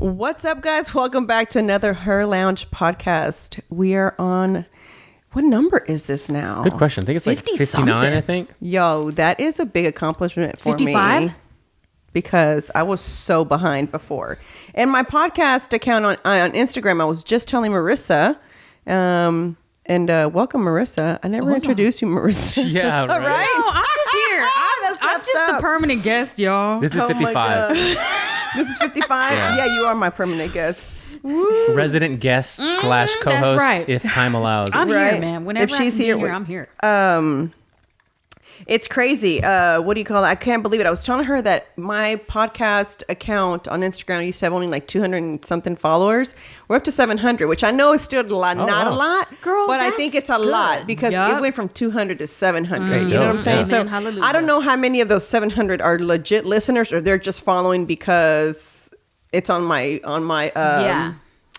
What's up, guys? Welcome back to another Her Lounge podcast. We are on, what number is this now? Good question. I think it's like 59, something. I think. Yo, that is a big accomplishment for 55? me. Because I was so behind before. And my podcast account on Instagram, I was just telling Marissa, and welcome, Marissa. I never introduced you, Marissa. Yeah, right. Right? No, I'm just here. I'm just a permanent guest, y'all. This is 55. This is 55? Yeah, you are my permanent guest. Woo. Resident guest / co-host, right. if time allows. I'm here, man. Whenever if she's here, I'm here. It's crazy. What do you call it? I can't believe it. I was telling her that my podcast account on Instagram used to have only like 200 and something followers. We're up to 700, which I know is still a lot, not a lot, girl, but I think it's a lot because it went from 200 to 700. You know what I'm saying? So I don't know how many of those 700 are legit listeners or they're just following because it's on my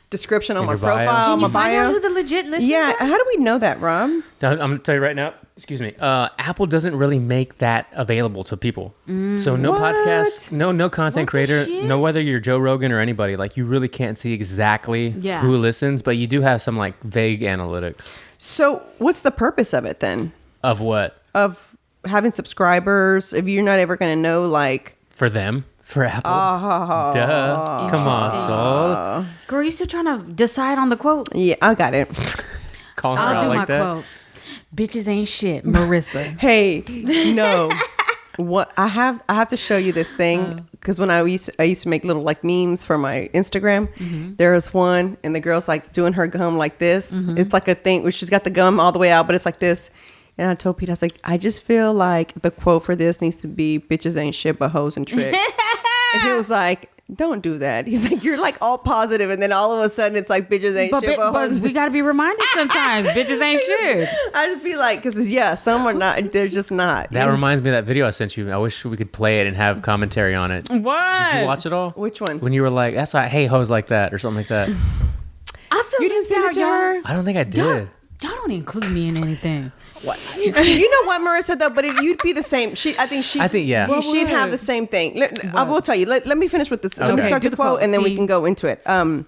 description on my profile, on my bio. Find out who the legit listeners Yeah, are? how do we know that, Rob? I'm going to tell you right now. Excuse me. Apple doesn't really make that available to people. So no podcast, no content creator, no whether you're Joe Rogan or anybody. Like you really can't see exactly who listens, but you do have some like vague analytics. So what's the purpose of it then? Of what? Of having subscribers. If you're not ever going to know, like for them. For Apple. Duh. Come on, Soul. Girl, you still trying to decide on the quote? Yeah, I got it. Calling her I'll out do like my that. quote. Bitches ain't shit, Marissa. Hey, no. What I have to show you this thing because when I used to make little like memes for my Instagram. There was one and the girl's like doing her gum like this. It's like a thing where she's got the gum all the way out, but it's like this. And I told Pete, I was like, I just feel like the quote for this needs to be bitches ain't shit but hoes and tricks. And he was like, don't do that. He's like, you're like all positive, and then all of a sudden it's like bitches ain't shit but hoes. But we got to be reminded sometimes. Bitches ain't shit. I just be like, because some are not, they're just not. That reminds me of that video I sent you. I wish we could play it and have commentary on it. What? Did you watch it all? Which one? When you were like, that's why I hate hoes like that or something like that. I feel You didn't send it to her? I don't think I did. Y'all don't include me in anything. What? You know what, Marissa, though, but if you'd be the same. I think yeah. She'd have the same thing. I will tell you. Let me finish with this. Let me start the quote, and then we can go into it. A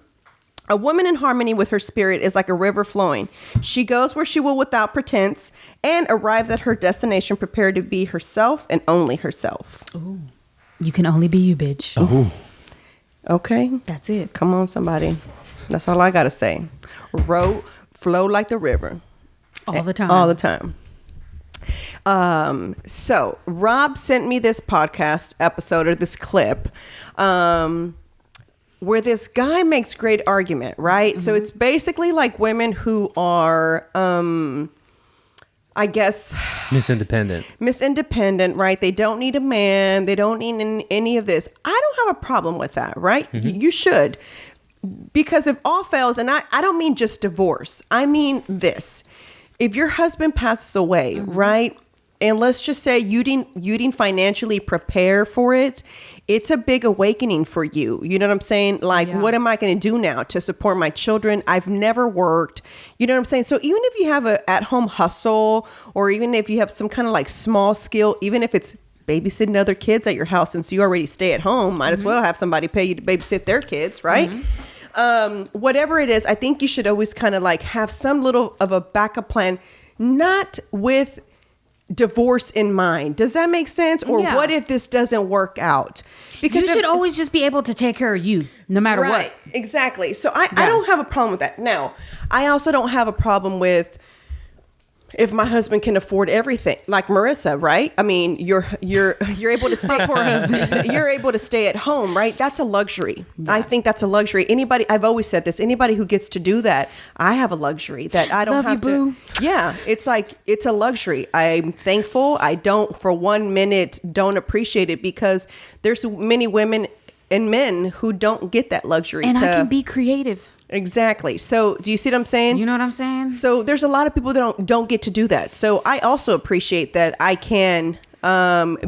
woman in harmony with her spirit is like a river flowing. She goes where she will without pretense and arrives at her destination prepared to be herself and only herself. Ooh. You can only be you, bitch. Oh. Okay. That's it. Come on, somebody. That's all I got to say. Flow like the river. All the time. All the time. So Rob sent me this podcast episode or this clip where this guy makes great argument, right? So it's basically like women who are, I guess, Miss Independent, right? They don't need a man. They don't need any of this. I don't have a problem with that, right? You should. Because if all fails, and I don't mean just divorce. I mean this. If your husband passes away, right? And let's just say you didn't financially prepare for it. It's a big awakening for you. You know what I'm saying? Like, what am I going to do now to support my children? I've never worked. You know what I'm saying? So even if you have a at-home hustle, or even if you have some kind of like small skill, even if it's babysitting other kids at your house, since you already stay at home, might as well have somebody pay you to babysit their kids, right? Whatever it is, I think you should always kind of like have some little of a backup plan, not with divorce in mind. Does that make sense? Or what if this doesn't work out? Because you should always just be able to take care of you no matter what. Exactly. So I don't have a problem with that. Now, I also don't have a problem with if my husband can afford everything, like Marissa, right? I mean, you're able to stay. Poor husband. You're able to stay at home, right? That's a luxury. Yeah. I think that's a luxury. I've always said this. Anybody who gets to do that, I have a luxury that I don't have to. Yeah, it's like it's a luxury. I'm thankful. I don't for 1 minute don't appreciate it because there's many women and men who don't get that luxury. And I can be creative. Exactly. So do you see what I'm saying? You know what I'm saying? So there's a lot of people that don't get to do that. So I also appreciate that I can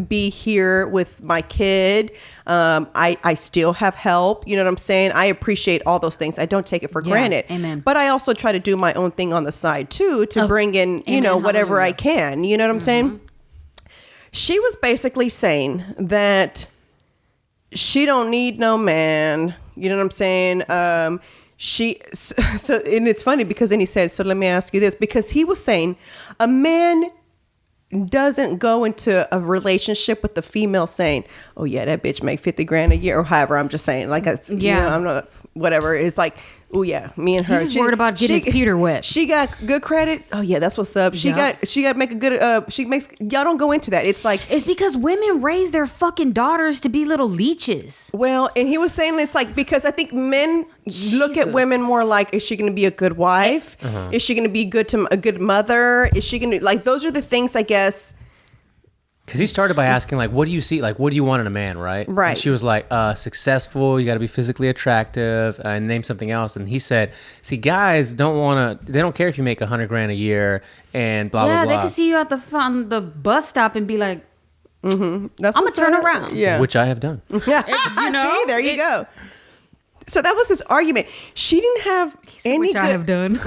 be here with my kid. I still have help. You know what I'm saying? I appreciate all those things. I don't take it for granted. Amen. But I also try to do my own thing on the side too to bring in, whatever I can. You know what I'm saying? She was basically saying that she don't need no man. You know what I'm saying? And it's funny because then he said, so let me ask you this, because he was saying a man doesn't go into a relationship with the female saying, oh yeah, that bitch make 50 grand a year, or however. I'm just saying, like, I'm not, whatever. It's like, oh yeah, me and her. He's just worried about getting his Peter wet. She got good credit. Oh yeah, that's what's up. She got to make a good. Y'all don't go into that. It's like, it's because women raise their fucking daughters to be little leeches. Well, and he was saying it's like, because I think men look at women more like, is she going to be a good wife? Is she going to be a good mother? Is she going to, like, those are the things, I guess. Because he started by asking, like, what do you see? Like, what do you want in a man, right? Right. And she was like, successful, you got to be physically attractive, and name something else. And he said, see, guys they don't care if you make 100 grand a year and blah, blah, blah. Yeah, they can see you at the bus stop and be like, That's I'm going to turn around. Yeah. Which I have done. Yeah. See, there you go. So that was his argument. She didn't have any which I have done.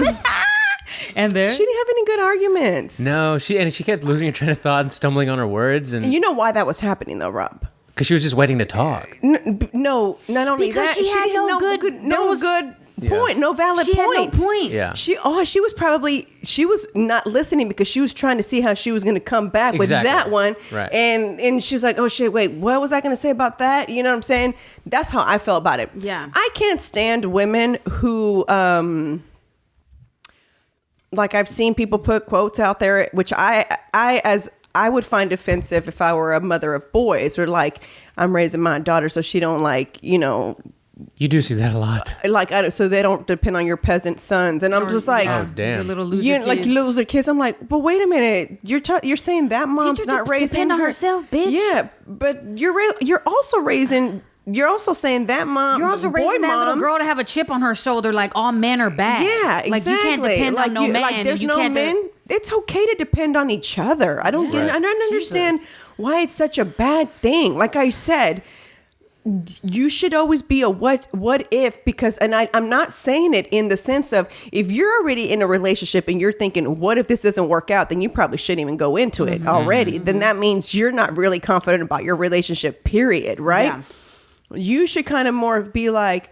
And there? She didn't have any good arguments. No, she kept losing her train of thought and stumbling on her words. And you know why that was happening though, Rob? Because she was just waiting to talk. No, not only because that, she had didn't no good point, no valid she point. Had no point. Yeah. She was not listening because she was trying to see how she was going to come back with that one. Right. And she's like, oh shit, wait, what was I going to say about that? You know what I'm saying? That's how I felt about it. Yeah. I can't stand women who, like, I've seen people put quotes out there, which I would find offensive if I were a mother of boys, or like, I'm raising my daughter so she don't, like, you know. You do see that a lot. Like, so they don't depend on your peasant sons. And I'm just like, oh, damn. The little loser kids. Like loser kids. I'm like, but wait a minute. You're saying that mom's Teach her not to raising depend on her. herself, bitch. Yeah, but you're also raising. You're also saying that mom. You're also raising that little girl to have a chip on her shoulder, like all men are bad. Yeah, exactly. Like you can't depend on no man. Like there's no men. It's okay to depend on each other. I don't understand why it's such a bad thing. Like I said, you should always be a what if, because, and I'm not saying it in the sense of, if you're already in a relationship and you're thinking, what if this doesn't work out, then you probably shouldn't even go into it already. Then that means you're not really confident about your relationship, period, right? Yeah. You should kind of more be like,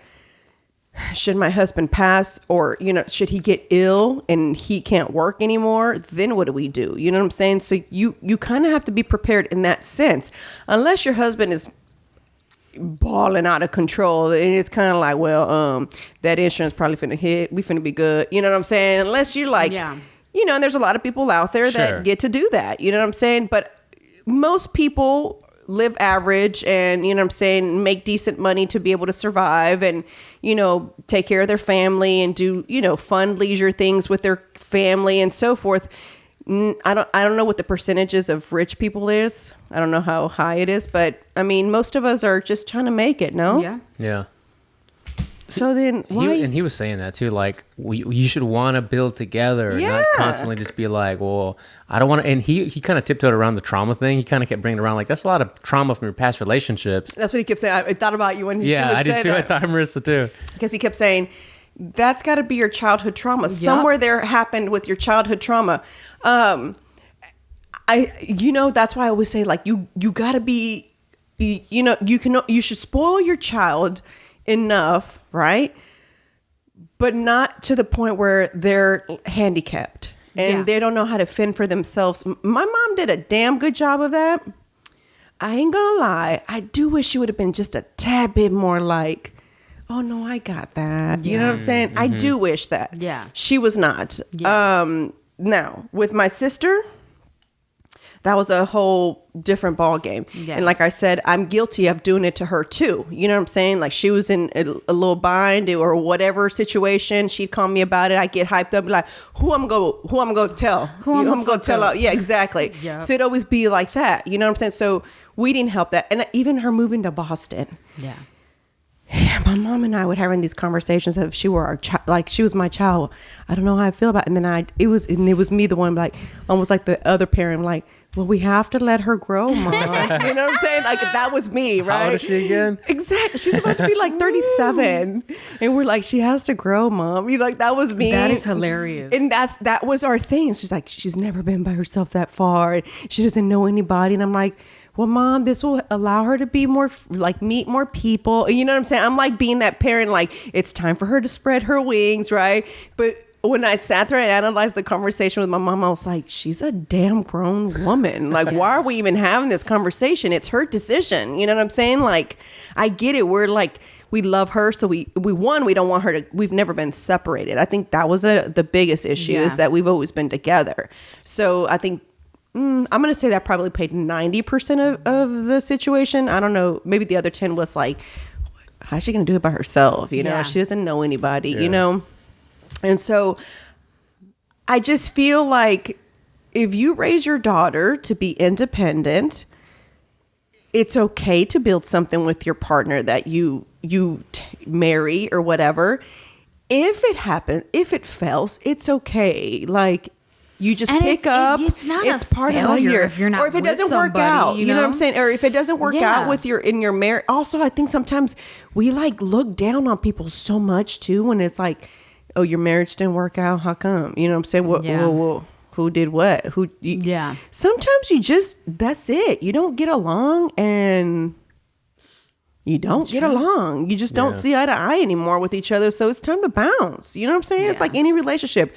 should my husband pass, or, you know, should he get ill and he can't work anymore? Then what do we do? You know what I'm saying? So you kind of have to be prepared in that sense, unless your husband is balling out of control, and it's kind of like, well, that insurance probably finna hit, we finna be good, you know what I'm saying? Unless you're like, you know, and there's a lot of people out there that get to do that, you know what I'm saying? But most people live average, and, you know what I'm saying, make decent money to be able to survive, and, you know, take care of their family and do, you know, fun leisure things with their family and so forth. I don't know what the percentages of rich people is. I don't know how high it is, but I mean, most of us are just trying to make it, no? Yeah. So then why? He was saying that too, like, you should want to build together, not constantly just be like, well, I don't want to. And he kind of tiptoed around the trauma thing. He kind of kept bringing it around, like, that's a lot of trauma from your past relationships. That's what he kept saying. I thought about you when he I did too. That. I thought Marissa too. Because he kept saying, that's got to be your childhood trauma. Yep. Somewhere there happened with your childhood trauma. That's why I always say, like, you got to be, you should spoil your child enough, right? But not to the point where they're handicapped and they don't know how to fend for themselves. My mom did a damn good job of that. I ain't gonna lie. I do wish she would have been just a tad bit more like, oh no, I got that. You know what I'm saying? I do wish that. Yeah. She was not. Now, with my sister, that was a whole different ball game. Yeah. And like I said, I'm guilty of doing it to her too. You know what I'm saying? Like, she was in a little bind or whatever situation. She'd call me about it. I get hyped up, like, who I'm gonna tell? Who I'm gonna tell? Yeah, exactly. Yep. So it'd always be like that. You know what I'm saying? So we didn't help that. And even her moving to Boston. Yeah. My mom and I would having these conversations as if she were our child, like she was my child. I don't know how I feel about it. And then it was me, the one, like, almost like the other parent, like, well, we have to let her grow, Mom. You know what I'm saying? Like, that was me, right? How old is she again? Exactly. She's about to be like 37. And we're like, she has to grow, Mom. You know, like, that was me. That is hilarious. And that was our thing. She's like, she's never been by herself that far. And she doesn't know anybody. And I'm like, well, Mom, this will allow her to be more, like, meet more people. You know what I'm saying? I'm like being that parent, like, it's time for her to spread her wings, right? But when I sat there and analyzed the conversation with my mom, I was like, she's a damn grown woman. Like, why are we even having this conversation? It's her decision. You know what I'm saying? Like, I get it. We're like, we love her. So we don't want her to, we've never been separated. I think that was the biggest issue is that we've always been together. So I think, I'm going to say that probably paid 90% of the situation. I don't know. Maybe the other 10 was like, how's she going to do it by herself? You know, she doesn't know anybody, you know? And so I just feel like if you raise your daughter to be independent, it's okay to build something with your partner that you marry or whatever. If it happens, if it fails, it's okay. Like, you just pick up. It's not it's a part failure of if you're not or if it with doesn't work somebody, out. You know what I'm saying? Or if it doesn't work out with in your marriage. Also, I think sometimes we like look down on people so much too when it's like, oh, your marriage didn't work out. How come? You know what I'm saying? Well, who did what? Sometimes you just, that's it. You don't get along and you don't get along. You just don't see eye to eye anymore with each other. So it's time to bounce. You know what I'm saying? It's like any relationship.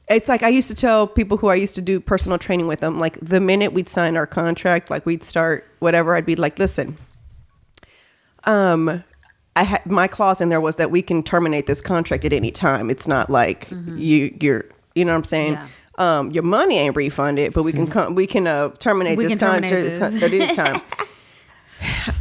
It's like I used to tell people who I used to do personal training with them, like the minute we'd sign our contract, like we'd start whatever, I'd be like, listen, I had my clause in there was that we can terminate this contract at any time. It's not like you're, you know what I'm saying? Yeah. Your money ain't refunded, but we can terminate this contract at any time.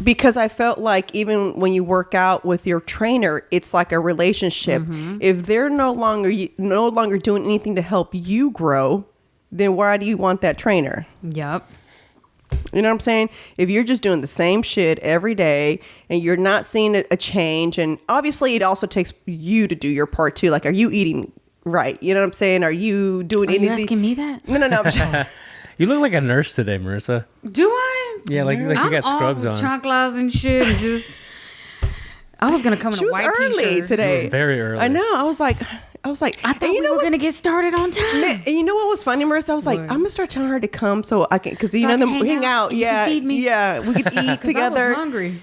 Because I felt like even when you work out with your trainer, it's like a relationship. If they're no longer doing anything to help you grow, then why do you want that trainer? Yep. You know what I'm saying? If you're just doing the same shit every day and you're not seeing a change, and obviously it also takes you to do your part too. Like, are you eating right? You know what I'm saying? Are you doing anything? Are you asking me that? No. You look like a nurse today, Marissa. Do I? Yeah, like you got scrubs on. Chanclas and shit. And just, I was gonna come in a white t-shirt. She was early today. Very early. I know. I was like, I thought we were going to get started on time. And you know what was funny, Marissa? I was like, I'm going to start telling her to come so I can, because, you know, them hang out. Yeah. Feed me. Yeah. We could eat together. I was hungry.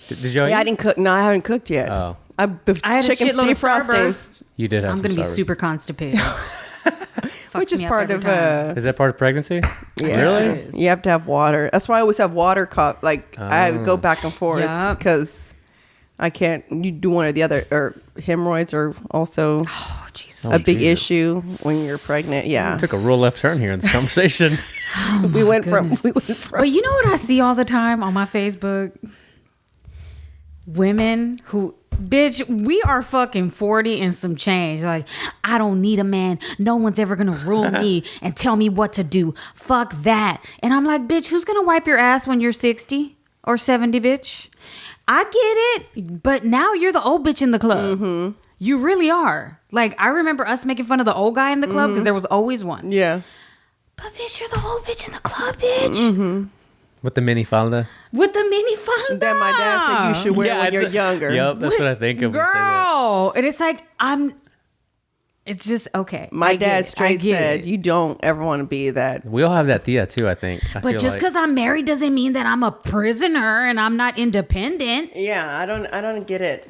Did y'all eat? I didn't cook. No, I haven't cooked yet. Oh. I had chicken's a shitload defrosting. You did have I'm going to be super constipated. Which is part of... is that part of pregnancy? Yeah. Really? You have to have water. That's why I always have water cup. Like, I go back and forth because I can't... You do one or the other. Or hemorrhoids are also... a big issue when you're pregnant. Yeah. We took a real left turn here in this conversation. we went from. But you know what I see all the time on my Facebook? Women who, bitch, we are fucking 40 and some change. Like, I don't need a man. No one's ever gonna rule me and tell me what to do. Fuck that. And I'm like, bitch, who's gonna wipe your ass when you're 60 or 70, bitch? I get it, but now you're the old bitch in the club. You really are. Like, I remember us making fun of the old guy in the club because there was always one. Yeah. But bitch, you're the old bitch in the club, bitch. With the mini falda. With the mini falda. That my dad said you should wear when you're younger. Yep, that's what I think of. Girl. And it's like, it's just, okay. My dad straight said, you don't ever want to be that. We all have that Thea too, I think. But just because I'm married doesn't mean that I'm a prisoner and I'm not independent. Yeah, I don't get it.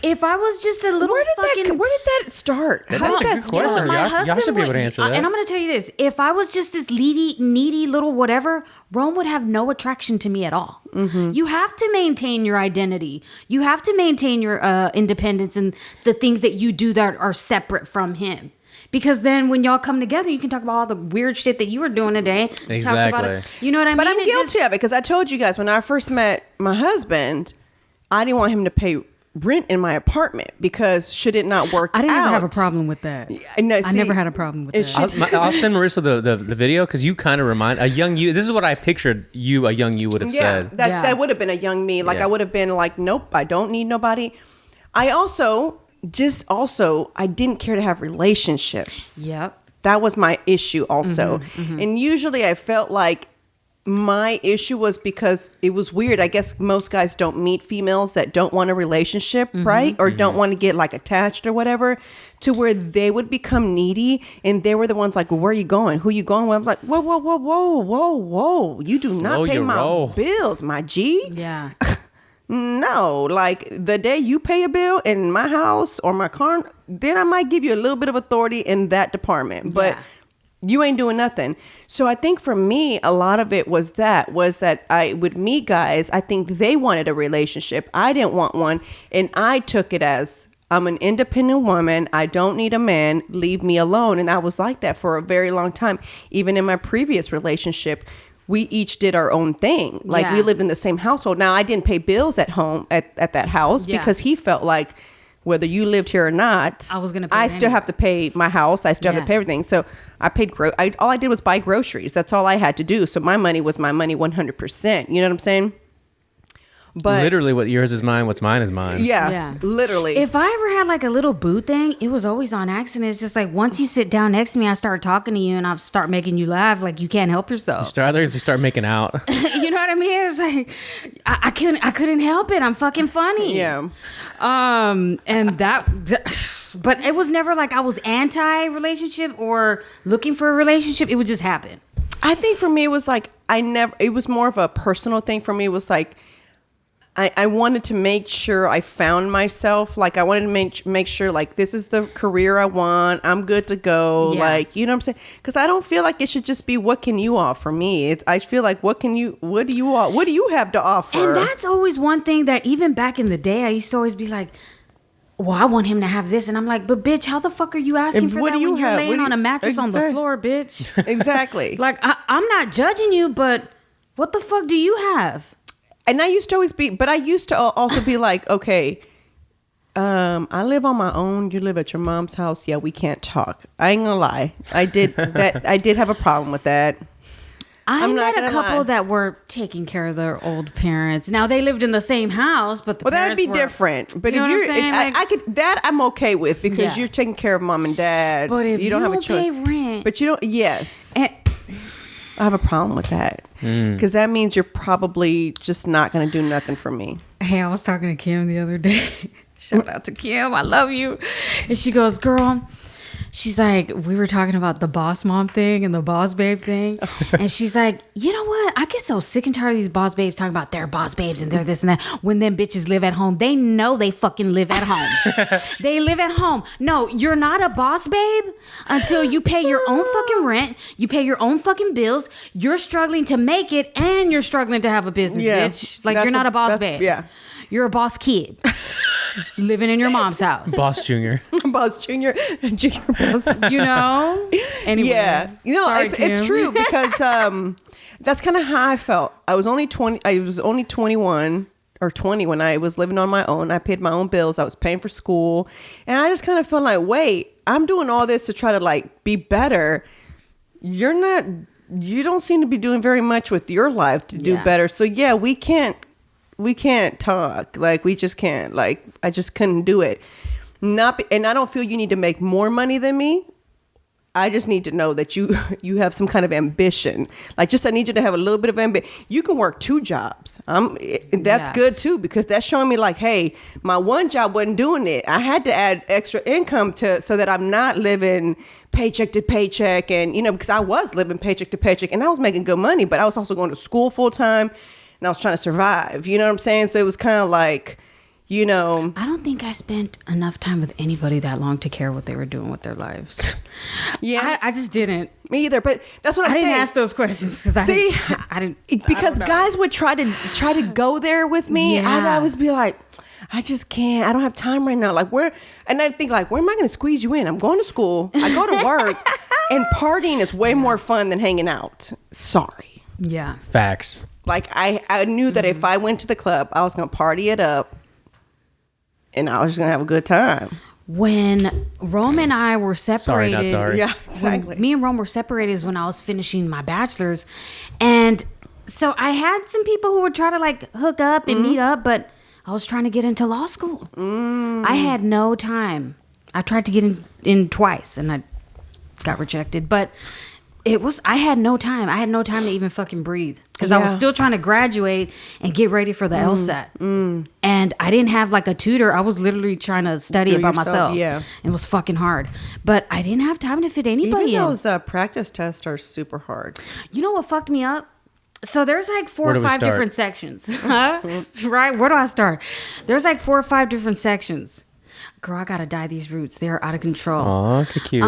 If I was just a little where did that start? How did that start? Y'all should be able to answer that. And I'm going to tell you this. If I was just this needy little whatever, Rome would have no attraction to me at all. You have to maintain your identity. You have to maintain your independence and the things that you do that are separate from him. Because then when y'all come together, you can talk about all the weird shit that you were doing today. Exactly. About it. You know what I mean? But I'm guilty of it because I told you guys when I first met my husband, I didn't want him to pay rent in my apartment because should it not work out. I didn't ever have a problem with that. No, I never had a problem with that. I'll send Marissa the video because you kind of remind a young you. This is what I pictured you, a young you would have said. That would have been a young me. Like I would have been like, nope, I don't need nobody. I also I didn't care to have relationships. Yep. That was my issue also. And usually I felt like my issue was because it was weird. I guess most guys don't meet females that don't want a relationship, right? Or don't want to get like attached or whatever, to where they would become needy, and they were the ones like, well, where are you going? Who you going with? I'm like, whoa, whoa, whoa, whoa, whoa, whoa. You do not pay my bills, my G. Yeah. No, like the day you pay a bill in my house or my car, then I might give you a little bit of authority in that department. But you ain't doing nothing. So I think for me, a lot of it was that I would meet guys. I think they wanted a relationship. I didn't want one. And I took it as, I'm an independent woman. I don't need a man. Leave me alone. And I was like that for a very long time. Even in my previous relationship, we each did our own thing. Like we lived in the same household. Now I didn't pay bills at home at that house because he felt like, whether you lived here or not, I still have to pay my house. I still have to pay everything. So I paid, all I did was buy groceries. That's all I had to do. So my money was my money 100%. You know what I'm saying? But literally, what yours is mine, what's mine is mine. Yeah, literally. If I ever had like a little boo thing, it was always on accident. It's just like once you sit down next to me, I start talking to you and I start making you laugh. Like you can't help yourself. You start making out. You know what I mean? It's like I couldn't help it. I'm fucking funny. Yeah. And that. But it was never like I was anti-relationship or looking for a relationship. It would just happen. I think for me, it was like it was more of a personal thing for me. It was like, I wanted to make sure I found myself. Like I wanted to make sure like this is the career I want. I'm good to go. Yeah. Like, you know what I'm saying? Because I don't feel like it should just be what can you offer me. I feel like what do you have to offer? And that's always one thing that even back in the day, I used to always be like, well, I want him to have this. And I'm like, but bitch, how the fuck are you asking for that when you're laying on a mattress on the floor, bitch? Exactly. Like, I'm not judging you, but what the fuck do you have? And I used to always also be like, okay, I live on my own. You live at your mom's house. Yeah, we can't talk. I ain't gonna lie. I did have a problem with that. I met a couple that were taking care of their old parents. Now they lived in the same house, but that'd be different. But if I could, that I'm okay with because you're taking care of mom and dad. But if you don't have a choice, pay rent, but you don't. Yes. I have a problem with that because that means you're probably just not going to do nothing for me. Hey, I was talking to Kim the other day. Shout out to Kim. I love you. And she goes, girl, she's like, we were talking about the boss mom thing and the boss babe thing. And she's like, you know what? I get so sick and tired of these boss babes talking about their boss babes and they're this and that. When them bitches live at home, they know they fucking live at home. They live at home. No, you're not a boss babe until you pay your own fucking rent. You pay your own fucking bills. You're struggling to make it and you're struggling to have a business, bitch. Like you're not a boss babe. Yeah. You're a boss kid. Living in your mom's house. Boss Junior. Boss Junior. Junior boss. You know? Anyway. Yeah. You know, it's true because that's kind of how I felt. I was only 21 or 20 when I was living on my own. I paid my own bills. I was paying for school. And I just kind of felt like, wait, I'm doing all this to try to like be better. You don't seem to be doing very much with your life to do better. So yeah, we can't talk. Like we just can't. Like I just couldn't do it. And I don't feel you need to make more money than me. I just need to know that you have some kind of ambition. Like I need you to have a little bit of ambition. You can work 2 jobs. That's good too because that's showing me like, hey, my one job wasn't doing it. I had to add extra income so that I'm not living paycheck to paycheck, and because I was living paycheck to paycheck, and I was making good money, but I was also going to school full time. And I was trying to survive, you know what I'm saying? So it was kind of like, I don't think I spent enough time with anybody that long to care what they were doing with their lives. Yeah. I just didn't. Me either, but that's what I'm saying. I didn't ask those questions because I didn't. Because guys would try to go there with me. Yeah. I'd always be like, I just can't. I don't have time right now. Like and I think like, where am I going to squeeze you in? I'm going to school. I go to work. And partying is way more fun than hanging out. Sorry. Yeah. Facts. Like I knew that if I went to the club, I was going to party it up and I was just going to have a good time. When Rome and I were separated. Sorry, not sorry. Yeah, exactly. Me and Rome were separated is when I was finishing my bachelor's. And so I had some people who would try to like hook up and meet up, but I was trying to get into law school. I had no time. I tried to get in twice and I got rejected. But I had no time. I had no time to even fucking breathe because I was Yeah. still trying to graduate and get ready for the LSAT. And I didn't have like a tutor. I was literally trying to study Do it by yourself, myself. yeah. It was fucking hard. But I didn't have time to fit anybody Even in. those practice tests are super hard. You know what fucked me up? So there's like 4 Where or do we 5 start? different sections. Huh? Right? Where do I start? There's like 4 or 5 different sections. Girl, I gotta dye these roots. They're out of control. Aw, cute.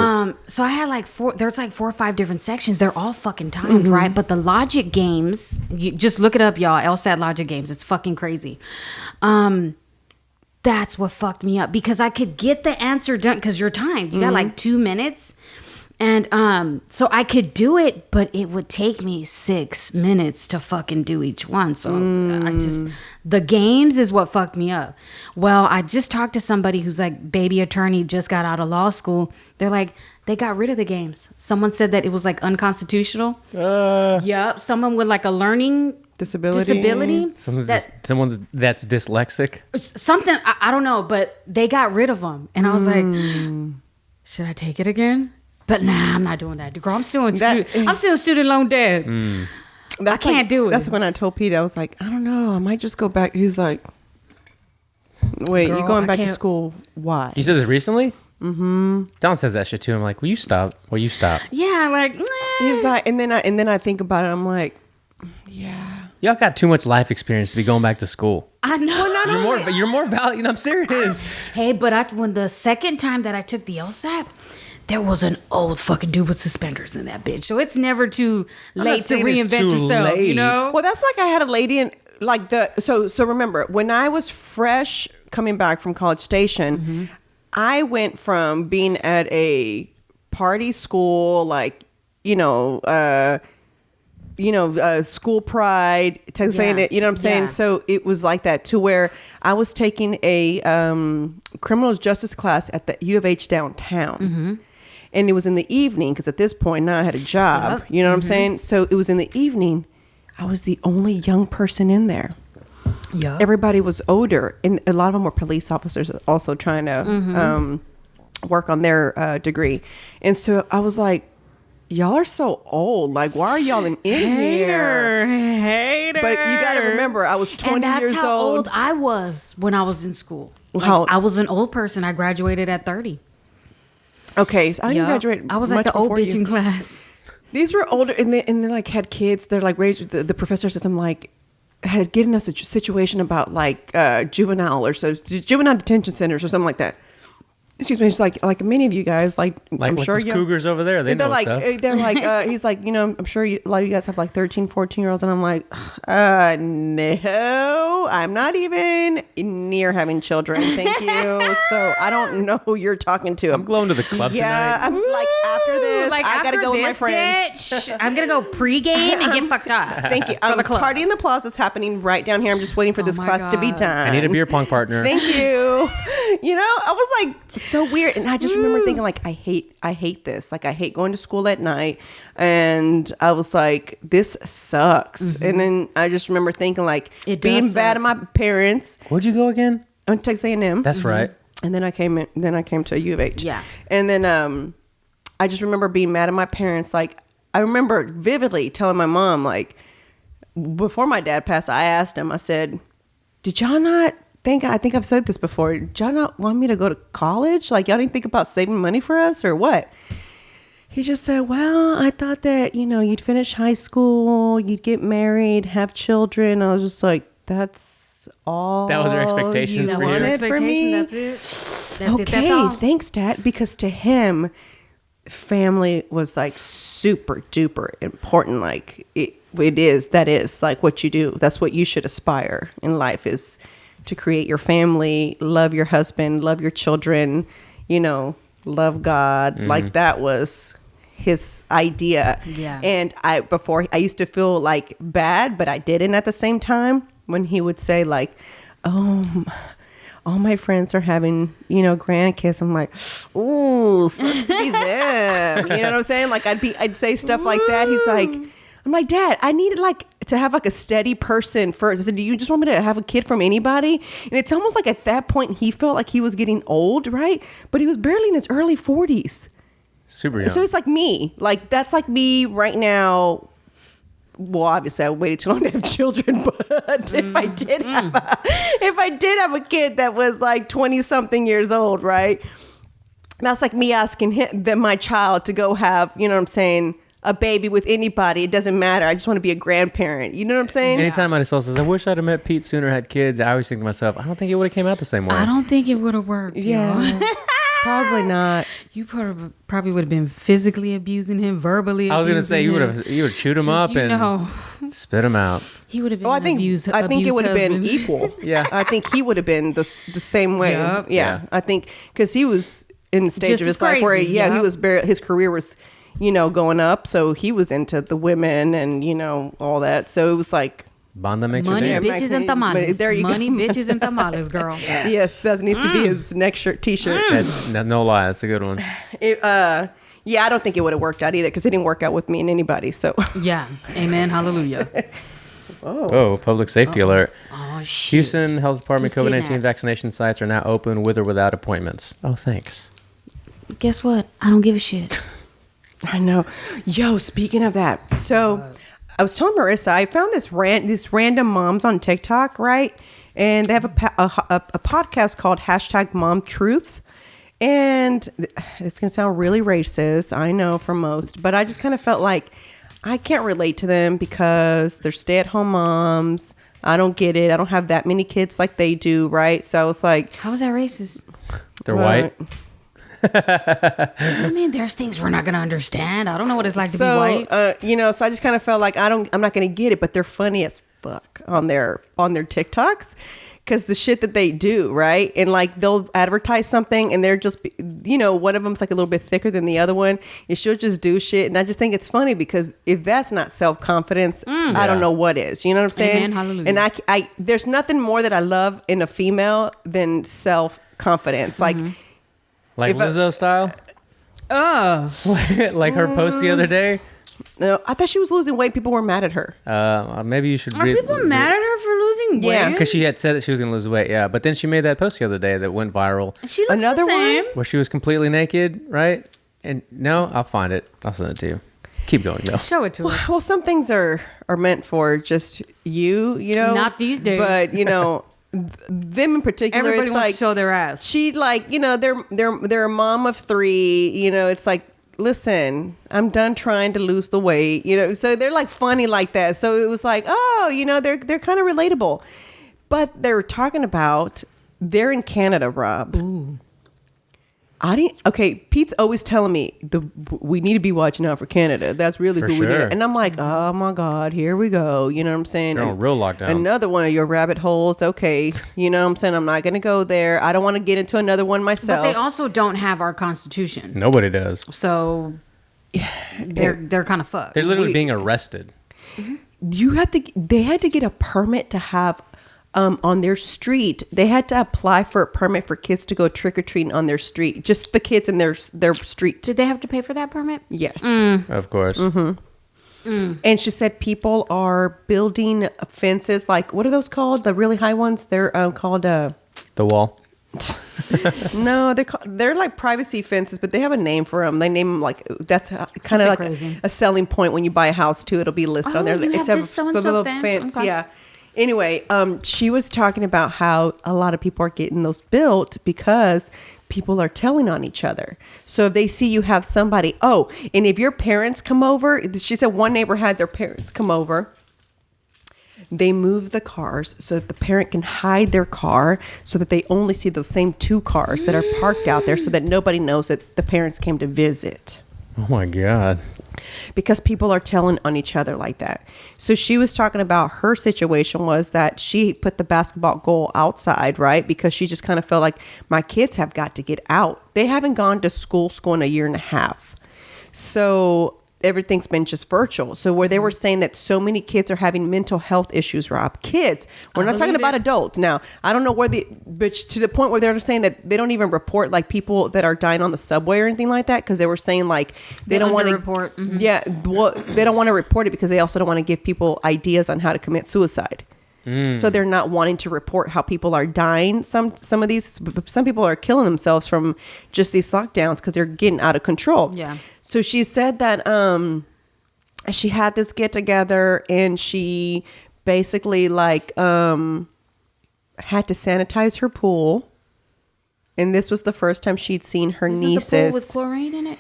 So I had like 4. There's like 4 or 5 different sections. They're all fucking timed, right? But the logic games, you just look it up, y'all. LSAT logic games. It's fucking crazy. That's what fucked me up because I could get the answer done because you're timed. You got like 2 minutes. And so I could do it, but it would take me 6 minutes to fucking do each one. So the games is what fucked me up. Well, I just talked to somebody who's like baby attorney, just got out of law school. They're like, they got rid of the games. Someone said that it was like unconstitutional. Yep. Someone with like a learning disability. Someone's that's dyslexic. Something, I don't know, but they got rid of them. And I was like, should I take it again? But nah, I'm not doing that. Girl, I'm still student loan debt. I can't do it. That's when I told Pete, I was like, I don't know. I might just go back. He's like, wait, Girl, you're going I back to can't- school? Why? You said this recently? Mm-hmm. Don says that shit too. I'm like, will you stop? Will you stop? Yeah, like, He's like, and then I think about it. I'm like, yeah. Y'all got too much life experience to be going back to school. I know. You're more valuable. You know, I'm serious. Hey, but when the second time that I took the LSAT, there was an old fucking dude with suspenders in that bitch. So it's never too late to saying it's reinvent too yourself, you late. know? Well, that's like I had a lady in like so remember when I was fresh coming back from College Station, I went from being at a party school, like, school pride, to saying it, you know what I'm saying? Yeah. So it was like that to where I was taking a criminal justice class at the U of H downtown. And it was in the evening because at this point now I had a job, Yep. you know what I'm saying? So it was in the evening. I was the only young person in there. Yeah. Everybody was older, and a lot of them were police officers also trying to work on their degree. And so I was like, y'all are so old. Like, why are y'all in here? Hater. But you got to remember, I was 20 and that's years how old. I was when I was in school. How- I was an old person. I graduated at 30. Okay, so I didn't Yup. graduate. I was like much the old before bitch you. in class. These were older, and they like had kids. They're like raised. The professor says, I'm like, had given us a situation about like juvenile detention centers or something like that. Excuse me. It's like many of you guys, like I'm sure those you. cougars over there. They know They're like, stuff. they're like, he's like, I'm sure a lot of you guys have like 13, 14-year-olds. And I'm like, no, I'm not even near having children. Thank you. So I don't know who you're talking to. I'm going to the club yeah, tonight. I'm like, after this, Like, I got to after go with my this, friends. bitch, I'm going to go pregame and get fucked up. Thank you. For the club. Party in the Plaza is happening right down here. I'm just waiting for this my class to be God. done. I need a beer pong partner. Thank you. I was like so weird, and I just remember thinking like, I hate this. Like, I hate going to school at night, and I was like, this sucks. And then I just remember thinking like, It does being bad suck. at my parents. Where'd you go again? I went to Texas A&M. That's right. And then I came to U of H. Yeah. And then I just remember being mad at my parents. Like, I remember vividly telling my mom, like, before my dad passed, I asked him, I said, did y'all not think I've said this before, did y'all not want me to go to college? Like, y'all didn't think about saving money for us or what? He just said, well, I thought that, you'd finish high school, you'd get married, have children. I was just like, that's all. That was your expectations you for you? wanted for me? That's it. That's Okay, it. That's all. thanks, Dad. Because to him, family was like super duper important. Like it is. That is like what you do. That's what you should aspire in life, is to create your family, love your husband, love your children. Love God. Like, that was his idea. Yeah. And I used to feel like bad, but I didn't at the same time when he would say like, oh, all my friends are having, grandkids. I'm like, ooh, sucks to be them. You know what I'm saying? Like, I'd say stuff like that. He's like, I'm like, Dad, I needed like to have like a steady person first. I said, do you just want me to have a kid from anybody? And it's almost like at that point he felt like he was getting old, right? But he was barely in his early 40s. Super young. So it's like me. Like that's like me right now. Well, obviously, I waited too long to have children, but if I did have a kid that was like 20 something years old, right? That's like me asking my child to go have, you know what I'm saying, a baby with anybody. It doesn't matter. I just want to be a grandparent. You know what I'm saying? Anytime Marisol says, I wish I'd have met Pete sooner, had kids, I always think to myself, I don't think it would have came out the same way. I don't think it would have worked. Yeah. Probably not. You probably would have been physically abusing him, verbally. I was going to say, you would have chewed him up and spit him out. He would have been. I think it would have been equal. Yeah. I think he would have been the same way. Yep. Yeah. I think because he was in the stage Just of his as life where crazy, he was his career was, going up, so he was into the women and all that. So it was like. Banda makes money, your dance. bitches, and tamales. There you money, go. bitches, and tamales, girl. Yes, that needs to be his next t-shirt. No lie, that's a good one. I don't think it would have worked out either because it didn't work out with me and anybody. So Yeah, amen, hallelujah. Oh, public safety alert. Oh shit. Houston Health Department Who's COVID-19 kidnapped? vaccination sites are now open with or without appointments. Oh, thanks. Guess what? I don't give a shit. I know. Yo, speaking of that, so I was telling Marissa, I found these random moms on TikTok, right? And they have a podcast called #MomTruths. And it's going to sound really racist, I know, for most, but I just kind of felt like I can't relate to them because they're stay-at-home moms. I don't get it. I don't have that many kids like they do, right? So I was like... How is that racist? They're white? I mean, there's things we're not going to understand. I don't know what it's like to be white. So I just kind of felt like I'm not going to get it, but they're funny as fuck on their TikToks because the shit that they do, right? And like they'll advertise something and they're just, one of them's like a little bit thicker than the other one, and she'll just do shit. And I just think it's funny because if that's not self-confidence, I don't know what is. You know what I'm saying? Amen, hallelujah. And I there's nothing more that I love in a female than self-confidence. Like Lizzo style? Oh. Like her post the other day? No, I thought she was losing weight. People were mad at her. Maybe you should Are people mad at her for losing weight? Yeah. Because she had said that she was going to lose weight, yeah. But then she made that post the other day that went viral She looks Another the same. one? where she was completely naked, right? And no, I'll find it. I'll send it to you. Keep going, though. Show it to her. Well, some things are meant for just you know. Not these days. But, them in particular, Everybody it's wants like to show their ass. she they're a mom of 3, it's like, listen, I'm done trying to lose the weight, so they're like funny like that. So it was like, they're kind of relatable. But they're talking about they're in Canada, Rob. Ooh. Pete's always telling me we need to be watching out for Canada. That's really For who we need. sure. And I'm like, oh my God, here we go. You know what I'm saying? They're on real lockdown. Another one of your rabbit holes. Okay. You know what I'm saying? I'm not going to go there. I don't want to get into another one myself. But they also don't have our constitution. Nobody does. So they're kind of fucked. They're literally being arrested. They had to get a permit to have on their street. They had to apply for a permit for kids to go trick-or-treating on their street. Just the kids in their street. Did they have to pay for that permit? Yes. Of course. And she said people are building fences. Like, what are those called? The really high ones? They're called... The wall. No, they're like privacy fences, but they have a name for them. They name them like that's kind of like crazy. a selling point when you buy a house too. It'll be listed on there. You It's have a this so-and-so fence. Okay. Yeah. Anyway, she was talking about how a lot of people are getting those built because people are telling on each other. So if they see you have somebody, and if your parents come over, she said one neighbor had their parents come over. They move the cars so that the parent can hide their car so that they only see those same 2 cars that are parked out there so that nobody knows that the parents came to visit. Oh my God. Because people are telling on each other like that. So she was talking about her situation was that she put the basketball goal outside, right? Because she just kind of felt like my kids have got to get out. They haven't gone to school in a year and a half. So everything's been just virtual. So where they were saying that so many kids are having mental health issues, Rob. Kids. We're not talking about adults. Now, I don't know but to the point where they're saying that they don't even report like people that are dying on the subway or anything like that because they were saying like they don't want to report. Mm-hmm. Yeah, well, they don't want to report it because they also don't want to give people ideas on how to commit suicide. So they're not wanting to report how people are dying. Some people are killing themselves from just these lockdowns because they're getting out of control. Yeah. So she said that she had this get together and she basically like had to sanitize her pool. And this was the first time she'd seen her nieces. The pool with chlorine in it?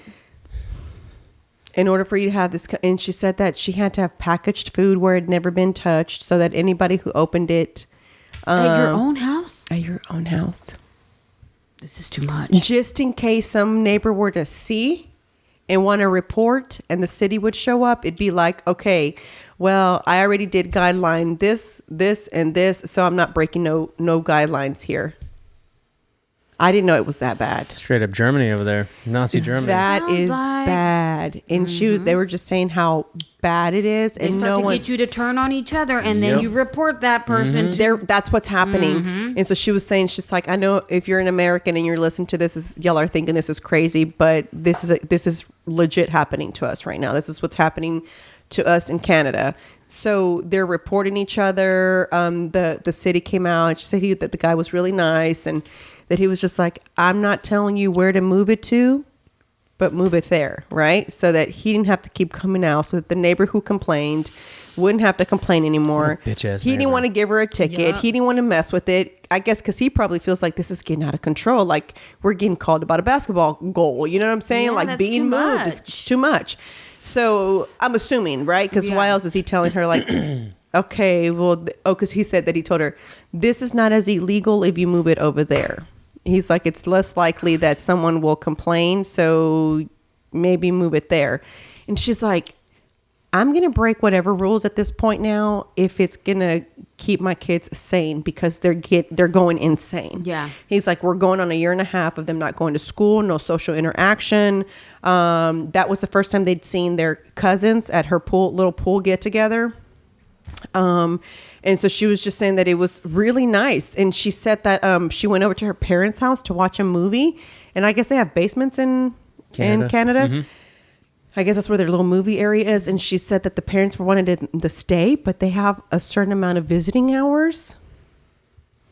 In order for you to have this, and she said that she had to have packaged food where it had never been touched so that anybody who opened it At your own house? At your own house. This is too much. Just in case some neighbor were to see and want to report and the city would show up, it'd be like, okay, well, I already did guideline this, and this, so I'm not breaking no guidelines here. I didn't know it was that bad. Straight up Germany over there. Nazi Germany. That Sounds is like- bad. And they were just saying how bad it is. They And start no to one... get you to turn on each other, and then Yep. you report that person. to- That's what's happening. And so she was saying, she's like, I know if you're an American and you're listening to this, y'all are thinking this is crazy, but this is legit happening to us right now. This is what's happening to us in Canada. So they're reporting each other. The city came out and she said that the guy was really nice and that he was just like, I'm not telling you where to move it to, but move it there, right? So that he didn't have to keep coming out, so that the neighbor who complained wouldn't have to complain anymore. Bitch-ass He didn't neighbor. want to give her a ticket. Yup. He didn't want to mess with it. I guess because he probably feels like this is getting out of control. Like we're getting called about a basketball goal. You know what I'm saying? Yeah, like that's being too moved is much. too much. So I'm assuming, right? Because why Yeah. else is he telling her like, okay, well, because he said that he told her, this is not as illegal if you move it over there. He's like, it's less likely that someone will complain, so maybe move it there. And she's like, I'm going to break whatever rules at this point now if it's going to keep my kids sane because they're going insane. Yeah. He's like, we're going on a year and a half of them not going to school, no social interaction. That was the first time they'd seen their cousins at her little pool get together. And so she was just saying that it was really nice. And she said that she went over to her parents' house to watch a movie. And I guess they have basements in Canada. Mm-hmm. I guess that's where their little movie area is. And she said that the parents wanted to stay, but they have a certain amount of visiting hours.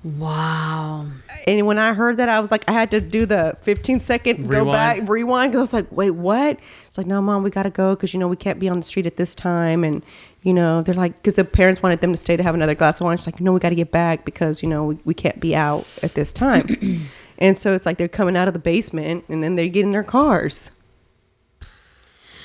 Wow. And when I heard that, I was like, I had to do the 15-second go back, rewind. Because I was like, wait, what? It's like, no, Mom, we got to go because, we can't be on the street at this time. And, they're like, because the parents wanted them to stay to have another glass of wine. She's like, no, we got to get back because, we can't be out at this time. And so it's like they're coming out of the basement and then they get in their cars.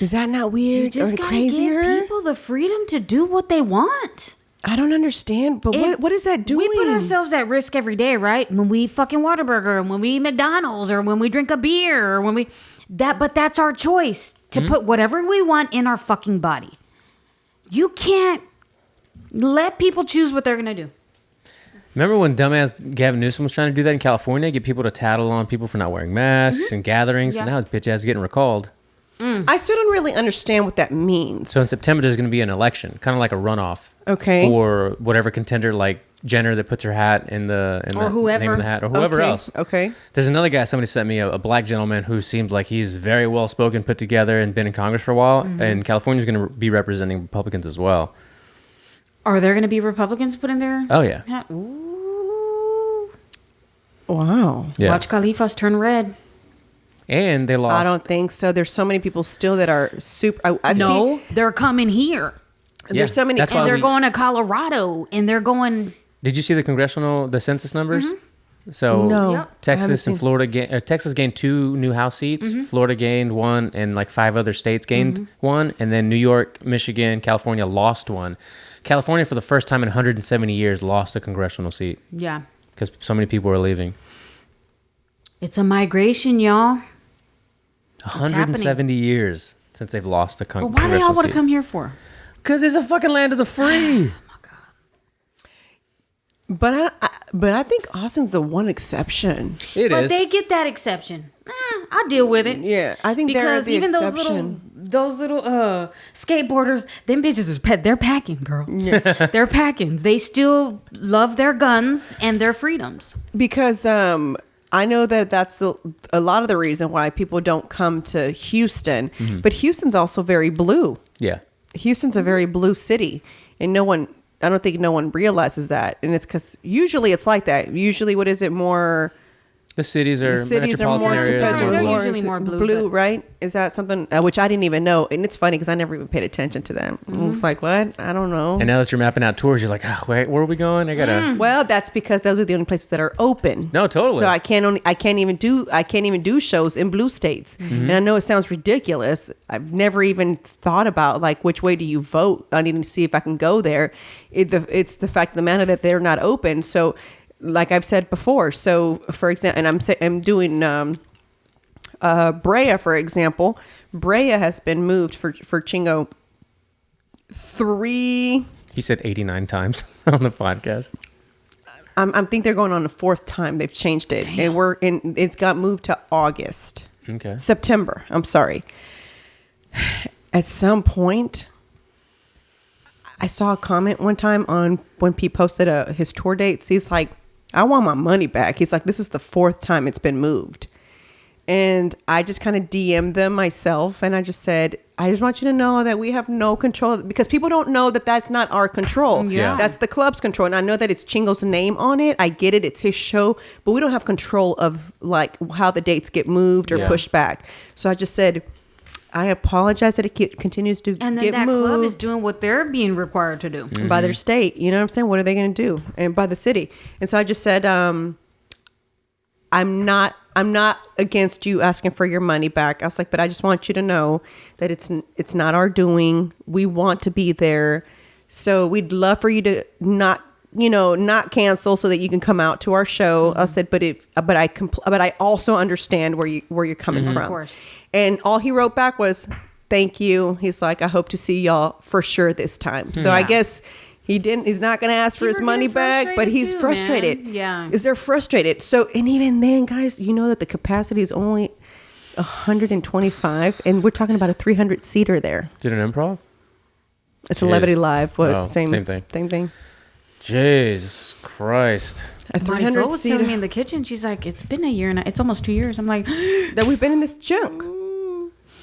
Is that not weird? You just or gotta crazier? give people the freedom to do what they want. I don't understand, but what is that doing? We put ourselves at risk every day, right? When we eat fucking Whataburger, and when we eat McDonald's, or when we drink a beer, or but that's our choice to put whatever we want in our fucking body. You can't let people choose what they're gonna do. Remember when dumbass Gavin Newsom was trying to do that in California? Get people to tattle on people for not wearing masks and gatherings. Yeah. And now his bitch ass is getting recalled. I still don't really understand what that means. So in September, there's going to be an election, kind of like a runoff. Okay. For whatever contender, like Jenner that puts her hat in the whoever. name of the hat, or whoever else. Okay. There's another guy. Somebody sent me a black gentleman who seems like he's very well spoken, put together, and been in Congress for a while. And California's going to be representing Republicans as well. Are there gonna be Republicans put in there? Oh yeah. hat? Ooh. Wow. Yeah. Watch Khalifa's turn red. And they lost. I don't think so. There's so many people still that are super. I've seen, They're coming here. there's so many. that's why And they're we- going to Colorado, and they're going. Did you see the census numbers? So No. Yep. I haven't Texas seen- and Florida Texas gained 2 new House seats. Florida gained 1, and like 5 other states gained 1, and then New York, Michigan, California lost 1. California, for the first time in 170 years, lost a congressional seat Yeah. because so many people were leaving. It's a migration, y'all. 170 years since they've lost a But why congressional they all want seat. to come here for? Because it's a fucking land of the free. But I think Austin's the one exception. It But is. they get that exception. I'll deal with it. Yeah, I think they're Because the even exception. those little skateboarders, them bitches are they're packing, girl. They're packing. They still love their guns and their freedoms. Because I know that that's a lot of the reason why people don't come to Houston. But Houston's also very blue. Yeah. Houston's a very blue city, and no one don't think no one realizes that. And it's because usually it's like that. Usually, what is it more? The cities are more areas. They're More usually more blue, but- right? Is that something which I didn't even know? And it's funny because I never even paid attention to them. I was like, what? I don't know. And now that you're mapping out tours, you're like, oh, wait, where are we going? I gotta. Well, that's because those are the only places that are open. No, totally. So I can't even do shows in blue states. And I know it sounds ridiculous. I've never even thought about like which way do you vote. I need to see if I can go there. It's the fact of the matter that they're not open. So, like I've said before. So, for example, and I'm doing Brea, for example. Brea has been moved for Chingo 3. He said 89 times on the podcast. I think they're going on the 4th time they've changed it. And it's got moved to August. Okay. September. I'm sorry. At some point, I saw a comment one time on when Pete posted his tour dates. He's like, I want my money back. He's like, this is the 4th time it's been moved. And I just kind of DM'd them myself. And I just said, I just want you to know that we have no control because people don't know that that's not our control. Yeah. That's the club's control. And I know that it's Chingo's name on it. I get it. It's his show, but we don't have control of like how the dates get moved or pushed back. So I just said, I apologize that it continues to And then get that moved club is doing what they're being required to do. by their state. You know what I'm saying? What are they going to do? And by the city. And so I just said, I'm not against you asking for your money back. I was like, but I just want you to know that it's not our doing. We want to be there. So we'd love for you to not cancel so that you can come out to our show. I said, but I also understand where you're coming from. Of course. And all he wrote back was, thank you. He's like, I hope to see y'all for sure this time. So I guess he's not going to ask for his money back, but he's frustrated. Man. Yeah. Is they're frustrated. So, and even then, guys, you know that the capacity is only 125 and we're talking about a 300 seater there. Did an improv? It's a Levity Live. What? Oh, same thing. Same thing. Jesus Christ. A 300 Mariswole was telling me seater in the kitchen, she's like, it's been a year and it's almost 2 years. I'm like, that we've been in this junk.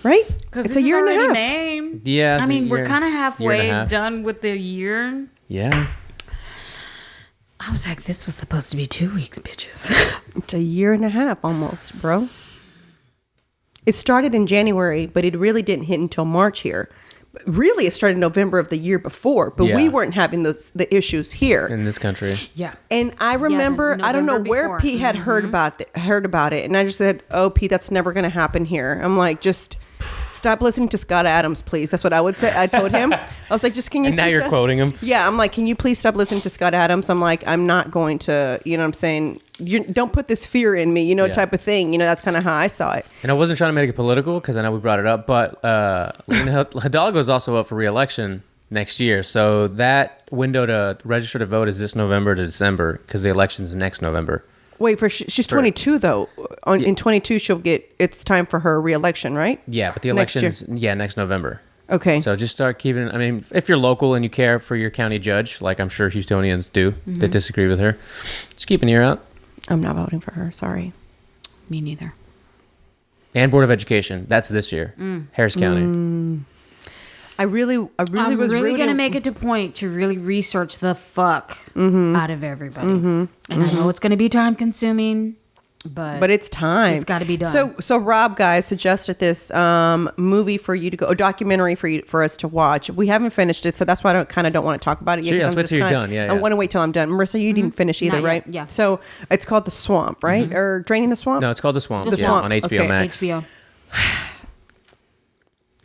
Right? because It's a year and a half. Named. Yeah. I it's a mean, we're year- kind of year and a halfway half. done with the year. Yeah. I was like, this was supposed to be 2 weeks, bitches. It's a year and a half almost, bro. It started in January, but it really didn't hit until March here. Really, it started in November of the year before, but we Yeah. weren't having the issues here. In this country. Yeah. And I remember, I don't know November where before. Pete had heard about it, and I just said, "Oh, Pete, that's never going to happen here." I'm like, just stop listening to Scott Adams, please. That's what I would say. I told him. I was like, just can you? And now please you're stop? quoting him. Yeah, I'm like, can you please stop listening to Scott Adams? I'm like, I'm not going to. You know what I'm saying? You don't put this fear in me. You know, Yeah. type of thing. You know, that's kind of how I saw it. And I wasn't trying to make it political because I know we brought it up, but Lena Hidalgo is also up for re-election next year. So that window to register to vote is this November to December because the election's next November. Wait, she's 22 though. In 22, it's time for her re-election, right? Yeah, but the Next year. election's next November. Okay. So just start keeping. I mean, if you're local and you care for your county judge, like I'm sure Houstonians do that disagree with her, just keep an ear out. I'm not voting for her. Sorry. Me neither. And Board of Education. That's this year. Harris County. I'm really I'm was really rooting. gonna make it a point to really research the fuck out of everybody, and I know it's gonna be time consuming, but But it's time. It's gotta be done. So Rob, guys, suggested this movie for you to go, a documentary for us to watch. We haven't finished it, so that's why I kind of don't want to talk about it yet. Sure, 'cause let's I'm wait just till you're kinda- done. Yeah, I yeah. want to wait till I'm done. Marissa, you didn't finish either, Not yet, right? yeah. So it's called The Swamp, right? Or Draining the Swamp? No, it's called The Swamp. The yeah, Swamp. on HBO Okay. Max. HBO.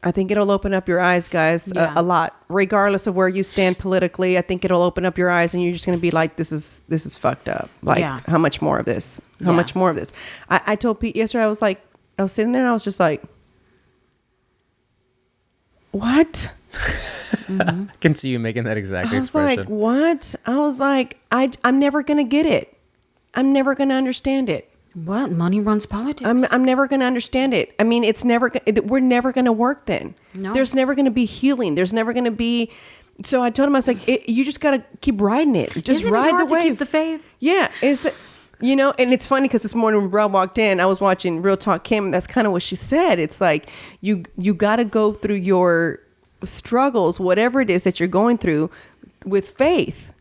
I think it'll open up your eyes, guys, Yeah. a lot. Regardless of where you stand politically, I think it'll open up your eyes, and you're just going to be like, "This is fucked up." Like, Yeah. how much more of this? How Yeah. much more of this? I told Pete yesterday. I was sitting there, and I was just like, "What?" I can see you making that exact I was expression. like, "What?" I was like, "I'm never going to get it. I'm never going to understand it. What money runs politics? I'm never going to understand it. I mean, we're never going to work then. No. There's never going to be healing. There's never going to be." So I told him, I was like, you just got to keep riding it. Just Isn't it ride hard the wave. to keep the faith? Yeah. And it's funny because this morning when Rob walked in, I was watching Real Talk Kim. And that's kind of what she said. It's like, you got to go through your struggles, whatever it is that you're going through, faith,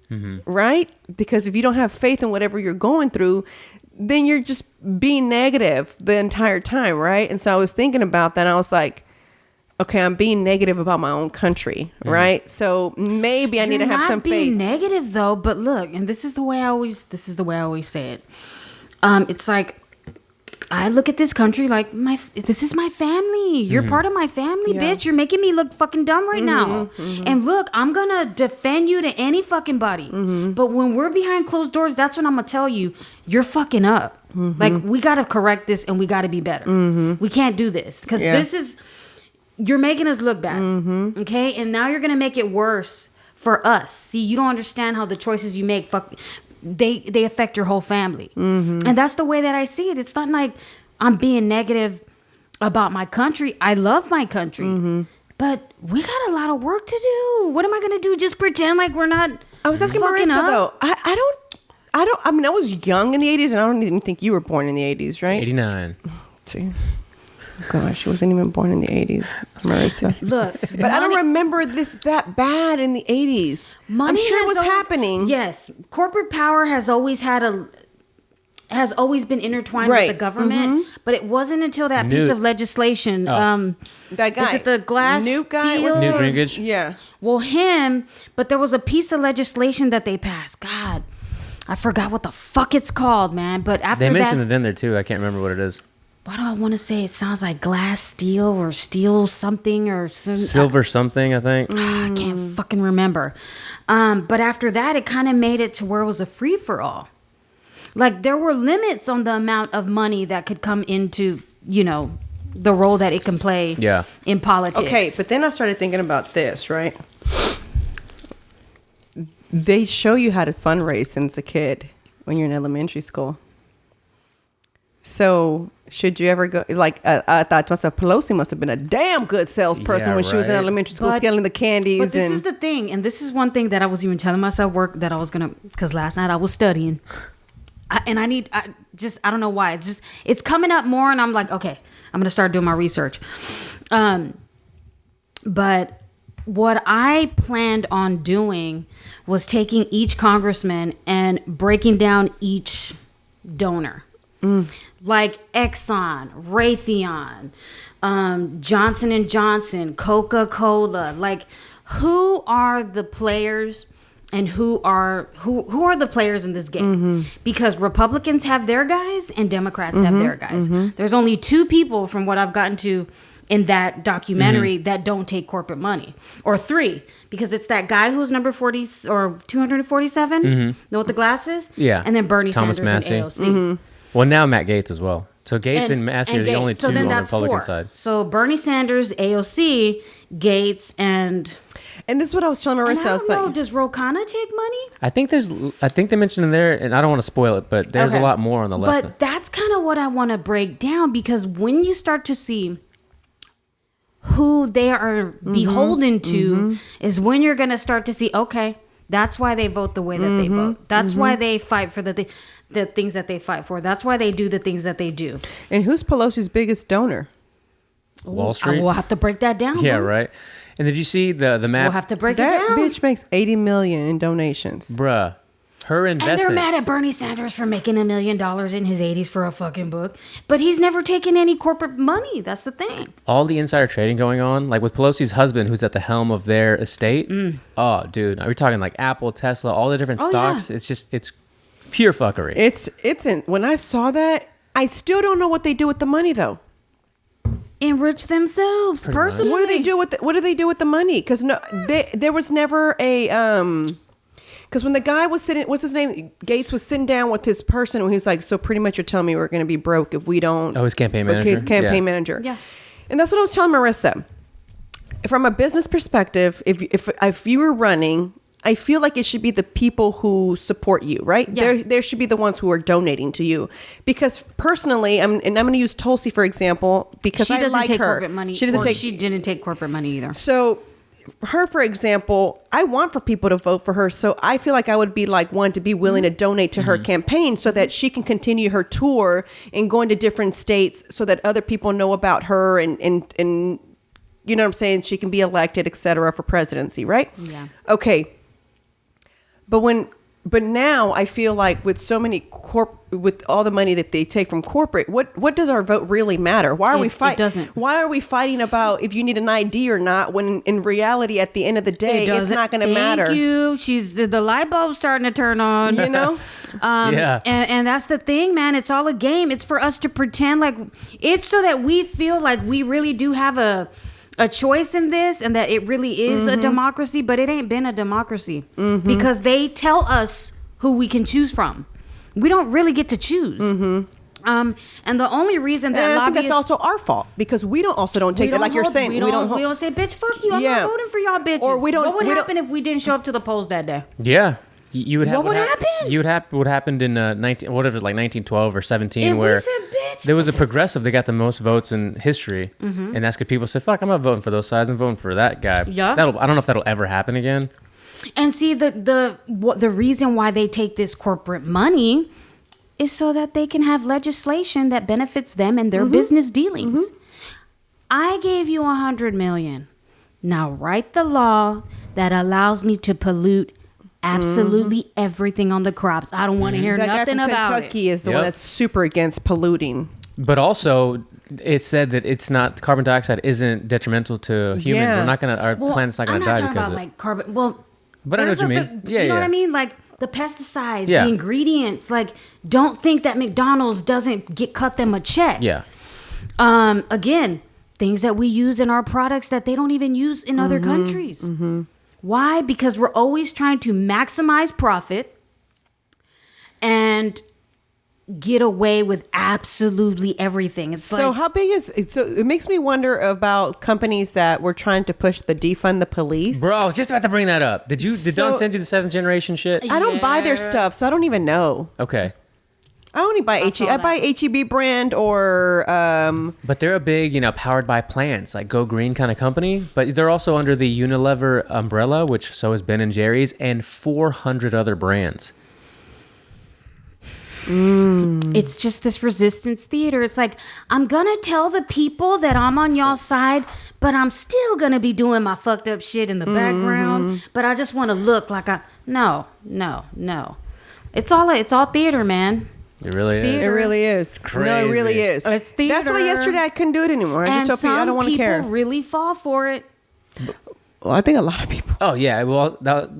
right? Because if you don't have faith in whatever you're going through, then you're just being negative the entire time, right? And so I was thinking about that. And I was like, okay, I'm being negative about my own country, right? So maybe I need to have some faith. You're not being negative though, but look, and this is the way I always say it. It's like, I look at this country like this is my family. You're part of my family, bitch. You're making me look fucking dumb right now. And look, I'm gonna defend you to any fucking body. But when we're behind closed doors, that's when I'm gonna tell you, you're fucking up. Like, we gotta correct this and we gotta be better. We can't do this because this is, you're making us look bad. Okay, and now you're gonna make it worse for us. See, you don't understand how the choices you make they affect your whole family. And that's the way that I see it. It's not like I'm being negative about my country. I love my country. But we got a lot of work to do. What am I going to do? Just pretend like we're not. I was asking Marissa though. I mean, I was young in the 80s and I don't even think you were born in the 80s, right? 89. See? Gosh, she wasn't even born in the 80s, Marissa. Look, but I don't remember this that bad in the 80s. I'm sure it was happening. Yes, corporate power has always been intertwined with the government, but it wasn't until that piece of legislation. That guy, was it the glass Newt guy? deal? Newt Gingrich? Yeah. Well, him, but there was a piece of legislation that they passed. God, I forgot what the fuck it's called, man. But after they mentioned it in there too. I can't remember what it is. Why do I want to say it sounds like glass steel or steel something or some, silver something, I think. I can't fucking remember. But after that, it kind of made it to where it was a free for all. Like, there were limits on the amount of money that could come into, the role that it can play in politics. Okay, but then I started thinking about this, right? They show you how to fundraise since a kid when you're in elementary school. So should you ever go, I thought to myself, Pelosi must have been a damn good salesperson when she was in elementary school, selling the candies. But this is the thing, and this is one thing that I was even telling myself that I was going to, because last night I was studying. I don't know why. It's coming up more, and I'm like, okay, I'm going to start doing my research. But what I planned on doing was taking each congressman and breaking down each donor. Like Exxon, Raytheon, Johnson & Johnson, Coca-Cola. Like, who are the players and who are the players in this game? Because Republicans have their guys and Democrats have their guys. There's only two people, from what I've gotten to in that documentary, that don't take corporate money, or three, because it's that guy who's number 40 or 247, know what the glasses? Yeah, and then Bernie Thomas Sanders Massey. and AOC. Well, now Matt Gaetz as well. So Gaetz and Massey are the only two on the Republican side. So Bernie Sanders, AOC, Gaetz, and this is what I was telling Marissa. I don't know, does Ro Khanna take money? I think they mentioned in there, and I don't want to spoil it, but there's a lot more on the left. But that's kind of what I want to break down, because when you start to see who they are beholden to is when you're going to start to see, okay, that's why they vote the way that they vote. That's why they fight for the things that they fight for. That's why they do the things that they do. And who's Pelosi's biggest donor? Wall Street. We'll have to break that down. Yeah, right. And did you see the map? We'll have to break it That down. bitch makes $80 million in donations. Bruh. Her investments. And they're mad at Bernie Sanders for making $1 million in his 80s for a fucking book. But he's never taken any corporate money. That's the thing. All the insider trading going on, like with Pelosi's husband, who's at the helm of their estate. Oh, dude. Are we talking like Apple, Tesla, all the different stocks? Yeah. It's pure fuckery. When I saw that, I still don't know what they do with the money, though. Enrich themselves personally. What do they do with the money? Because there was never a because when the guy was sitting, what's his name? Gates was sitting down with his person, and he was like, "So pretty much you're telling me we're going to be broke if we don't." Oh, his campaign manager. Okay, his campaign manager. Yeah. And that's what I was telling Marissa. From a business perspective, if you were running, I feel like it should be the people who support you, right? Yeah. There should be the ones who are donating to you. Because personally, and I'm going to use Tulsi for example, because she I doesn't like take her. Corporate money. She didn't take corporate money either. So her, for example, I want for people to vote for her. So I feel like I would be like one to be willing to donate to her campaign so that she can continue her tour and go into different states so that other people know about her and you know what I'm saying? She can be elected, et cetera, for presidency, right? Yeah. Okay. But now I feel like with so many with all the money that they take from corporate, what does our vote really matter? Why are we fighting? It doesn't. Why are we fighting about if you need an ID or not? When in reality, at the end of the day, it's not going to matter. Thank you. The light bulb's starting to turn on. You know. Yeah. And that's the thing, man. It's all a game. It's for us to pretend like it's so that we feel like we really do have a choice in this and that it really is a democracy, but it ain't been a democracy because they tell us who we can choose from. We don't really get to choose. And the only reason that I think that's also our fault because we don't take that like you're saying. We don't say, bitch, fuck you. I'm not voting for y'all bitches. Or we don't. What would happen if we didn't show up to the polls that day? Yeah. You would have what would happen? You would have what happened in 1912 or 17 If where we said, bitch, there was a progressive that got the most votes in history, and that's because people said, "Fuck, I'm not voting for those sides. I'm voting for that guy." Yeah. I don't know if that'll ever happen again. And see, the reason why they take this corporate money is so that they can have legislation that benefits them and their business dealings. I gave you $100 million. Now write the law that allows me to pollute absolutely everything on the crops. I don't want to hear that nothing guy from about Kentucky it. is the one that's super against polluting. But also, it said that it's not carbon dioxide isn't detrimental to humans. Yeah. We're not gonna our planet's not gonna die because I'm not talking about like carbon. Well, but I know what you there's mean. you know what I mean? Like the pesticides, Yeah. the ingredients. Like, don't think that McDonald's doesn't cut them a check. Yeah. Again, things that we use in our products that they don't even use in other countries. Why? Because we're always trying to maximize profit and get away with absolutely everything. It's So like, how big is it? So it makes me wonder about companies that were trying to push the defund the police. Bro, I was just about to bring that up. Did Don send you the 7th generation shit? I don't buy their Yeah. stuff, so I don't even know. Okay. I only buy HEB. I buy HEB brand or But they're a big, powered by plants, like Go Green kind of company. But they're also under the Unilever umbrella, which so is Ben & Jerry's, and 400 other brands. it's just this resistance theater. It's like, I'm gonna tell the people that I'm on y'all's side, but I'm still gonna be doing my fucked up shit in the background. But I just want to look like no. It's all theater, man. It really It's is. it theater. really is. crazy. No, it really is. It's theater. That's why yesterday I couldn't do it anymore. I just told people I don't want to care. People really fall for it. Well, I think a lot of people. Oh yeah, well,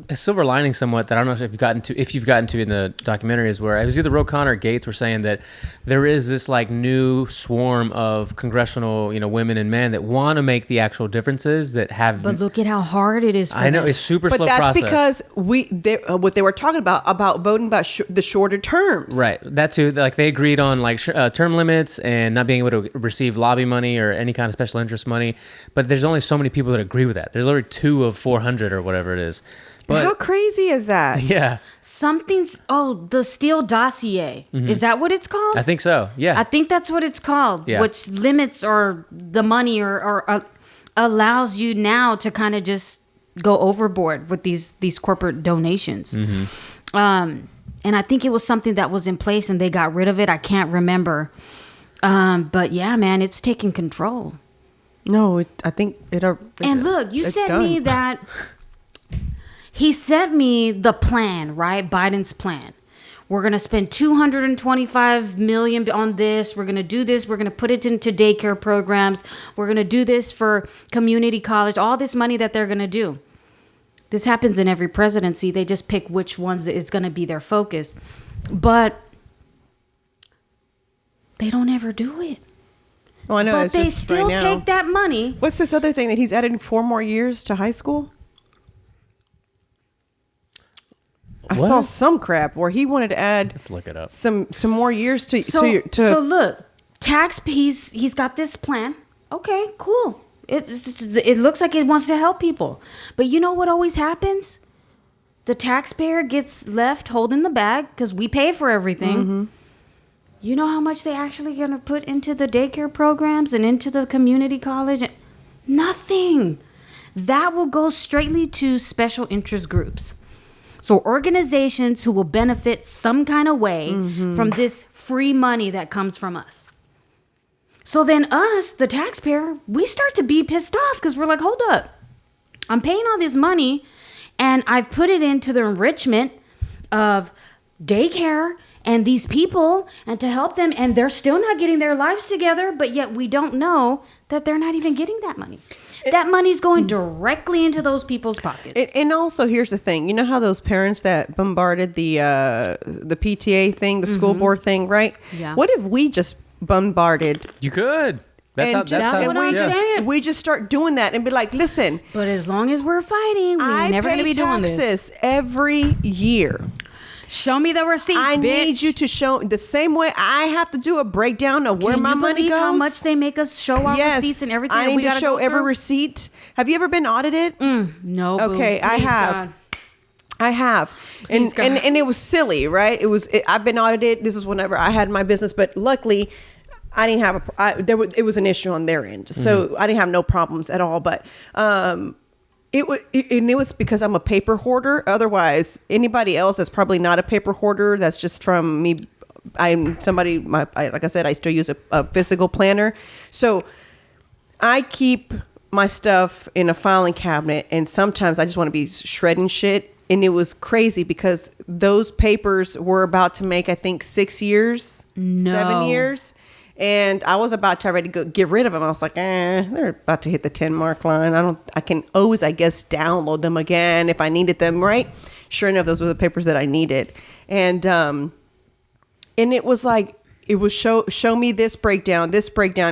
a silver lining somewhat that I don't know if you've gotten to in the documentary is where it was either Ro Khanna or Gates were saying that there is this like new swarm of congressional, women and men that want to make the actual differences that have. But look at how hard it is for I know them. it's super But slow that's process. because what they were talking about voting about the shorter terms. Right, that too. Like they agreed on like term limits and not being able to receive lobby money or any kind of special interest money. But there's only so many people that agree with that. There's literally 2 of 400 or whatever it is. But How crazy is that? yeah, the Steele dossier. Is that what it's called? I think so. Yeah, I think that's what it's called, Yeah. which limits or the money or allows you now to kind of just go overboard with these corporate donations. And I think it was something that was in place and they got rid of it. I can't remember. But yeah, man, it's taking control. No, I think it. And look, you it's sent done. me that. He sent me the plan, right? Biden's plan. We're going to spend $225 million on this. We're going to do this. We're going to put it into daycare programs. We're going to do this for community college. All this money that they're going to do. This happens in every presidency. They just pick which ones is going to be their focus. But they don't ever do it. Oh, I know. But it's they just still right now. take that money. What's this other thing that he's added 4 more years to high school? I What? saw some crap where he wanted to add let's look it up. some more years to So to look, he's got this plan. Okay, cool. It looks like it wants to help people. But you know what always happens? The taxpayer gets left holding the bag because we pay for everything. You know how much they actually going to put into the daycare programs and into the community college? Nothing. That will go straightly to special interest groups. So organizations who will benefit some kind of way from this free money that comes from us. So then us, the taxpayer, we start to be pissed off because we're like, hold up. I'm paying all this money and I've put it into the enrichment of daycare and these people and to help them, and they're still not getting their lives together, but yet we don't know that they're not even getting that money. That money's going directly into those people's pockets. And also, here's the thing. You know how those parents that bombarded the PTA thing, the school board thing, right? Yeah. What if we just bombarded? You could. We just start doing that and be like, listen. But as long as we're fighting, we're never going to be doing this. I pay taxes every year. Show me the receipts, I bitch. need you to show the same way I have to do a breakdown of where my money goes. How much they make us show our receipts and everything? I need to show every receipt. Have you ever been audited? No. Okay, I have. God. I have. And it was silly, right? I've been audited. This was whenever I had my business, but luckily I didn't have it was an issue on their end. So I didn't have no problems at all, but it was because I'm a paper hoarder. Otherwise, anybody else that's probably not a paper hoarder, that's just from me. Like I said, I still use a physical planner. So I keep my stuff in a filing cabinet, and sometimes I just want to be shredding shit. And it was crazy because those papers were about to make, I think, 6 years, 7 years. And I was about to already get rid of them. I was like, they're about to hit the 10 mark line. I can always, I guess, download them again if I needed them, right? Sure enough, those were the papers that I needed. And it was like, it was show me this breakdown.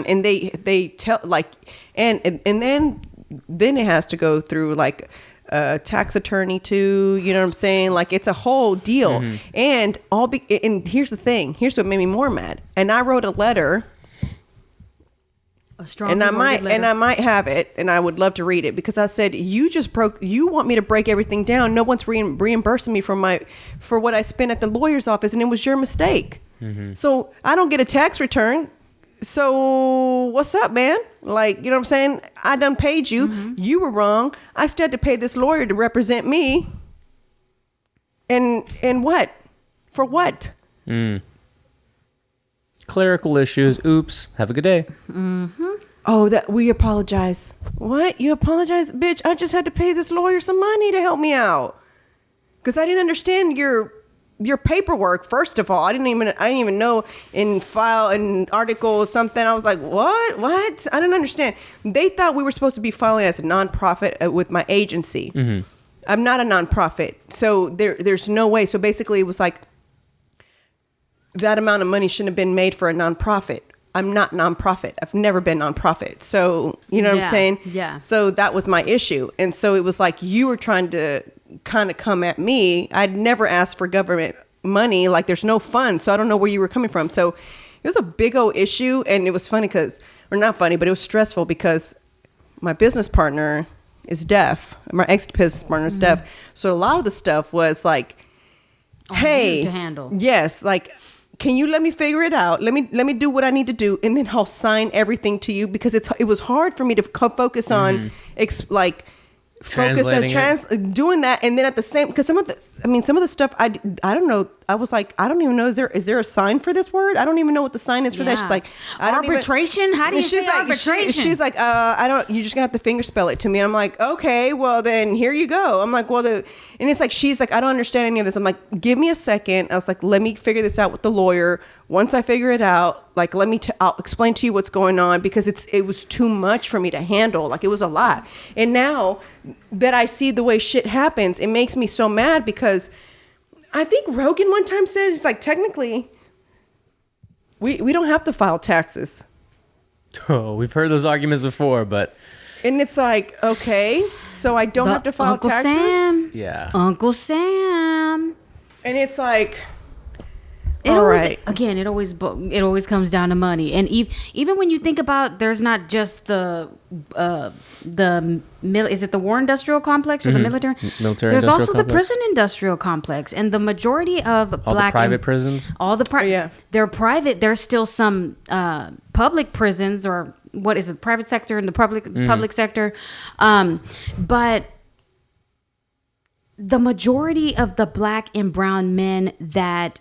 And they tell like, and then it has to go through like a tax attorney too, you know what I'm saying? Like it's a whole deal. And and here's the thing. Here's what made me more mad. And I wrote a letter. And I might have it, and I would love to read it, because I said, you want me to break everything down. No one's reimbursing me for what I spent at the lawyer's office, and it was your mistake. So I don't get a tax return. So what's up, man? Like, you know what I'm saying? I done paid you. You were wrong. I still had to pay this lawyer to represent me. And what? For what? Clerical issues. Oops. Have a good day. Oh, that we apologize. What? You apologize? Bitch, I just had to pay this lawyer some money to help me out. Because I didn't understand your paperwork. First of all, I didn't even know in file an article or something. I was like, what? I didn't understand. They thought we were supposed to be filing as a nonprofit with my agency. I'm not a nonprofit, so there's no way. So basically, it was like that amount of money shouldn't have been made for a nonprofit. I'm not nonprofit. I've never been nonprofit. So, you know what I'm saying? Yeah. So that was my issue. And so it was like you were trying to kind of come at me. I'd never asked for government money. Like there's no funds. So I don't know where you were coming from. So it was a big old issue. And it was funny or not funny, but it was stressful because my business partner is deaf. My ex-business partner is deaf. So a lot of the stuff was like, hey, to handle. Yes. Like, can you let me figure it out? Let me do what I need to do, and then I'll sign everything to you, because it was hard for me to focus on doing that, and then at the same, because some of the stuff I don't know. I was like, I don't even know. Is there a sign for this word? I don't even know what the sign is for that. She's like, arbitration. How do you say arbitration? She's like, I don't. You're just gonna have to finger spell it to me. And I'm like, okay, well then here you go. I'm like, and it's like she's like, I don't understand any of this. I'm like, give me a second. I was like, let me figure this out with the lawyer. Once I figure it out, like I'll explain to you what's going on, because it was too much for me to handle. Like it was a lot. And now that I see the way shit happens, it makes me so mad, because I think Rogan one time said, it's like, technically, we don't have to file taxes. Oh, we've heard those arguments before, but... And it's like, okay, so I don't have to file taxes? Sam, yeah. Uncle Sam. And it's like... It always comes down to money. And even when you think about, there's not just is it the war industrial complex or the military? There's also the prison industrial complex, and the majority of all black the private prisons. All the they're private. There's still some public prisons, or what is it, private sector and the public sector, but the majority of the black and brown men that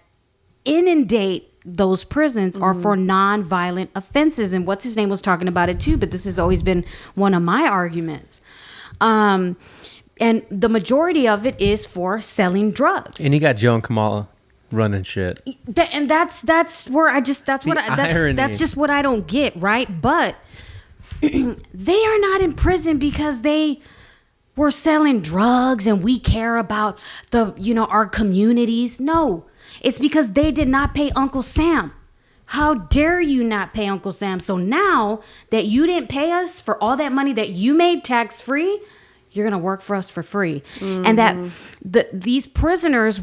inundate those prisons are for non-violent offenses. And what's his name was talking about it too, but this has always been one of my arguments. And the majority of it is for selling drugs. And you got Joe and Kamala running shit. And that's where that's just what I don't get, right? But they are not in prison because they were selling drugs and we care about our communities. No, it's because they did not pay Uncle Sam. How dare you not pay Uncle Sam? So now that you didn't pay us for all that money that you made tax free, you're gonna work for us for free. And that these prisoners,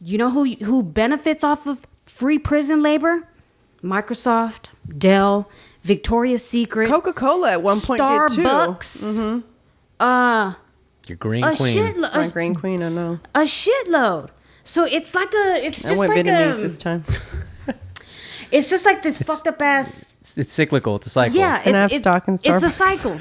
you know who benefits off of free prison labor? Microsoft, Dell, Victoria's Secret, Coca-Cola at one point did too. Starbucks. Your green A queen. My green queen, I know. A shitload. So it's like I went Vietnamese this time. It's just like this fucked up ass. It's cyclical. It's a cycle. Yeah, And I have stock in it's a Starbucks. cycle.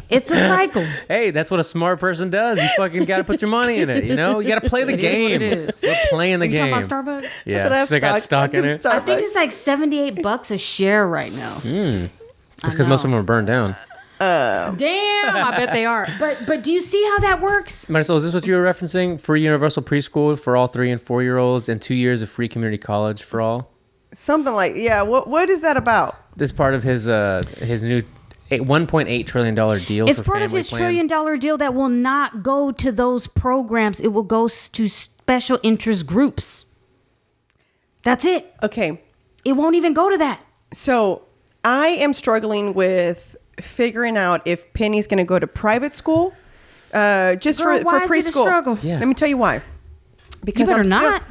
It's a cycle. Hey, that's what a smart person does. You fucking got to put your money in it. You know, you got to play the game. It is. We're playing the You game. talking about Starbucks? Yeah, That's what I have so they got stock in it. I think it's like $78 a share right now. That's because most of them are burned down. Damn, I bet they are. But do you see how that works? Marisol, is this what you were referencing? Free universal preschool for all 3 and 4 year olds, and 2 years of free community college for all. Something like, yeah. What is that about? This is part of his new $1.8 trillion deal. It's for part of family his plan. $1 trillion deal that will not go to those programs. It will go to special interest groups. That's it. Okay. It won't even go to that. So I am struggling with figuring out if Penny's going to go to private school, just Girl, for why is it a preschool. struggle? Yeah. Let me tell you why. Because You better I'm still, not.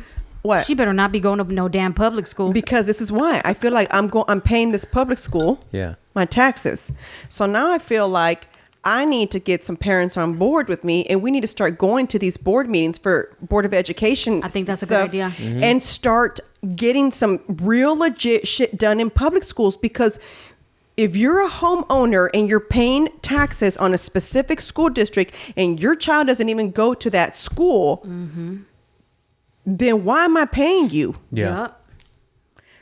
What? She better not be going to no damn public school. Because this is why I feel like I'm paying this public school. Yeah. My taxes. So now I feel like I need to get some parents on board with me, and we need to start going to these board meetings for Board of Education. I think that's a good stuff, idea. and start getting some real legit shit done in public schools. Because if you're a homeowner and you're paying taxes on a specific school district and your child doesn't even go to that school, then why am I paying you? Yeah. Yup.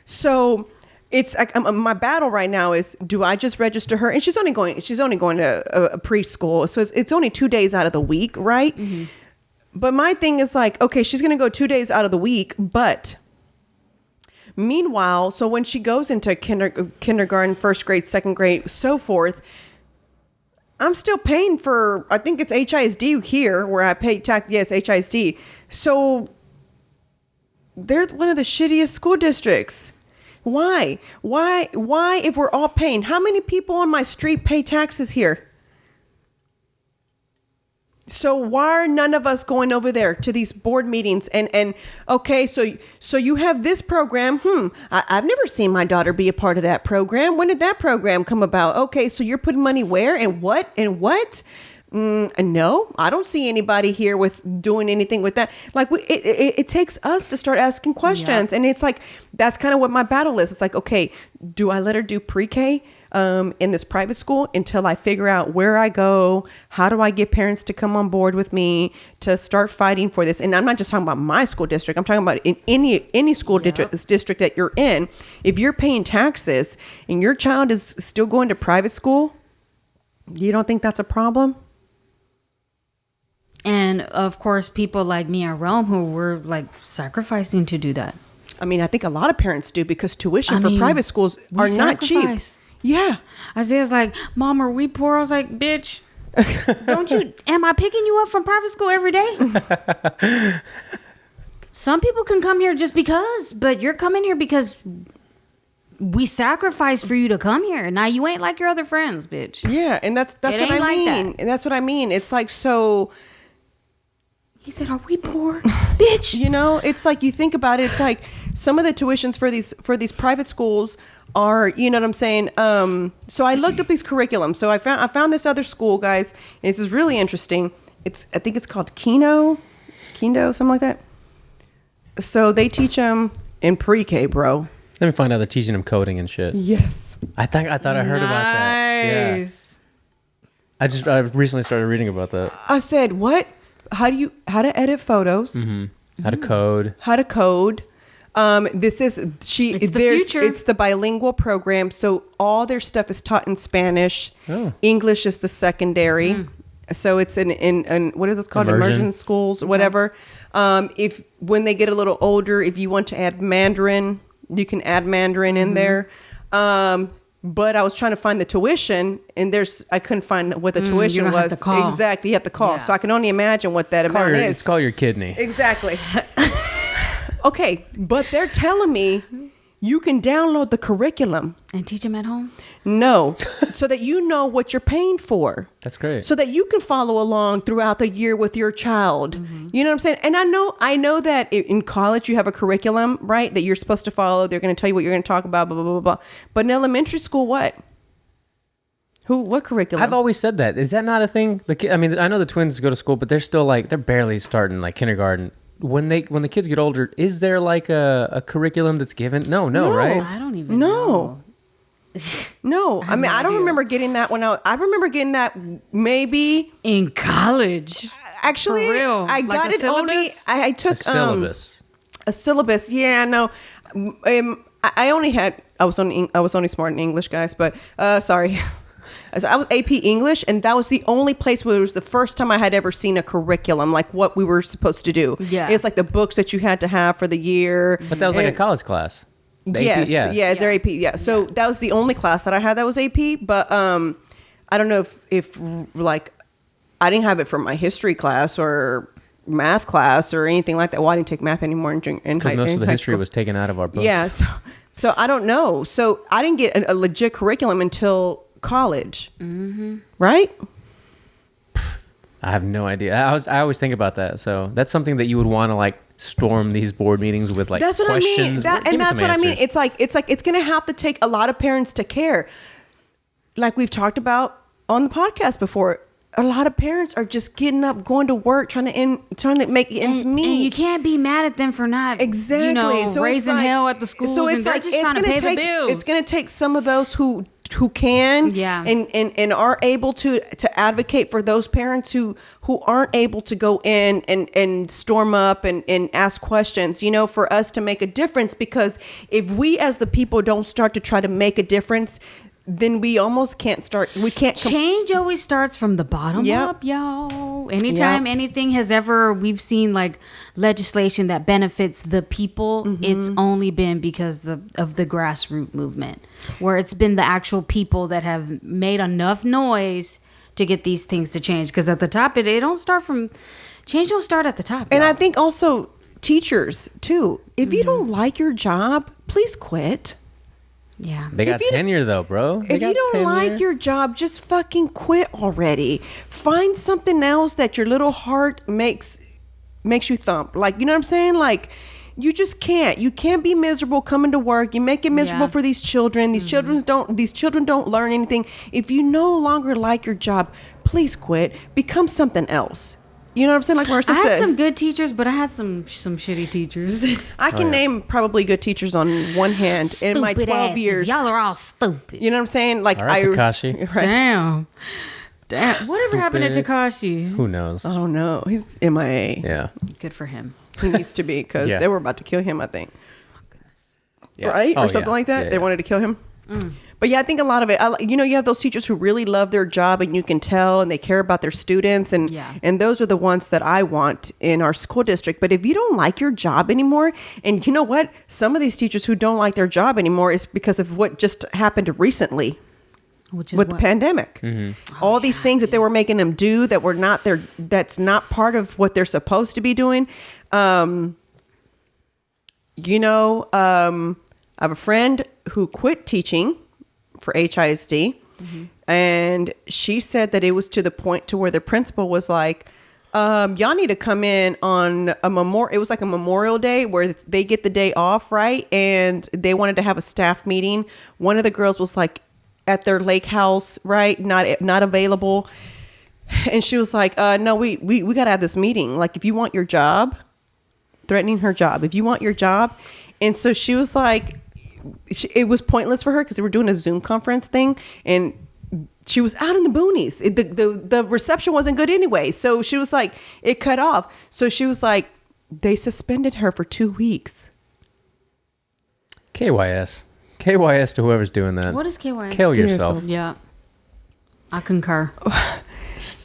So it's like my battle right now is, do I just register her? And she's only going to a preschool, so it's only 2 days out of the week, right? But my thing is like, okay, she's going to go 2 days out of the week, but meanwhile, so when she goes into kindergarten, first grade, second grade, so forth, I'm still paying for, I think it's HISD here where I pay tax. Yes, HISD. So they're one of the shittiest school districts. Why, if we're all paying, how many people on my street pay taxes here? So why are none of us going over there to these board meetings and okay, so you have this program. I've never seen my daughter be a part of that program. When did that program come about? Okay, so you're putting money where and what and what? No, I don't see anybody here with doing anything with that. Like it takes us to start asking questions, and it's like that's kind of what my battle is. It's like, okay, do I let her do pre-K in this private school until I figure out where I go? How do I get parents to come on board with me to start fighting for this? And I'm not just talking about my school district. I'm talking about in any school district that you're in. If you're paying taxes and your child is still going to private school, you don't think that's a problem? And of course, people like me at Rome who were like sacrificing to do that. I mean, I think a lot of parents do because tuition for private schools are not cheap. sacrifice. Yeah. Isaiah's like, Mom, are we poor? I was like, bitch, don't you, am I picking you up from private school every day? Some people can come here just because, but you're coming here because we sacrificed for you to come here. Now you ain't like your other friends, bitch. Yeah. And that's It what ain't I like mean. that. And that's what I mean. It's like, so, He said, are we poor? Bitch. you know, it's like you think about it. It's like some of the tuitions for these private schools are, you know what I'm saying? So I looked up these curriculums. So I found this other school, guys. And this is really interesting. I think it's called Kino, something like that. So they teach them in pre-K, bro. Let me find out they're teaching them coding and shit. Yes. I thought I heard about that. Yeah. Nice. I recently started reading about that. I said, what? How to edit photos? How to code. How to code. This is It's the future. It's the bilingual program, so all their stuff is taught in Spanish. Oh. English is the secondary. So it's in what are those called? Immersion schools, whatever. If when they get a little older, if you want to add Mandarin, you can add Mandarin in there. But I was trying to find the tuition, and I couldn't find what the tuition you was. have to call. Exactly, you have to call. Yeah. So I can only imagine what that amount is. It's called your kidney. Exactly. Okay, but they're telling me you can download the curriculum. And teach them at home? No, so that you know what you're paying for. That's great. So that you can follow along throughout the year with your child. You know what I'm saying? And I know that in college you have a curriculum, right? That you're supposed to follow. They're going to tell you what you're going to talk about, blah, blah, blah, blah. But in elementary school, what? What curriculum? I've always said that. Is that not a thing? I mean, I know the twins go to school, but they're still they're barely starting kindergarten. When the kids get older, is there a curriculum that's given? No, right? I don't even know. No, I mean, I don't remember getting that I remember getting that maybe in college. Actually, For real? I Like got a it only. syllabus? I took A syllabus. A syllabus. Yeah, no. I only had. I was only smart in English, guys. But sorry. So I was AP English, and that was the only place where it was the first time I had ever seen a curriculum, like what we were supposed to do. Yeah. It's like the books that you had to have for the year. But that was like a college class. The Yes, AP, yeah, they're AP. Yeah, so that was the only class that I had that was AP. But I don't know if like I didn't have it for my history class or math class or anything like that. Well, I didn't take math anymore in Because most of the history was taken out of our books. Yeah, so I don't know. So I didn't get a legit curriculum until college, right? I have no idea. I always think about that. So that's something that you would want to storm these board meetings with That's what questions. I mean. That's what I mean. It's like it's going to have to take a lot of parents to care. Like we've talked about on the podcast before, a lot of parents are just getting up, going to work, trying to make ends meet. And you can't be mad at them for not exactly so raising hell at the schools. So it's and they're just trying to pay the bills. It's going to take some of those who can and are able to advocate for those parents who aren't able to go in and storm up and ask questions, for us to make a difference. Because if we as the people don't start to try to make a difference, then we almost can't start. We can't. Change always starts from the bottom up, y'all. Anytime anything we've seen legislation that benefits the people, it's only been because of the grassroots movement, where it's been the actual people that have made enough noise to get these things to change. Because at the top, change don't start at the top. And y'all. I think also teachers too. If you don't like your job, please quit. Yeah. They got tenure though, bro. If you don't like your job, just fucking quit already. Find something else that your little heart makes you thump. You know what I'm saying? You just can't. You can't be miserable coming to work. You make it miserable for these children. These children don't learn anything. If you no longer like your job, please quit. Become something else. You know what I'm saying? Like Marissa said. I had some good teachers, but I had some shitty teachers. I can name probably good teachers on one hand in my 12 asses. years. Y'all are all stupid. You know what I'm saying? All right, Takashi. Right. Damn. Whatever happened to Takashi? Who knows? I don't know. He's MIA. Yeah. Good for him. He needs to be because they were about to kill him, I think. Yeah. Right? Oh, or something like that. Yeah, they wanted to kill him. But yeah, I think a lot of it, you have those teachers who really love their job and you can tell and they care about their students. And those are the ones that I want in our school district. But if you don't like your job anymore, and you know what? Some of these teachers who don't like their job anymore is because of what just happened recently. With the pandemic. All these things that they were making them do that were not that's not part of what they're supposed to be doing. I have a friend who quit teaching for HISD, and she said that it was to the point to where the principal was like, y'all need to come in on a memorial. It was like a Memorial Day where they get the day off, right? And they wanted to have a staff meeting. One of the girls was like at their lake house, right? Not available. And she was like, no, we got to have this meeting. Like, if you want your job, threatening her job, if you want your job. And so she was like, it was pointless for her because they were doing a Zoom conference thing and she was out in the boonies. The reception wasn't good anyway. So she was like, it cut off. So she was like, they suspended her for 2 weeks. KYS to whoever's doing that. What is KYS? Kill yourself. Yeah. I concur.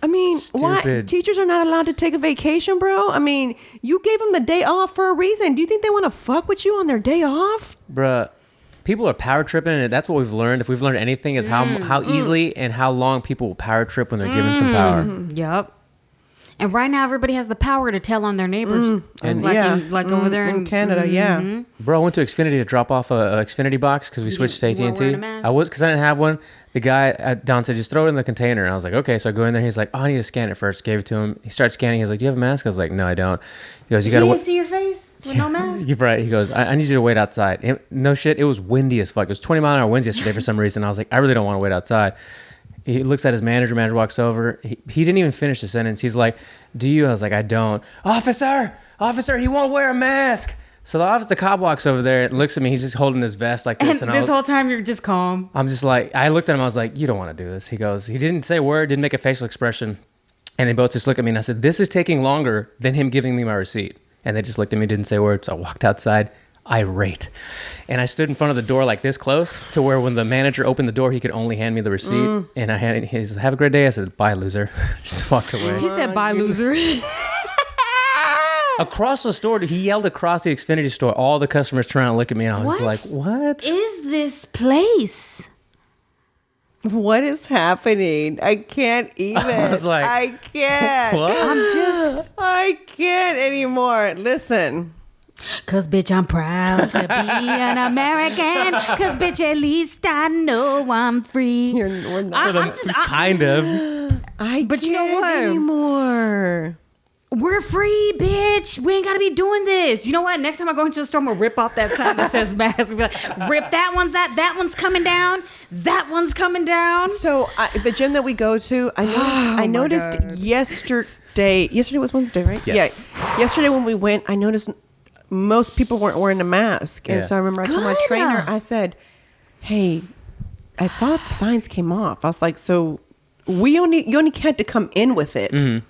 I mean, why Stupid. teachers are not allowed to take a vacation, bro? I mean, you gave them the day off for a reason. Do you think they want to fuck with you on their day off? Bruh, people are power tripping, and that's what we've learned. If we've learned anything, is how easily and how long people will power trip when they're given some power. Yep. And right now, everybody has the power to tell on their neighbors. And like over there in Canada, yeah. Bro, I went to Xfinity to drop off a Xfinity box because we switched to you weren't AT&T. wearing a mask? I was because I didn't have one. The guy Don said just throw it in the container, and I was like, okay. So I go in there. He's like, oh, I need to scan it first. Gave it to him. He starts scanning. He's like, do you have a mask? I was like, no, I don't. He goes, you gotta. You didn't see your face with no mask? You're right. He goes, I need you to wait outside. No shit. It was windy as fuck. It was 20-mile-an-hour winds yesterday for some reason. I was like, I really don't want to wait outside. He looks at his manager. Manager walks over. He didn't even finish the sentence. He's like, do you? I was like, I don't. Officer, he won't wear a mask. So the cop walks over there and looks at me. He's just holding his vest like this. And this whole time, you're just calm. I'm just like, I looked at him. I was like, you don't want to do this. He goes, he didn't say a word, didn't make a facial expression. And they both just look at me. And I said, this is taking longer than him giving me my receipt. And they just looked at me, didn't say a word. So I walked outside, irate. And I stood in front of the door like this close to where when the manager opened the door, he could only hand me the receipt. And he said, have a great day. I said, bye, loser. Just walked away. He said, bye, loser. Across the store, he yelled across the Xfinity store. All the customers turned around and looked at me. And I was What like, what? is this place? What is happening? I can't even. I was like, I can't. what? I can't anymore. Listen. Cause bitch, I'm proud to be an American. Cause bitch, at least I know I'm free. We're not. Kind of. I But can't you know what? anymore. We're free, bitch. We ain't gotta be doing this. You know what? Next time I go into a store, I'm gonna rip off that sign that says mask. We'll be like, rip that one's that one's coming down. That one's coming down. So the gym that we go to, I noticed yesterday. Yesterday was Wednesday, right? Yes. Yeah. Yesterday when we went, I noticed most people weren't wearing a mask, and Yeah. so I remember I told my Good. trainer, I said, "Hey, I saw the signs came off." I was like, "So you only had to come in with it."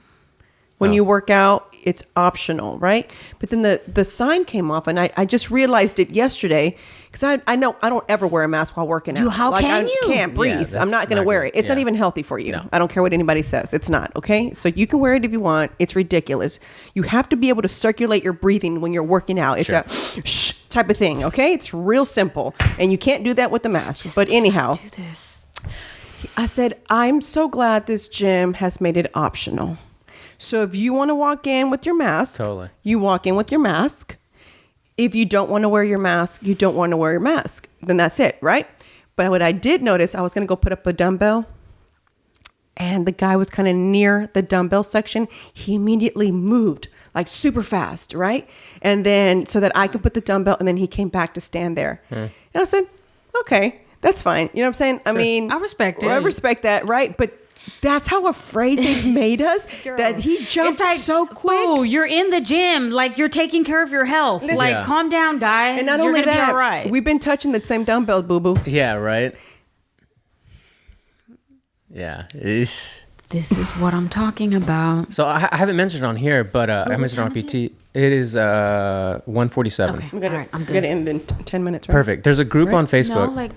When you work out, it's optional, right? But then the sign came off, and I just realized it yesterday because I know I don't ever wear a mask while working out. How can you? I can't breathe. that's I'm not going to not wear good. it. It's not Yeah. even healthy for you. No. I don't care what anybody says. It's not, okay? So you can wear it if you want. It's ridiculous. You have to be able to circulate your breathing when you're working out. It's Sure. a shh type of thing, okay? It's real simple. And you can't do that with the mask. But anyhow, Do this. I said, I'm so glad this gym has made it optional. So if you want to walk in with your mask, Totally. you walk in with your mask. If you don't want to wear your mask, you don't want to wear your mask. Then that's it, right? But what I did notice, I was going to go put up a dumbbell, and the guy was kind of near the dumbbell section. He immediately moved like super fast, right? And then so that I could put the dumbbell, and then he came back to stand there. And I said, okay, that's fine. You know what I'm saying? I mean, I respect it. I respect that, right? But that's how afraid they've made us that he jumped so quick. Oh, you're in the gym. Like, you're taking care of your health. Listen. Like, Yeah. calm down, guy. And not you're only gonna that, be all right. we've been touching the same dumbbells, boo-boo. Yeah, right? Yeah. Eesh. This is what I'm talking about. So I haven't mentioned it on here, but I mentioned on RPT. It is 1:47. Okay. I'm gonna, All right, I'm I'm good. gonna end in 10 minutes, right? Perfect. There's a group on Facebook. No, like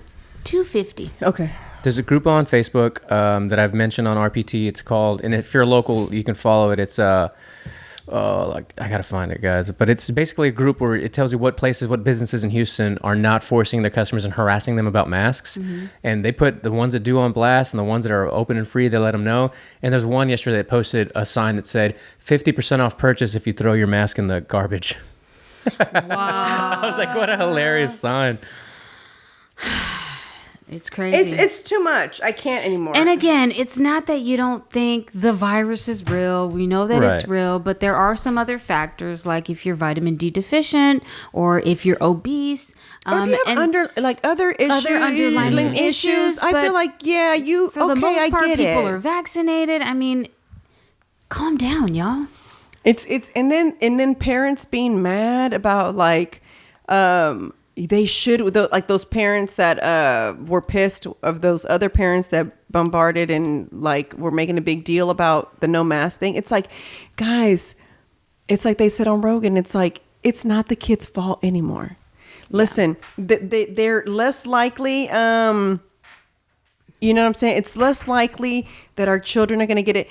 250. Okay. There's a group on Facebook that I've mentioned on RPT. It's called, and if you're local, you can follow it. It's like I gotta find it, guys. But it's basically a group where it tells you what places, what businesses in Houston are not forcing their customers and harassing them about masks. And they put the ones that do on blast and the ones that are open and free. They let them know. And there's one yesterday that posted a sign that said 50% off purchase if you throw your mask in the garbage. Wow. I was like, what a hilarious sign. It's crazy. It's too much. I can't anymore. And again, it's not that you don't think the virus is real. We know that it's Right. real, but there are some other factors, like if you're vitamin D deficient or if you're obese. or if you have other issues, underlying issues, I but feel like you for the okay. most I part, get people it. are vaccinated. I mean, calm down, y'all. It's and then parents being mad about like they should like those parents that were pissed of those other parents that bombarded and like were making a big deal about the no mask thing. It's like, guys, it's like they said on Rogan, it's like it's not the kid's fault anymore. Listen, they're less likely You know what I'm saying? It's less likely that our children are going to get it.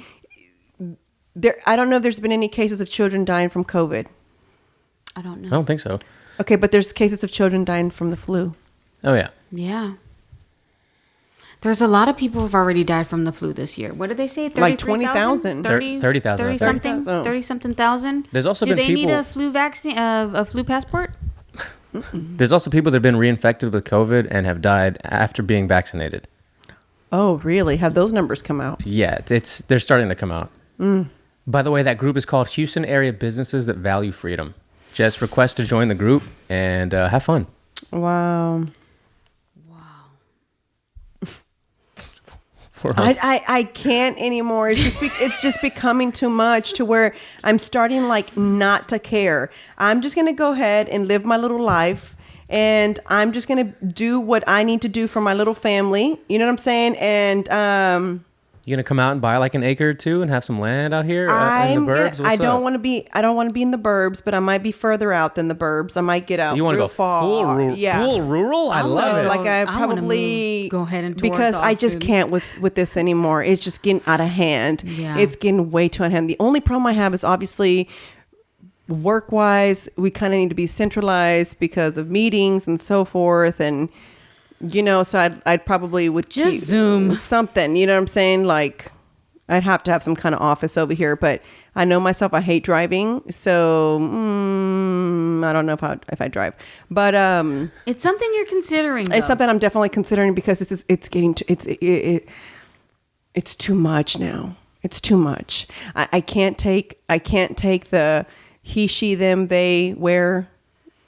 I don't know if there's been any cases of children dying from COVID. I don't know. I don't think so. Okay, but there's cases of children dying from the flu. Oh, yeah. Yeah. There's a lot of people who've already died from the flu this year. What did they say? Like 20,000. 30,000. 30 something. 30 something thousand. There's also Do been they need people- a flu vaccine, a flu passport? There's also people that have been reinfected with COVID and have died after being vaccinated. Oh, really? Have those numbers come out? Yeah, they're starting to come out. By the way, that group is called Houston Area Businesses That Value Freedom. Just request to join the group and have fun. Wow. I can't anymore. It's just becoming too much to where I'm starting like not to care. I'm just going to go ahead and live my little life. And I'm just going to do what I need to do for my little family. You know what I'm saying? And you gonna come out and buy like an acre or two and have some land out here in the burbs? I don't want to be in the burbs, but I might be further out than the burbs. I might get out. You want to go far. full rural? Yeah. Full rural? I love it. Like I wanna probably move, go ahead and because I just can't with this anymore. It's just getting out of hand. Yeah. It's getting way too out of hand. The only problem I have is obviously work wise. We kind of need to be centralized because of meetings and so forth and. You know, so I'd probably would just keep Zoom something. You know what I'm saying? Like, I'd have to have some kind of office over here. But I know myself. I hate driving, so I don't know if I drive. But it's something you're considering. It's something I'm definitely considering because it's getting it's too much now. It's too much. I can't take the he, she, them, they, where.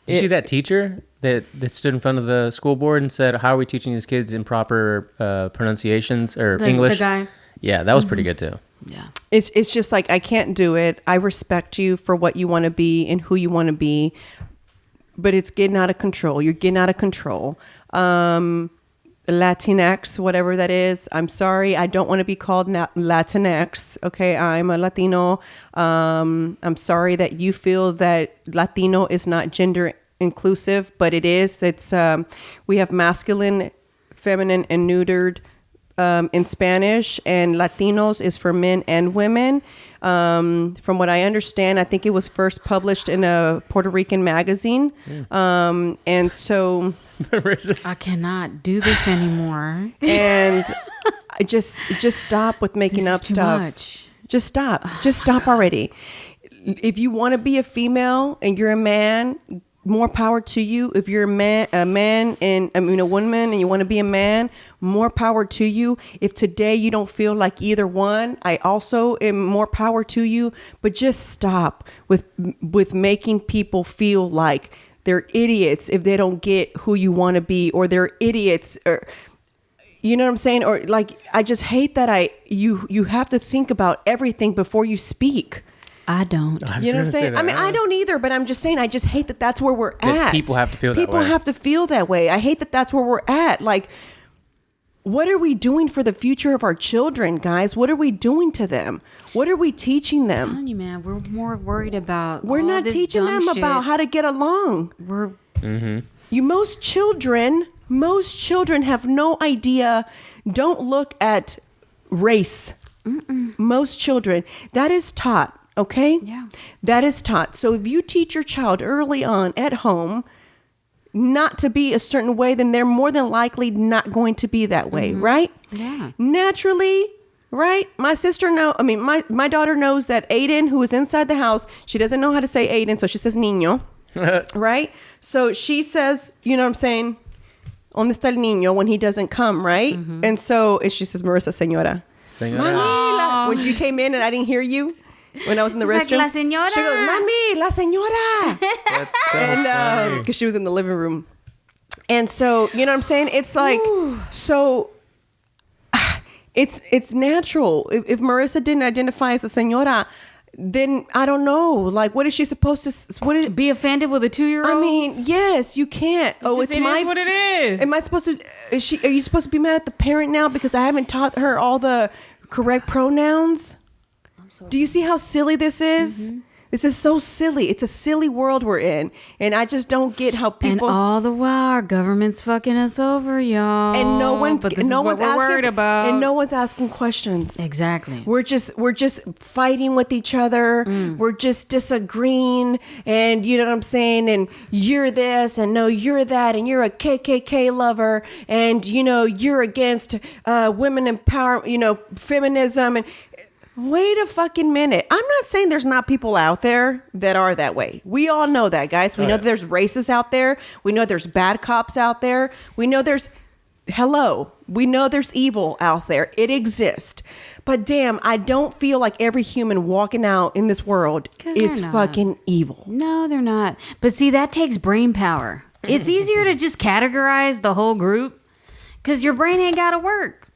Did you see that teacher that stood in front of the school board and said, "How are we teaching these kids improper pronunciations or English?" The guy. Yeah, that was pretty good too. Yeah. It's just like I can't do it. I respect you for what you want to be and who you want to be, but it's getting out of control. You're getting out of control. Latinx, whatever that is. I'm sorry. I don't want to be called Latinx. Okay, I'm a Latino. I'm sorry that you feel that Latino is not gender inclusive, but it is. It's we have masculine, feminine, and neutered in Spanish, and Latinos is for men and women. From what I understand, I think it was first published in a Puerto Rican magazine, and so. I cannot do this anymore. And I just stop with making This up is too stuff. much. Just stop already. If you want to be a female and you're a man, more power to you. If you're a man and a woman and you want to be a man, more power to you. If today you don't feel like either one, I also am more power to you. But just stop with making people feel like they're idiots if they don't get who you want to be, or they're idiots, or you know what I'm saying? Or like, I just hate that you have to think about everything before you speak. I don't. You know what I'm saying? I mean, I don't either, but I'm just saying, I just hate that that's where we're at. People have to feel that way. People have to feel that way. I hate that that's where we're at. Like, what are we doing for the future of our children, guys? What are we doing to them? What are we teaching them? I'm telling you, man, we're more worried about. We're all not this teaching dumb them shit. about how to get along. We're Most children have no idea. Don't look at race. Most children, that is taught. Okay? Yeah. That is taught. So if you teach your child early on at home not to be a certain way, then they're more than likely not going to be that way, right? Yeah. Naturally, right? My daughter knows that Aiden, who is inside the house, she doesn't know how to say Aiden, so she says niño, right? So she says, you know what I'm saying? ¿Dónde está el niño? When he doesn't come, right? And so she says, Marissa, señora. Mami, when you came in and I didn't hear you. When I was in the restroom, like, La señora. She goes, "Mami, la señora," That's so and funny. because she was in the living room, and so you know what I'm saying. It's like so. It's natural. If Marissa didn't identify as a señora, then I don't know. Like, what is she supposed to? be offended with a 2-year-old. I mean, yes, you can't. It is what it is. Am I supposed to? Are you supposed to be mad at the parent now because I haven't taught her all the correct pronouns? Do you see how silly this is? This is so silly. It's a silly world we're in. And I just don't get how people... And all the while, our government's fucking us over, y'all. And no one's worried about. And no one's asking questions. Exactly. We're just fighting with each other. We're just disagreeing. And you know what I'm saying? And you're this and no, you're that. And you're a KKK lover. And, you know, you're against women empowerment, you know, feminism. And wait a fucking minute. I'm not saying there's not people out there that are that way. We all know that, guys. We know that there's racists out there. We know there's bad cops out there. We know there's evil out there. It exists. But damn, I don't feel like every human walking out in this world is fucking evil. No, they're not. But see, that takes brain power. It's easier to just categorize the whole group because your brain ain't got to work.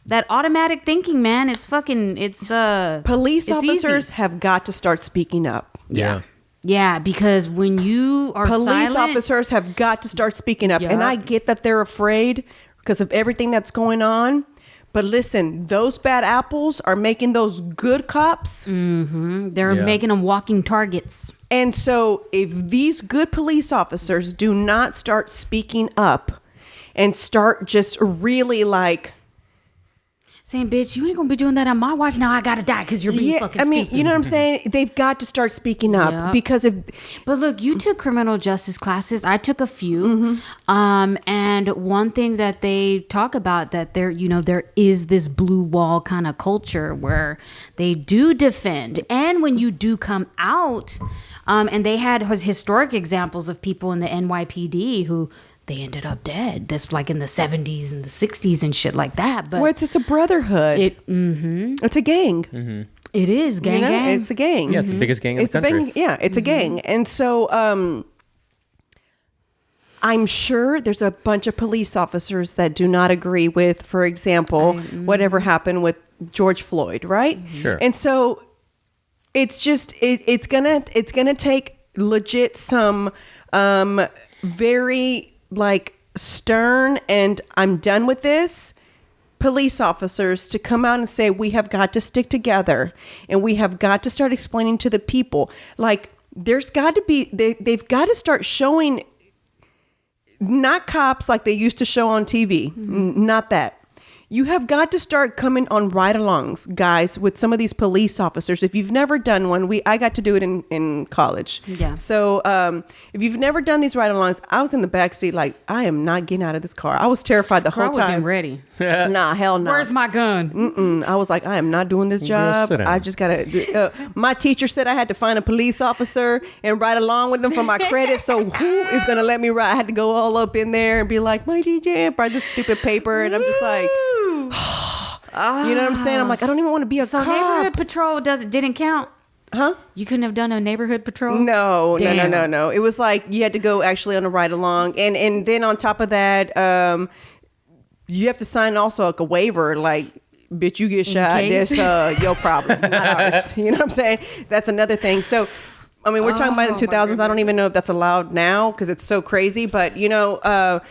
That automatic thinking, man, police officers have got to start speaking up. Yeah. Yeah, because when you are police silent, officers have got to start speaking up. Yep. And I get that they're afraid because of everything that's going on. But listen, those bad apples are making those good cops. Mm-hmm. They're making them walking targets. And so if these good police officers do not start speaking up and start just really like... saying, bitch, you ain't gonna be doing that on my watch. Now I gotta die because you're being fucking stupid. You know what I'm saying? They've got to start speaking up because of... But look, you took criminal justice classes. I took a few. And one thing that they talk about that there is this blue wall kind of culture where they do defend. And when you do come out, and they had historic examples of people in the NYPD who... they ended up dead. This like in the 70s and the 60s and shit like that. But it's a brotherhood. It's a gang. Mm-hmm. It is gang. It's a gang. Yeah, it's the biggest gang in the country. It's a gang. And so I'm sure there's a bunch of police officers that do not agree with, for example, whatever happened with George Floyd, right? Sure. And so it's just it's gonna take legit some very like stern and I'm done with this police officers to come out and say we have got to stick together and we have got to start explaining to the people, like there's got to be they've got to start showing not cops like they used to show on TV. Not that. You have got to start coming on ride-alongs, guys, with some of these police officers. If you've never done one, I got to do it in college. Yeah. So if you've never done these ride-alongs, I was in the back seat like, I am not getting out of this car. I was terrified the whole time. I would ready. Nah, hell no. Where's my gun? I was like, I am not doing this job. I just got to... my teacher said I had to find a police officer and ride along with them for my credit. So who is going to let me ride? I had to go all up in there and be like, my DJ, write this stupid paper. And I'm just like... you know what I'm saying? I'm like, I don't even want to be a cop. So neighborhood patrol didn't count? Huh? You couldn't have done a neighborhood patrol? No. It was like you had to go actually on a ride along. And then on top of that, you have to sign also like a waiver, like, bitch, you get shot. That's your problem, not ours. You know what I'm saying? That's another thing. So, I mean, we're talking about in 2000s. I don't even know if that's allowed now because it's so crazy. But, you know...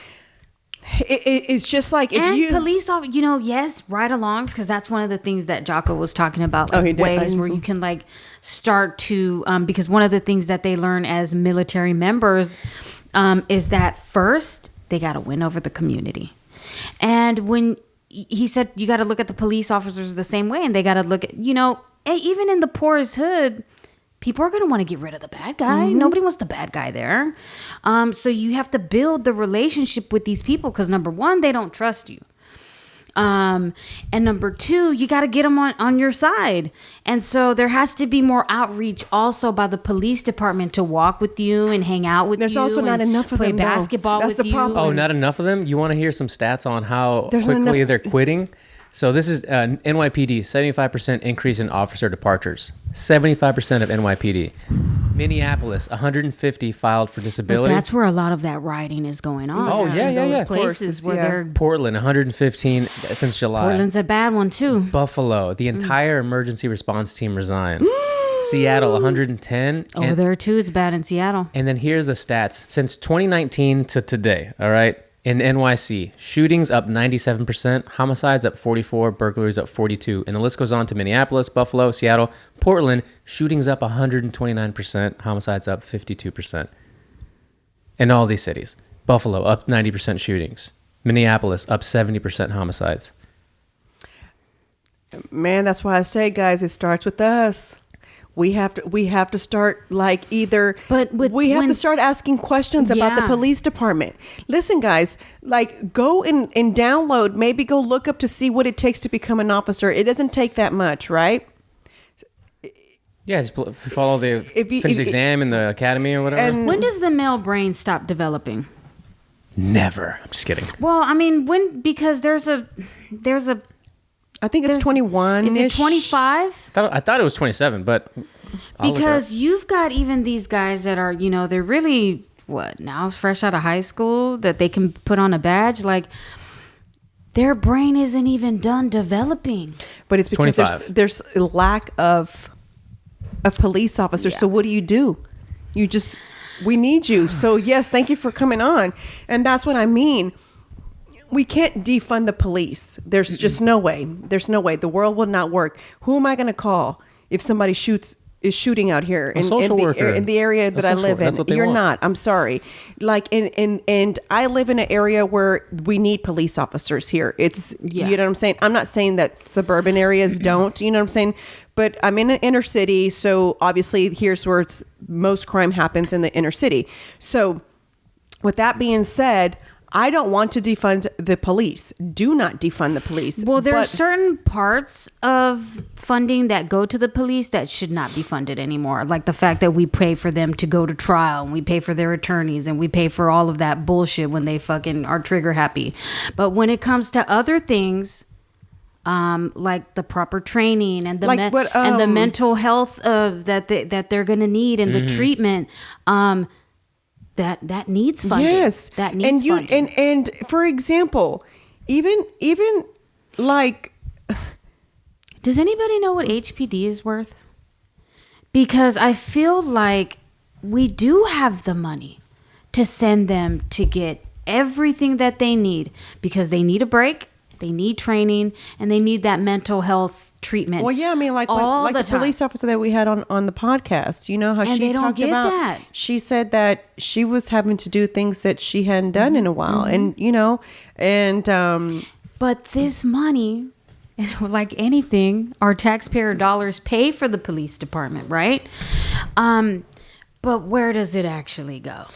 It's just like if you police officers, you know, yes, ride-alongs, because that's one of the things that Jocko was talking about, like ways where you can like start to because one of the things that they learn as military members is that first they got to win over the community, and when he said you got to look at the police officers the same way, and they got to look at, you know, even in the poorest hood, people are going to want to get rid of the bad guy. Nobody wants the bad guy there. So you have to build the relationship with these people because number one, they don't trust you. And number two, you got to get them on your side. And so there has to be more outreach also by the police department to walk with you and hang out with you. There's also not enough of them. Play basketball with you. That's the problem. Oh, not enough of them? You want to hear some stats on how quickly they're quitting? So this is NYPD, 75% increase in officer departures. 75% of NYPD. Minneapolis, 150 filed for disability. But that's where a lot of that rioting is going on. Oh, yeah. Those places where they're... Portland, 115 since July. Portland's a bad one, too. Buffalo, the entire emergency response team resigned. Seattle, 110. Over there, too, it's bad in Seattle. And then here's the stats. Since 2019 to today, all right? In NYC, shootings up 97%, homicides up 44%, burglaries up 42%. And the list goes on to Minneapolis, Buffalo, Seattle, Portland, shootings up 129%, homicides up 52%. In all these cities. Buffalo up 90% shootings. Minneapolis up 70% homicides. Man, that's why I say, guys, it starts with us. We have to start like either, we have to start asking questions about the police department. Listen, guys, like go and download, maybe go look up to see what it takes to become an officer. It doesn't take that much, right? Yeah, just follow finish the exam in the academy or whatever. When does the male brain stop developing? Never. I'm just kidding. Well, I mean, because there's a I think it's 21. Is it 25? I thought it was 27, but because you've got even these guys that are, they're really now fresh out of high school that they can put on a badge. Like their brain isn't even done developing. But it's because there's a lack of police officers. Yeah. So what do? We need you. So yes, thank you for coming on. And that's what I mean. We can't defund the police. There's just no way. There's no way. The world will not work. Who am I going to call if somebody is shooting out here in the area that I live in? You're want. not. I'm sorry. Like and I live in an area where we need police officers here. It's you know what I'm saying? I'm not saying that suburban areas don't, you know what I'm saying? But I'm in an inner city, so obviously here's where most crime happens, in the inner city. So with that being said, I don't want to defund the police. Do not defund the police. Well, there are certain parts of funding that go to the police that should not be funded anymore. Like the fact that we pay for them to go to trial, and we pay for their attorneys, and we pay for all of that bullshit when they fucking are trigger happy. But when it comes to other things, like the proper training and the mental health that they're going to need, and the treatment, that needs funding. Yes, that needs funding. And for example, even like, does anybody know what HPD is worth? Because I feel like we do have the money to send them to get everything that they need, because they need a break, they need training, and they need that mental health treatment. Well, yeah, I mean, like the police officer that we had on the podcast, you know how she talked about that. She said that she was having to do things that she hadn't done in a while, and but this money, like anything, our taxpayer dollars pay for the police department, right? But where does it actually go?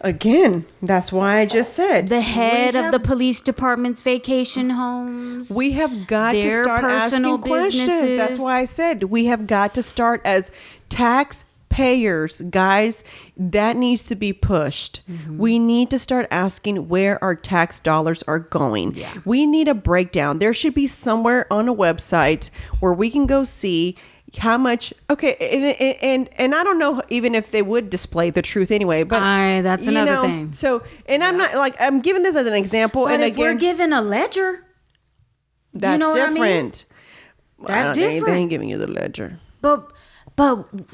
Again, that's why I just said the head of the police department's vacation homes. We have got to start asking questions. That's why I said we have got to start as taxpayers, guys. That needs to be pushed. We need to start asking where our tax dollars are going. Yeah. We need a breakdown. There should be somewhere on a website where we can go see how much. Okay, and I don't know even if they would display the truth anyway, but that's another thing. So, and I'm not like, I'm giving this as an example. But and if again, we're given a ledger, that's different. That's different. They ain't giving you the ledger. But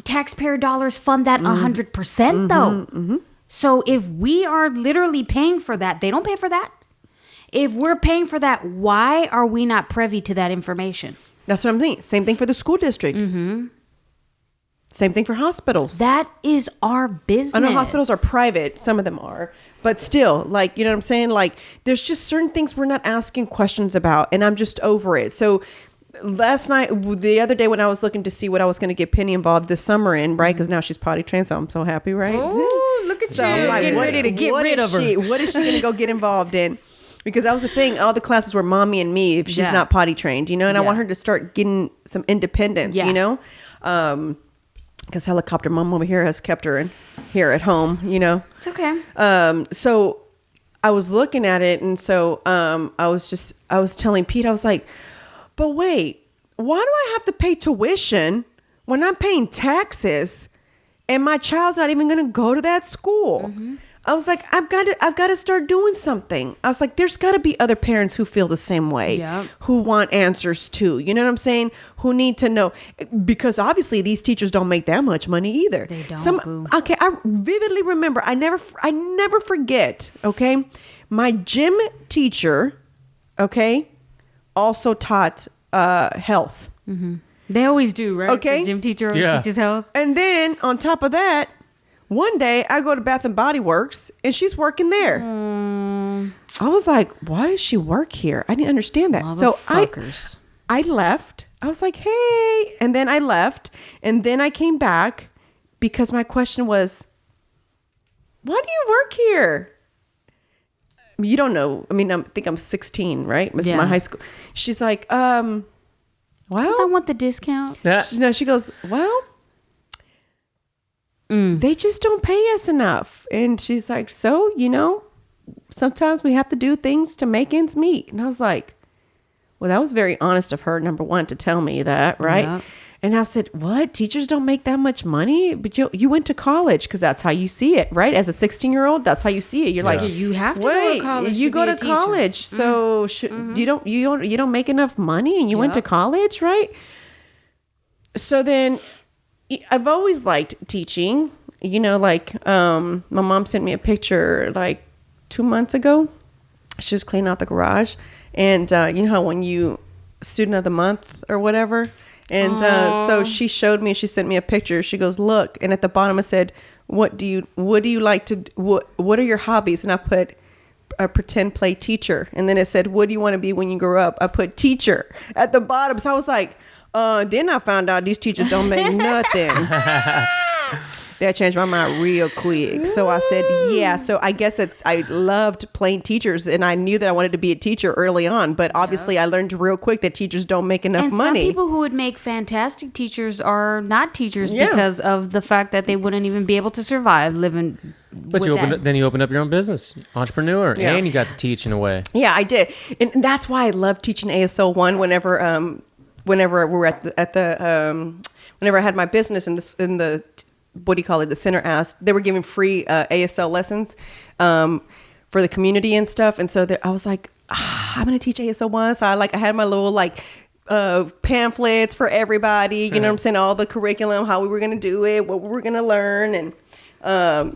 taxpayer dollars fund that 100% though. So if we are literally paying for that, they don't pay for that. If we're paying for that, why are we not privy to that information? That's what I'm saying. Same thing for the school district. Same thing for hospitals. That is our business. I know hospitals are private. Some of them are. But still, like, you know what I'm saying? Like, there's just certain things we're not asking questions about. And I'm just over it. So the other day when I was looking to see what I was going to get Penny involved this summer in, right? Because now she's potty trained. So I'm so happy, right? Oh, look at you. I'm like, getting ready to get rid of her. What is she going to go get involved in? Because that was the thing. All the classes were mommy and me if she's not potty trained, you know? And I want her to start getting some independence, you know? Because helicopter mom over here has kept her here at home, you know? It's okay. So I was looking at it. And so I was telling Pete, I was like, but wait, why do I have to pay tuition when I'm paying taxes and my child's not even going to go to that school? I was like, I've got to start doing something. I was like, there's got to be other parents who feel the same way, who want answers too. You know what I'm saying? Who need to know, because obviously these teachers don't make that much money either. They don't. Okay, I vividly remember. I never forget. Okay, my gym teacher, okay, also taught health. Mm-hmm. They always do, right? Okay, the gym teacher always teaches health. And then on top of that, one day I go to Bath and Body Works and she's working there. I was like, why does she work here? I didn't understand that. So I left. I was like, hey. And then I left. And then I came back because my question was, why do you work here? You don't know. I mean, I think I'm 16, right? This is my high school. She's like, well. Because I want the discount. She goes, well. They just don't pay us enough. And she's like, so, sometimes we have to do things to make ends meet. And I was like, well, that was very honest of her, number one, to tell me that, right? Yeah. And I said, what? Teachers don't make that much money? But you went to college, because that's how you see it, right? As a 16-year-old, that's how you see it. You're like, you have to go to college. You go to college, so you don't make enough money, and you went to college, right? So then I've always liked teaching. My mom sent me a picture like 2 months ago. She was cleaning out the garage, and you know how when you student of the month or whatever. And so she showed me, she sent me a picture. She goes, look. And at the bottom it said, what do you like to, what are your hobbies? And I put a pretend play teacher. And then it said, what do you want to be when you grow up? I put teacher at the bottom. So I was like, then I found out these teachers don't make nothing. That changed my mind real quick. So I said, yeah. So I guess I loved playing teachers, and I knew that I wanted to be a teacher early on. But obviously, I learned real quick that teachers don't make enough money. Some people who would make fantastic teachers are not teachers because of the fact that they wouldn't even be able to survive living. But then you opened up your own business, entrepreneur, and you got to teach in a way. Yeah, I did, and that's why I love teaching ASL 1. Whenever we were whenever I had my business in the what do you call it? The center asked, they were giving free ASL lessons for the community and stuff. And so I was like, I'm going to teach ASL 1. So I had my little pamphlets for everybody, you know what I'm saying? All the curriculum, how we were going to do it, what we were going to learn. And,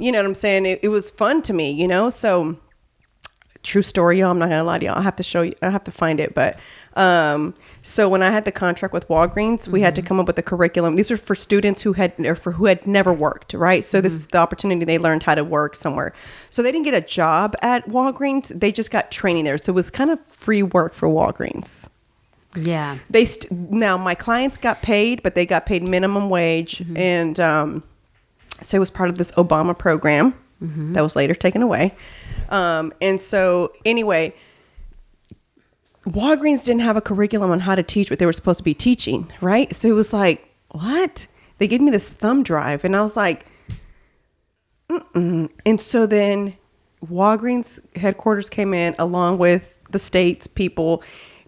you know what I'm saying? It was fun to me, So true story, y'all. I'm not going to lie to y'all. I have to show you. I have to find it. But so when I had the contract with Walgreens, we had to come up with a curriculum. These are for students who had never worked, right? So this is the opportunity. They learned how to work somewhere. So they didn't get a job at Walgreens. They just got training there. So it was kind of free work for Walgreens. Yeah. Now my clients got paid, but they got paid minimum wage. And so it was part of this Obama program that was later taken away. And so anyway, Walgreens didn't have a curriculum on how to teach what they were supposed to be teaching, right? So it was like, what? They gave me this thumb drive, and I was like, mm-mm. And so then Walgreens headquarters came in along with the state's people,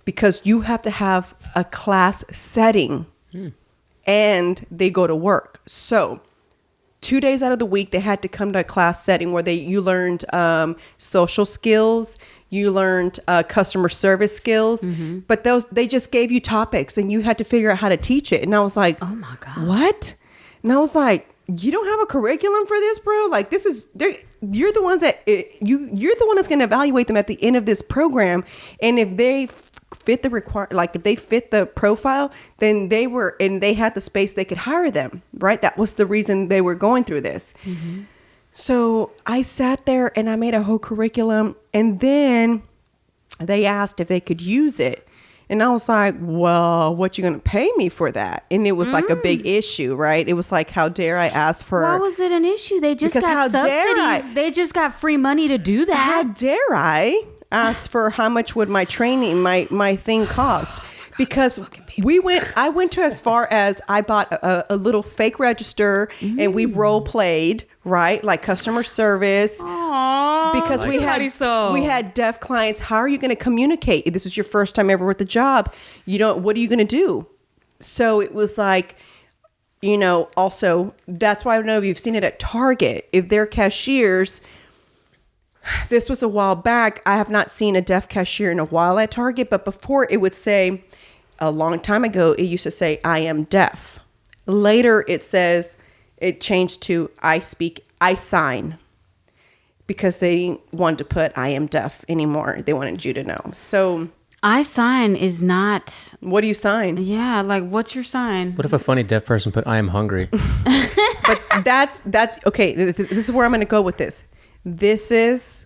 because you have to have a class setting and they go to work. So 2 days out of the week, they had to come to a class setting where you learned social skills, you learned customer service skills, but they just gave you topics and you had to figure out how to teach it. And I was like, oh my God, what? And I was like, you don't have a curriculum for this, bro? Like, you're the ones you're the one that's going to evaluate them at the end of this program. And if they fit if they fit the profile, then they had the space, they could hire them, right? That was the reason they were going through this. So I sat there and I made a whole curriculum, and then they asked if they could use it. And I was like, well, what you going to pay me for that? And it was like a big issue, right? It was like, how dare I ask for... Why was it an issue? They just got subsidies. They just got free money to do that. How dare I ask for how much would my training, my thing cost? Because I went to as far as I bought a little fake register and we role played, right? Like customer service. Aww, because we had deaf clients. How are you going to communicate? This is your first time ever with the job. What are you going to do? So it was like, also, that's why I don't know if you've seen it at Target. If they're cashiers, this was a while back. I have not seen a deaf cashier in a while at Target, but before it would say, a long time ago, it used to say, I am deaf. Later, it changed to I sign, because they didn't want to put I am deaf anymore. They wanted you to know. So I sign is not. what do you sign? Yeah, like what's your sign? What if a funny deaf person put I am hungry? But that's okay. This is where I'm going to go with this. This is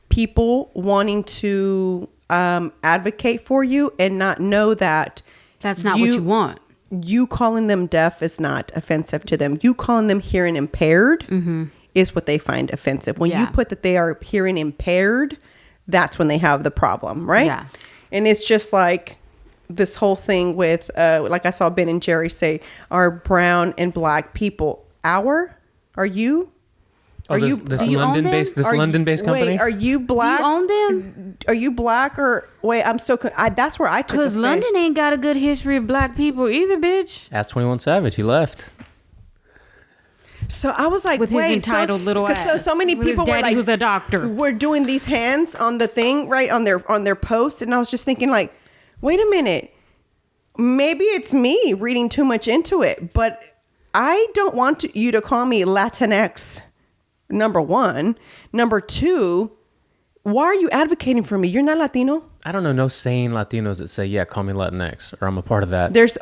people wanting to advocate for you and not know that That's not what you want. You calling them deaf is not offensive to them. You calling them hearing impaired is what they find offensive. When you put that they are hearing impaired, that's when they have the problem, right? Yeah. And it's just like this whole thing with, like I saw Ben and Jerry say, are brown and black people. Are you? Oh, this Do you own London-based them? London-based company? Wait, are you black? Do you own them? Are you black or wait? I'm so. That's where I took. Because London ain't got a good history of black people either, bitch. Ask 21 Savage. He left. So I was like, With his wait, entitled little ass. So many With his people were daddy like, who's a doctor. We're doing these hands on the thing, right, on their post, and I was just thinking, like, wait a minute, maybe it's me reading too much into it, but I don't want you to call me Latinx. Number one. Number two, why are you advocating for me? You're not Latino. I don't know no sane Latinos that say, yeah, call me Latinx, or I'm a part of that. There's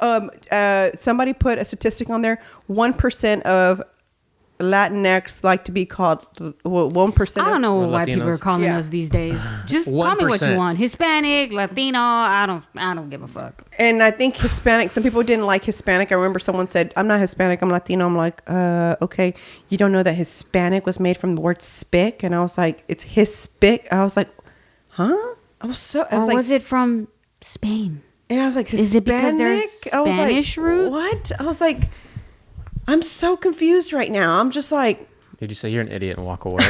somebody put a statistic on there. 1% of Latinx like to be called 1%. I don't know what Or white people Latinos. are calling Yeah. us these days. Just call me what you 1%. want. Hispanic, Latino. I don't give a fuck. And I think Hispanic, some people didn't like Hispanic. I remember someone said, I'm not Hispanic, I'm Latino. I'm like, okay. You don't know that Hispanic was made from the word spick? And I was like, it's Hispic. I was like, huh? I was Or like, was it from Spain? and I was like, Hispanic? Is it because there's I was Spanish like, roots? what? I was like, I'm so confused right now. I'm just like, Did you say you're an idiot and walk away?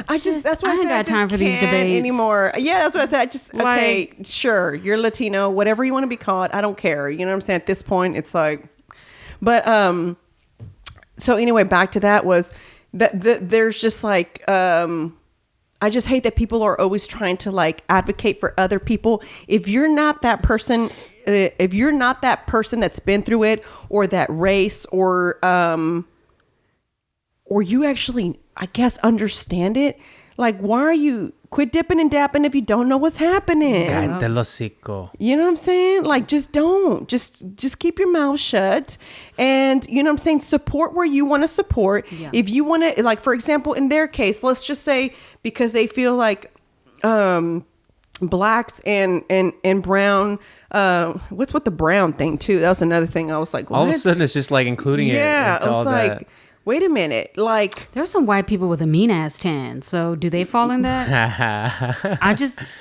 that's what I I ain't said. got I just time for these can't debates anymore. Yeah, that's what I said. I just, okay, Like- sure, you're Latino, whatever you want to be called. I don't care. You know what I'm saying? At this point, it's like, but, so anyway, back to that was that there's just like, I just hate that people are always trying to like advocate for other people. If you're not that person, that's been through it, or that race, or you actually, I guess, understand it, like, why are you quit dipping and dapping if you don't know what's happening? Cállate el hocico. You know what I'm saying? Like, just don't. Just keep your mouth shut. And, you know what I'm saying? Support where you want to support. Yeah. If you want to, like, for example, in their case, let's just say because they feel like blacks and brown, what's with the brown thing, too? That was another thing. I was like, what? All of a sudden, it's just like including yeah, it. I into all was like, that. wait a minute. Like, There's some white people with a mean ass tan. So do they fall in that?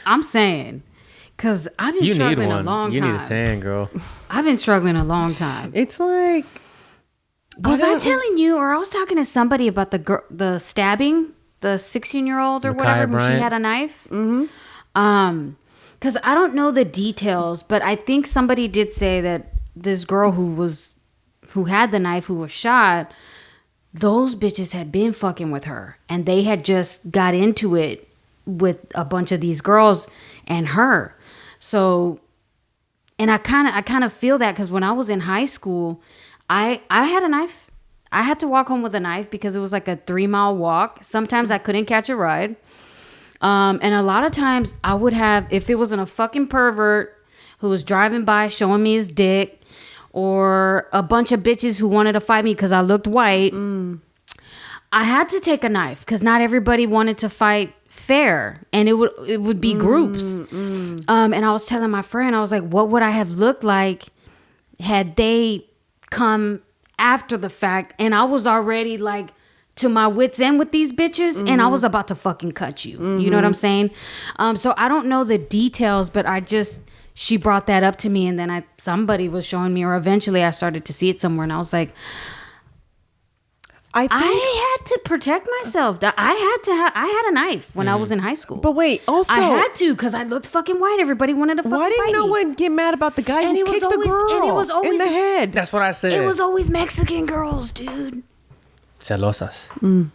I'm saying, because I've been You need struggling a one. long You time. need a tan, girl. I've been struggling a long time. it's like, Was I don't- telling you, or I was talking to somebody about the stabbing, the 16-year-old or Ma'Khia whatever, when she Bryant? had a knife? Mm-hmm. Because I don't know the details, but I think somebody did say that this girl who had the knife, who was shot, those bitches had been fucking with her, and they had just got into it with a bunch of these girls and her. So, and I kind of feel that, because when I was in high school, I had a knife. I had to walk home with a knife because it was like a 3-mile walk. Sometimes I couldn't catch a ride. And a lot of times I would have, if it wasn't a fucking pervert who was driving by showing me his dick, or a bunch of bitches who wanted to fight me because I looked white, I had to take a knife because not everybody wanted to fight fair, and it would be groups. And I was telling my friend, I was like, what would I have looked like had they come after the fact, and I was already like to my wits end with these bitches, and I was about to fucking cut you. You know what I'm saying? So I don't know the details, but she brought that up to me, and then somebody was showing me, or eventually I started to see it somewhere, and I was like, I think, I had to protect myself. I had a knife when I was in high school. but wait, also, I had to, because I looked fucking white. Everybody wanted to fucking why didn't fight no me. one get mad about the guy And who it was kicked the always- and it girl was always- in the head? That's what I said. It was always Mexican girls, dude. Celosas.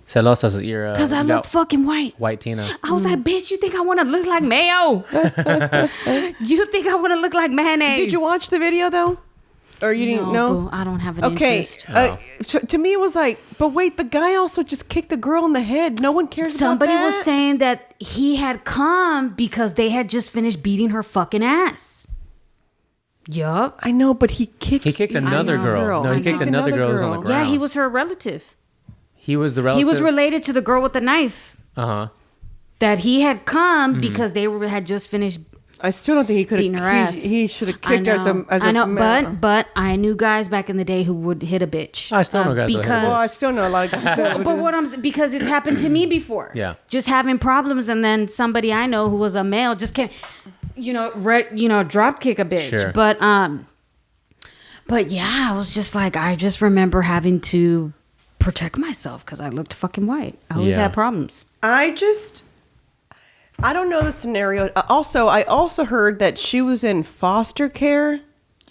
Celosas is your... Because I looked fucking white. White Tina. I was like, bitch, you think I want to look like mayo? You think I want to look like mayonnaise? Did you watch the video though? Or you didn't know? Boo, I don't have an Okay. interest. To me, it was like, but wait, the guy also just kicked the girl in the head. No one cares Somebody about that. was saying that he had come because they had just finished beating her fucking ass. Yup. I know, but he kicked another girl. No, he kicked another girl who's on the ground. Yeah, he was her relative. He was the relative. He was related to the girl with the knife. Uh-huh. That he had come because they had just finished. I still don't think he could beating her ass. have. He should have kicked her as a I know, man. but I knew guys back in the day who would hit a bitch. I still know guys that would hit a bitch. Well, I still know a lot of guys. But what I'm because it's happened to me before. Yeah. Just having problems, and then somebody I know who was a male just came, drop kick a bitch. Sure. But yeah, I was just like, I just remember having to protect myself because I looked fucking white. I always had problems. I don't know the scenario. I also heard that she was in foster care.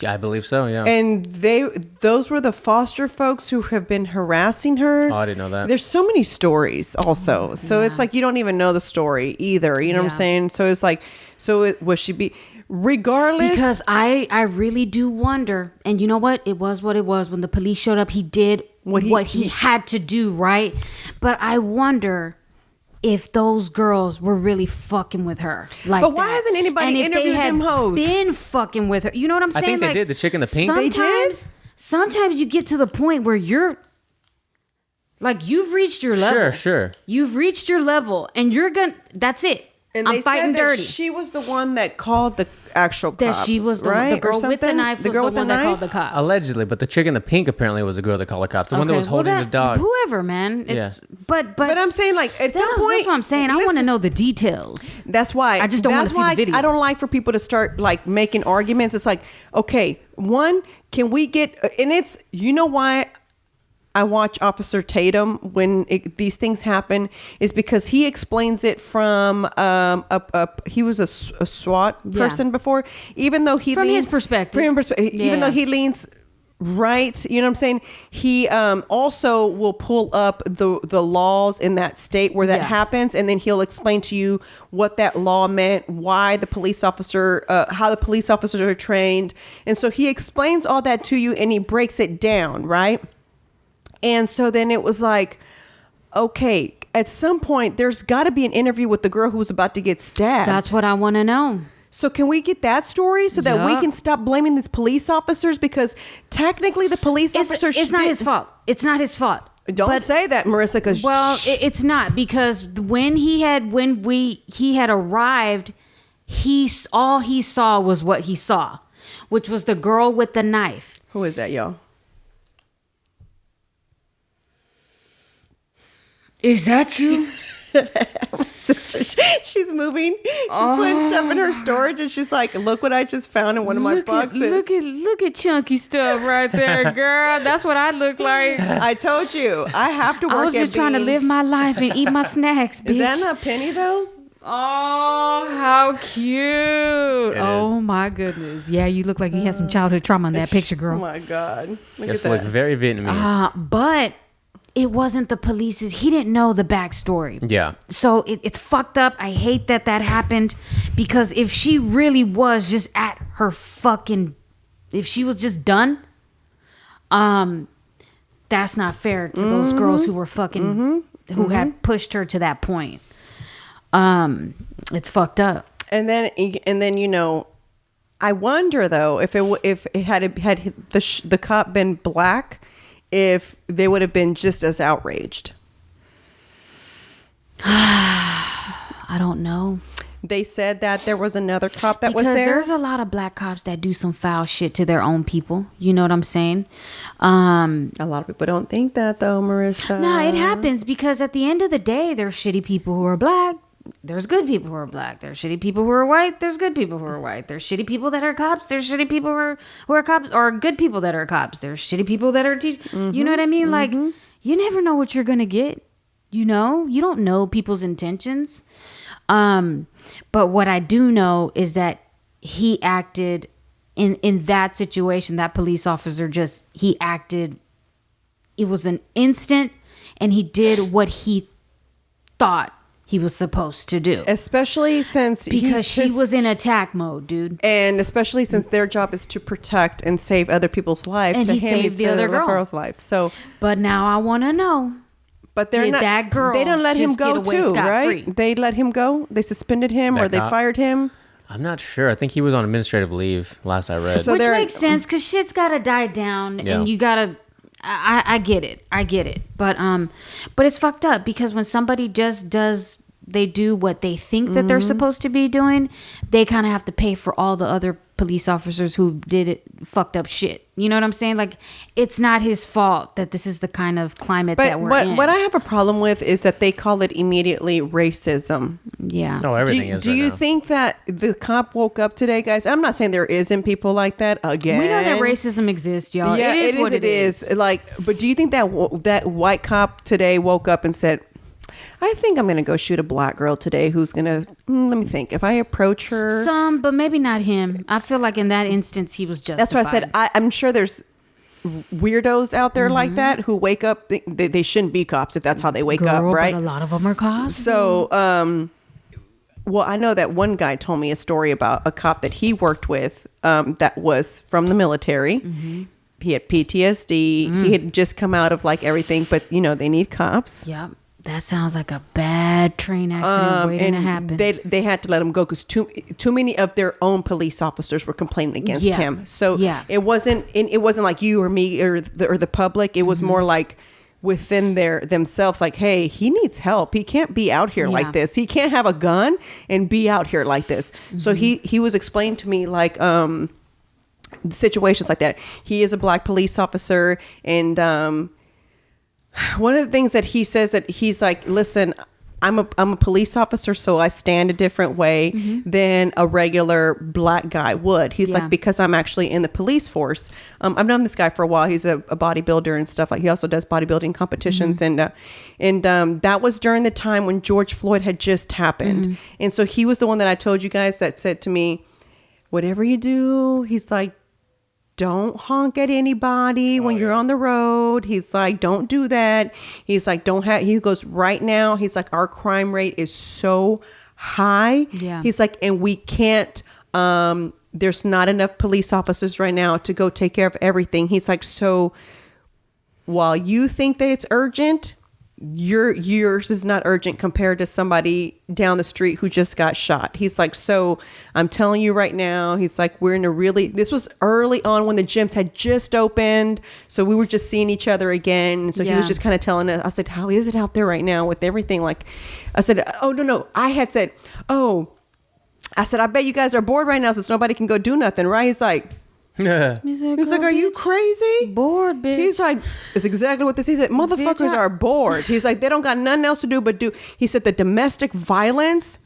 Yeah, I believe so, yeah. And those were the foster folks who have been harassing her. Oh, I didn't know that. There's so many stories also. So it's like you don't even know the story either. You know what I'm saying? So it's like, was she regardless? Because I really do wonder. And you know what? It was what it was. When the police showed up, he did what he had to do, right? But I wonder if those girls were really fucking with her. But why hasn't anybody interviewed them hoes? Been fucking with her. You know what I'm saying? I think they did. The chick in the pink. They did? Sometimes you get to the point where you're like, you've reached your level. Sure. You've reached your level and that's it. And I'm they fighting said that dirty. she was the one that called the actual cops. That she was right? the girl with the knife. The girl with the one knife that called the cops. Allegedly, but the chick in the pink apparently was the girl that called the cops. The one that was holding the dog. Whoever, man. It's, But I'm saying, like, at some point, that's what I'm saying. I want to know the details. That's why I just don't want to see the video. I don't like for people to start like making arguments. It's like, okay, one, can we get? And it's, you know why I watch Officer Tatum when these things happen is because he explains it from he was a SWAT person before, even though he from leans, his perspective, even though he leans right, you know what I'm saying, he also will pull up the laws in that state where that happens, and then he'll explain to you what that law meant, why the police officer, how the police officers are trained, and so he explains all that to you and he breaks it down, right? And so then it was like, okay, at some point, there's got to be an interview with the girl who was about to get stabbed. That's what I want to know. So can we get that story so that we can stop blaming these police officers? Because technically the police officer... It's not his fault. It's not his fault. Don't say that, Marissa, because... Well, it's not, because when he had arrived, all he saw was what he saw, which was the girl with the knife. Who is that, y'all? Is that you? My sister, she's moving. She's putting stuff in her storage, and she's like, "Look what I just found in one of my boxes." Look at chunky stuff right there, girl. That's what I look like. I told you, I have to work. I was just trying to live my life and eat my snacks, bitch. Is that not Penny though? Oh, how cute! Oh my goodness. Yeah, you look like you had some childhood trauma in that picture, girl. Oh my God. Look at that. Look very Vietnamese. But it wasn't the police's. He didn't know the backstory. Yeah. So it's fucked up. I hate that happened, because if she really was just at her fucking, if she was just done, that's not fair to those girls who were fucking, who had pushed her to that point. It's fucked up. And then you know, I wonder though if it had the cop been black, if they would have been just as outraged. I don't know. They said that there was another cop that was there. Because there's a lot of black cops that do some foul shit to their own people. You know what I'm saying? A lot of people don't think that though, Marissa. No, it happens because at the end of the day, there's shitty people who are black. There's good people who are black. There's shitty people who are white. There's good people who are white. There's shitty people that are cops. There's shitty people who are cops, or good people that are cops. There's shitty people that are teachers. You know what I mean? Like, you never know what you're going to get. You know? You don't know people's intentions. But what I do know is that he acted in that situation, that police officer he acted, it was an instant. and he did what he thought he was supposed to do. Especially since because she was in attack mode, dude. And especially since their job is to protect and save other people's lives. And to he saved the other girl's life. So, but now I want to know. but they're Did not. that girl they don't let him just go get away too, scot-free? right? They let him go. They suspended him or they cop? fired him. I'm not sure. I think he was on administrative leave last I read. So Which they're- makes sense because shit's got to die down, Yeah. and you got to. I get it. I get it. But it's fucked up because when somebody just does. They do what they think that they're supposed to be doing, they kind of have to pay for all the other police officers who did it fucked up shit. You know what I'm saying? Like, it's not his fault that this is the kind of climate that we're in. What I have a problem with is that they call it immediately racism. Yeah. No, everything is. Do right you now. think that the cop woke up today, guys? I'm not saying there isn't people like that. Again, We know that racism exists, y'all. Yeah, it is what it is. Like, but do you think that that white cop today woke up and said, I think I'm going to go shoot a black girl today who's going to, let me think, if I approach her. Some, but maybe not him. I feel like in that instance, he was justified. That's why I said, I'm sure there's weirdos out there like that who wake up, they shouldn't be cops if that's how they wake up, right? But a lot of them are cops. So, well, I know that one guy told me a story about a cop that he worked with that was from the military. He had PTSD. He had just come out of like everything, but you know, they need cops. Yep. That sounds like a bad train accident waiting to happen. They had to let him go because too many of their own police officers were complaining against him. So it wasn't like you or me or the public. It was more like within themselves, like, hey, he needs help. He can't be out here like this. He can't have a gun and be out here like this. So he was explaining to me like situations like that. He is a black police officer, and one of the things that he says that he's like, listen, I'm a police officer, so I stand a different way than a regular black guy would. He's like, because I'm actually in the police force. I've known this guy for a while. He's a bodybuilder and stuff. Like, he also does bodybuilding competitions, and that was during the time when George Floyd had just happened. And so he was the one that I told you guys that said to me, whatever you do, he's like, don't honk at anybody when you're on the road. He's like, don't do that. He's like, he goes, right now, he's like, our crime rate is so high. Yeah. He's like, and we can't, there's not enough police officers right now to go take care of everything. He's like, so while you think that it's urgent, yours is not urgent compared to somebody down the street who just got shot. He's like, so I'm telling you right now, he's like, this was early on when the gyms had just opened. So we were just seeing each other again. So he was just kind of telling us, I said, how is it out there right now with everything? Like, I said, oh, no. I said, I bet you guys are bored right now since nobody can go do nothing, right? He's like, He's like, are you crazy? Bored, bitch. He's like, it's exactly what this. He said, motherfuckers are bored. He's like, they don't got nothing else to do but do. He said, the domestic violence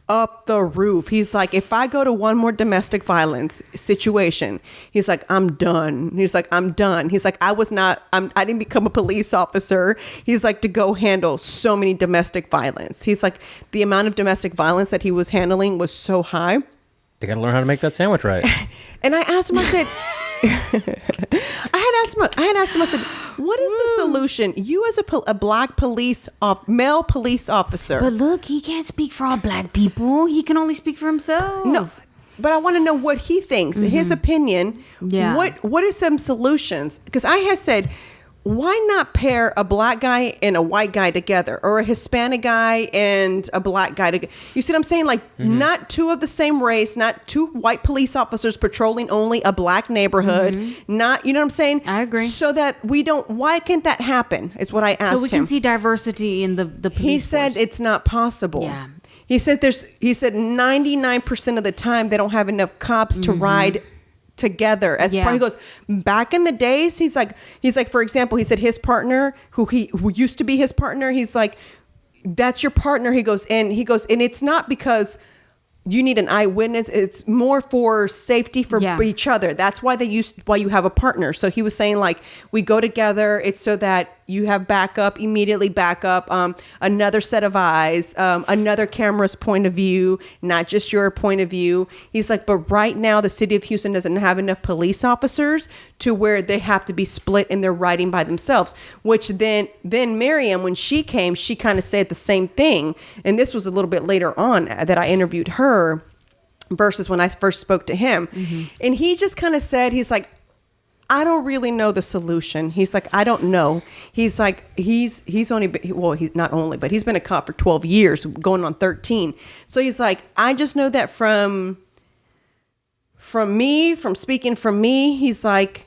up the roof. He's like, if I go to one more domestic violence situation, he's like, I'm done. He's like, I'm done. He's like, I didn't become a police officer. He's like, to go handle so many domestic violence. He's like, the amount of domestic violence that he was handling was so high. They got to learn how to make that sandwich right. And I asked him, I said, I had asked him, I said, what is the solution? You as a black male police officer. But look, he can't speak for all black people. He can only speak for himself. No, but I want to know what he thinks, his opinion. Yeah. What are some solutions? Because I had said, why not pair a black guy and a white guy together, or a Hispanic guy and a black guy together? You see what I'm saying? Like, not two of the same race, not two white police officers patrolling only a black neighborhood, not, you know what I'm saying? I agree. So that why can't that happen, is what I asked him. So we can see diversity in the police He said force. it's not possible. Yeah. He said 99% of the time they don't have enough cops to ride together as part. He goes, back in the days, he's like, for example, he said his partner who used to be his partner, he's like, that's your partner. He goes, and it's not because you need an eyewitness. It's more for safety for each other. That's why you have a partner. So he was saying, like, we go together. It's so that you have backup, immediately backup, another set of eyes, another camera's point of view, not just your point of view. He's like, but right now the city of Houston doesn't have enough police officers to where they have to be split and they're riding by themselves, which then Miriam, when she came, she kind of said the same thing. And this was a little bit later on that I interviewed her versus when I first spoke to him. And he just kind of said, he's like, I don't really know the solution. He's like, I don't know. He's like, he's only, he's not only, but he's been a cop for 12 years, going on 13. So he's like, I just know that from speaking from me, he's like,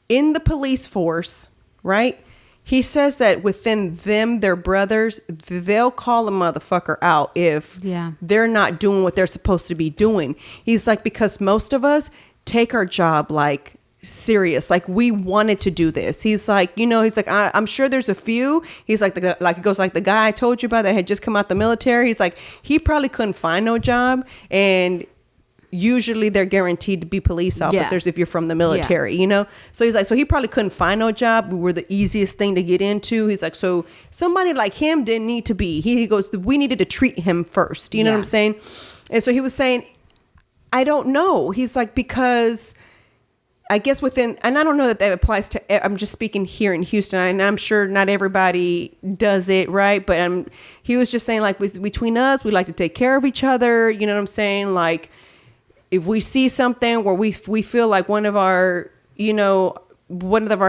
in the police force, right? He says that within them, their brothers, they'll call a motherfucker out if they're not doing what they're supposed to be doing. He's like, because most of us take our job like serious, like we wanted to do this. He's like, he's like, I'm sure there's a few. He's like, he goes like the guy I told you about that had just come out the military. He's like, he probably couldn't find no job, and usually they're guaranteed to be police officers if you're from the military, So he's like, so he probably couldn't find no job. We were the easiest thing to get into. He's like, so somebody like him didn't need to be. He goes, we needed to treat him first. You know what I'm saying? And so he was saying, I don't know. He's like, because I guess within, and I don't know that applies to, I'm just speaking here in Houston, and I'm sure not everybody does it, right? But he was just saying, like, between us, we like to take care of each other. You know what I'm saying? Like, if we see something where we feel like one of our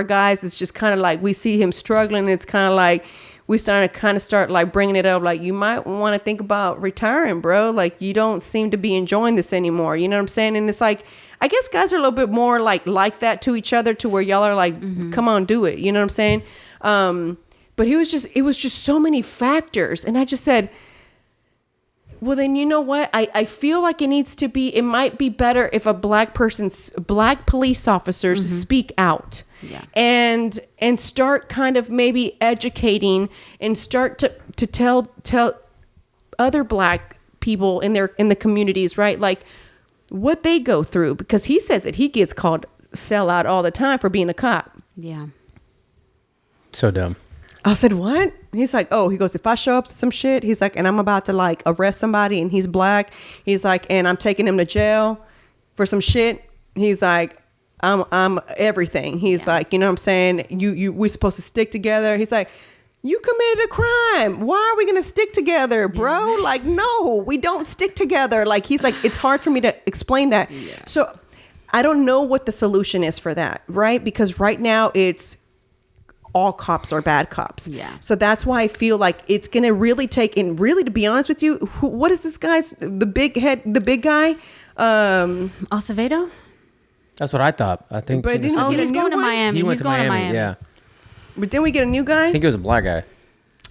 guys is just kind of like, we see him struggling, it's kind of like, we start like bringing it up, like, you might want to think about retiring, bro. Like, you don't seem to be enjoying this anymore. You know what I'm saying? And it's like, I guess guys are a little bit more like that to each other, to where y'all are like, come on, do it. You know what I'm saying? But it was just so many factors. And I just said, well, then, you know what? I feel like it might be better if black police officers speak out and start kind of maybe educating and start to tell other black people in the communities, right? Like, what they go through, because he says that he gets called sellout all the time for being a cop. Yeah. So dumb. I said, what? He's like, he goes, if I show up to some shit, he's like, and I'm about to like arrest somebody and he's black, he's like, and I'm taking him to jail for some shit, he's like, I'm everything. He's like, you know what I'm saying? We're supposed to stick together. He's like, you committed a crime. Why are we going to stick together, bro? Like, no, we don't stick together. Like, he's like, it's hard for me to explain that. Yeah. So I don't know what the solution is for that, right? Because right now it's all cops are bad cops. Yeah. So that's why I feel like it's going to really take, and really, to be honest with you, what is this guy's, the big guy? Acevedo? That's what I thought. I think. But didn't he get he's going to Miami. He went to Miami. Yeah. But then we get a new guy? I think it was a black guy.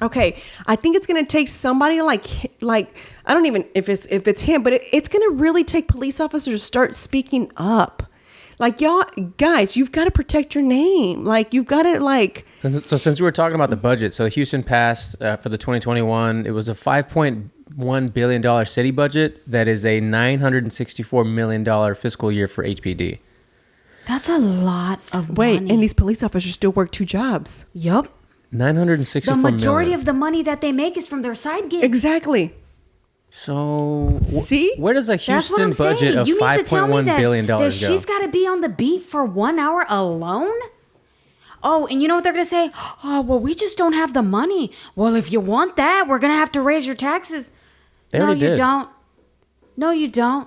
Okay, I think it's gonna take somebody like I don't even if it's him, but it's gonna really take police officers to start speaking up. Like, y'all guys, you've got to protect your name. Like, you've got to like. So since we were talking about the budget, so Houston passed for the 2021. It was a $5.1 billion city budget. That is a $964 million fiscal year for HPD. That's a lot of money. And these police officers still work 2 jobs. Yup. $964 million. The majority million. of the money that they make is from their side gigs. Exactly. So see, where does a Houston budget of $5.1 billion go? She's got to be on the beat for 1 hour alone. Oh, and you know what they're gonna say? Oh, well, we just don't have the money. Well, if you want that, we're gonna have to raise your taxes. No, you don't. No, you don't.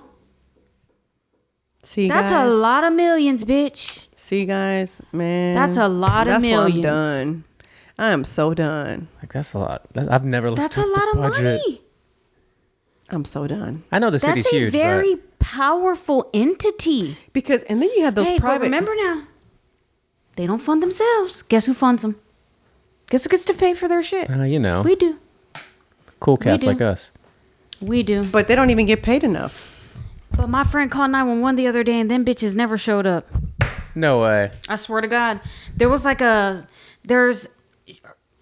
See, that's guys? a lot of millions, bitch. See, guys, man, that's a lot of millions. That's why I'm done. I am so done. Like, that's a lot. I've never looked at the budget. That's a lot of money. I'm so done. I know the city's huge. That's a very powerful entity. Because, and then you have those private. But remember now, they don't fund themselves. Guess who funds them? Guess who gets to pay for their shit? You know. We do. Cool cats like us. We do. But they don't even get paid enough. But my friend called 911 the other day and them bitches never showed up. No way. I swear to God. There was like there's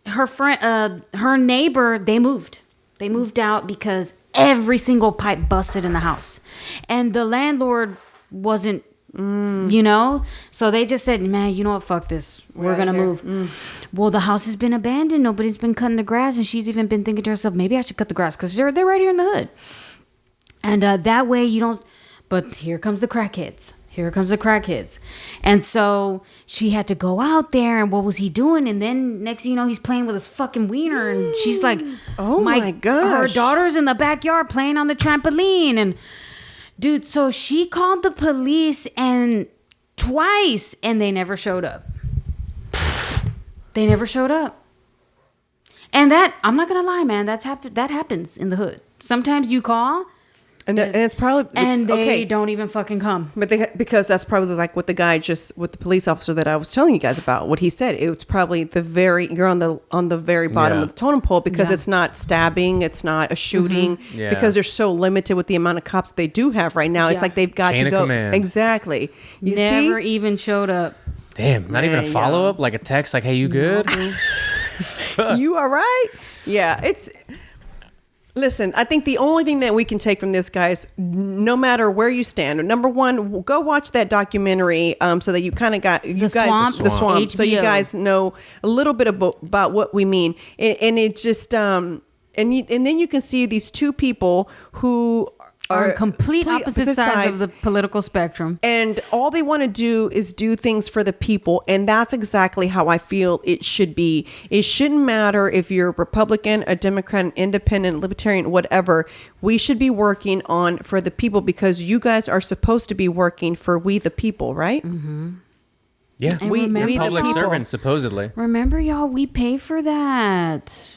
her friend, her neighbor, they moved. They moved out because every single pipe busted in the house. And the landlord wasn't You know? So they just said, man, you know what? Fuck this. We're going to move. Well, the house has been abandoned. Nobody's been cutting the grass. And she's even been thinking to herself, maybe I should cut the grass because they're right here in the hood. And that way you don't. But here comes the crackheads. And so she had to go out there, and what was he doing? And then next thing you know, he's playing with his fucking wiener, and she's like, oh my gosh. Her daughter's in the backyard playing on the trampoline. And dude, so she called the police and twice, and they never showed up. And that, I'm not gonna lie, man, that happens in the hood. Sometimes you call, and it's probably they don't even fucking come. But because that's probably like what the guy with the police officer that I was telling you guys about, what he said. It was probably you're on the very bottom of the totem pole because it's not stabbing, it's not a shooting, because they're so limited with the amount of cops they do have right now. It's like they've got Chain to of go command. Exactly. Never even showed up. Damn, not even a follow up, like a text, like, "Hey, you good? You all right?" Yeah, Listen, I think the only thing that we can take from this, guys, no matter where you stand, number one, go watch that documentary so that you kind of got the swamp, HBO. so you guys know a little bit about what we mean, and it just and then you can see these two people who are on complete opposite sides of the political spectrum. And all they want to do is do things for the people. And that's exactly how I feel it should be. It shouldn't matter if you're a Republican, a Democrat, an independent, libertarian, whatever. We should be working on for the people because you guys are supposed to be working for we the people, right? Mm-hmm. Yeah. And we the public servants, supposedly. Remember, y'all, we pay for that.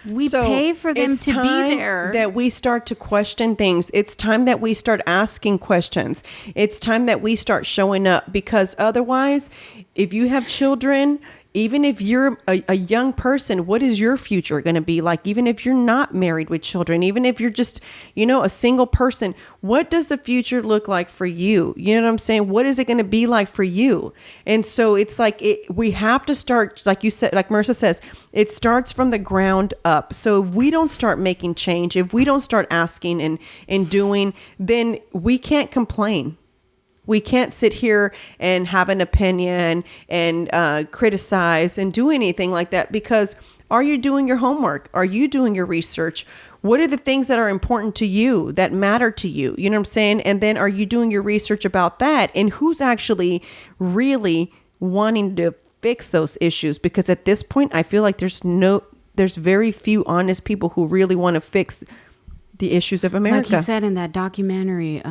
We pay for them to be there. That we start to question things. It's time that we start asking questions. It's time that we start showing up, because otherwise, if you have children, even if you're a young person, what is your future going to be like? Even if you're not married with children, even if you're just, a single person, what does the future look like for you? You know what I'm saying? What is it going to be like for you? And so it's like, we have to start, like you said, like Marissa says, it starts from the ground up. So if we don't start making change, if we don't start asking and doing, then we can't complain. We can't sit here and have an opinion and criticize and do anything like that, because are you doing your homework? Are you doing your research? What are the things that are important to you, that matter to you? You know what I'm saying? And then are you doing your research about that? And who's actually really wanting to fix those issues? Because at this point, I feel like there's very few honest people who really want to fix the issues of America. Like you said in that documentary,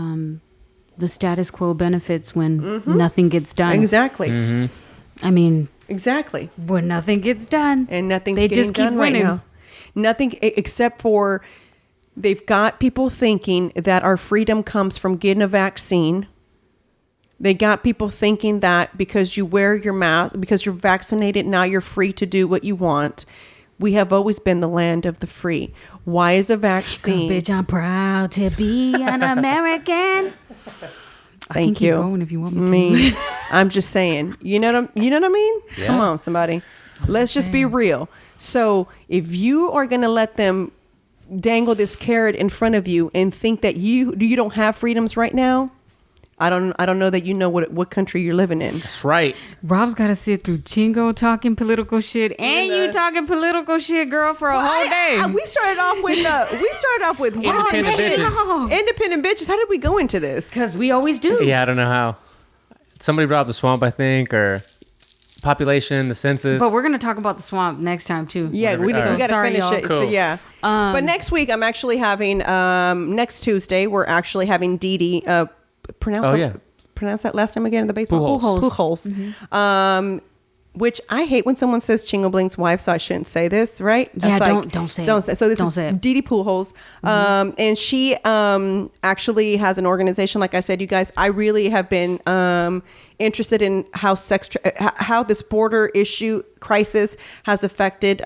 the status quo benefits when nothing gets done. Exactly. I mean, exactly. When nothing gets done, and nothing's they getting just keep done right winning. now. Nothing except for they've got people thinking that our freedom comes from getting a vaccine. They got people thinking that because you wear your mask, because you're vaccinated, now you're free to do what you want. We have always been the land of the free. Why is a vaccine? 'Cause bitch, I'm proud to be an American. I can keep going if you want me to. I'm just saying. You know what I mean? Yeah. Come on, somebody. Let's just be real. So if you are going to let them dangle this carrot in front of you and think that you don't have freedoms right now, I don't know that you know what country you're living in. That's right. Rob's got to sit through Chingo talking political shit and you talking political shit, girl, for a whole day. We started off with Independent bitches. Independent bitches. How did we go into this? Because we always do. Yeah, I don't know how. Somebody brought up the swamp, I think, or population, the census. But we're going to talk about the swamp next time, too. Yeah, we got to finish y'all. it. Cool. So, yeah. But next week, I'm actually having, next Tuesday, we're actually having Dee Dee, pronounce that last name again in the baseball. Pujols. Mm-hmm. Which I hate when someone says Chingoblink's wife, so I shouldn't say this, right? Yeah, That's don't say don't it. say. So this Don't is say it. Dee Dee Pujols, and she actually has an organization. Like I said, you guys, I really have been interested in how how this border issue crisis has affected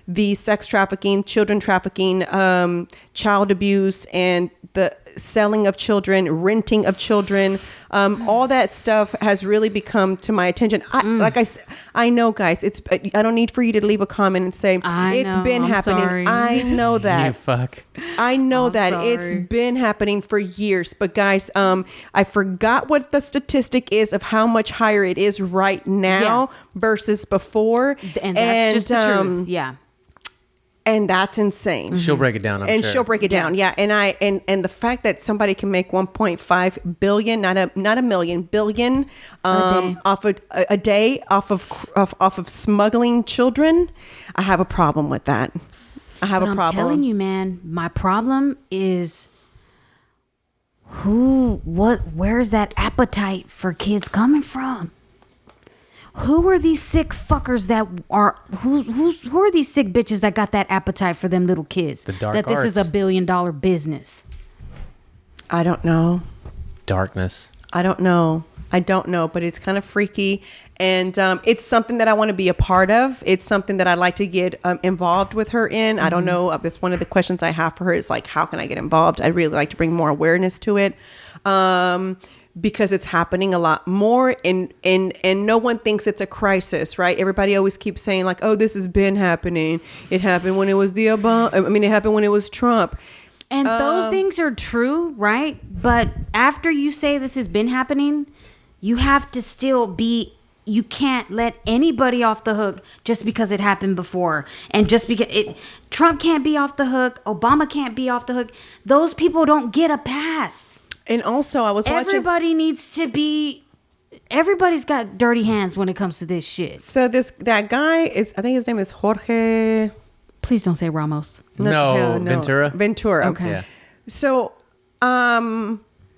the sex trafficking, children trafficking, child abuse, and selling of children, renting of children, all that stuff has really become to my attention. Like I said, I know, guys, I don't need for you to leave a comment and say it's been happening. Sorry. I know that. You fuck. I know that sorry. it's been happening for years, but guys, I forgot what the statistic is of how much higher it is right now versus before, And that's just the truth. Yeah. And that's insane. She'll break it down. I'm sure. She'll break it down. Yeah. And the fact that somebody can make 1.5 billion, not a million, billion, off a day off of smuggling children, I have a problem with that. I have a problem. I'm telling you, man, my problem is where's that appetite for kids coming from? Who are these sick fuckers that are who are these sick bitches that got that appetite for them little kids? The dark that this is a arts. $1 billion business. I don't know. Darkness. I don't know, but it's kind of freaky. And it's something that I want to be a part of. It's something that I'd like to get involved with her in. I don't know. That's one of the questions I have for her is like, how can I get involved? I'd really like to bring more awareness to it. Because it's happening a lot more and no one thinks it's a crisis, right? Everybody always keeps saying like, oh, this has been happening. It happened when it was it happened when it was Trump. And those things are true, right? But after you say this has been happening, you have to still you can't let anybody off the hook just because it happened before. And just because Trump can't be off the hook, Obama can't be off the hook. Those people don't get a pass. And also I was watching. Everybody's got dirty hands when it comes to this shit. So that guy I think his name is Jorge. Please don't say Ramos. No, Ventura. Ventura. Okay. Yeah. So,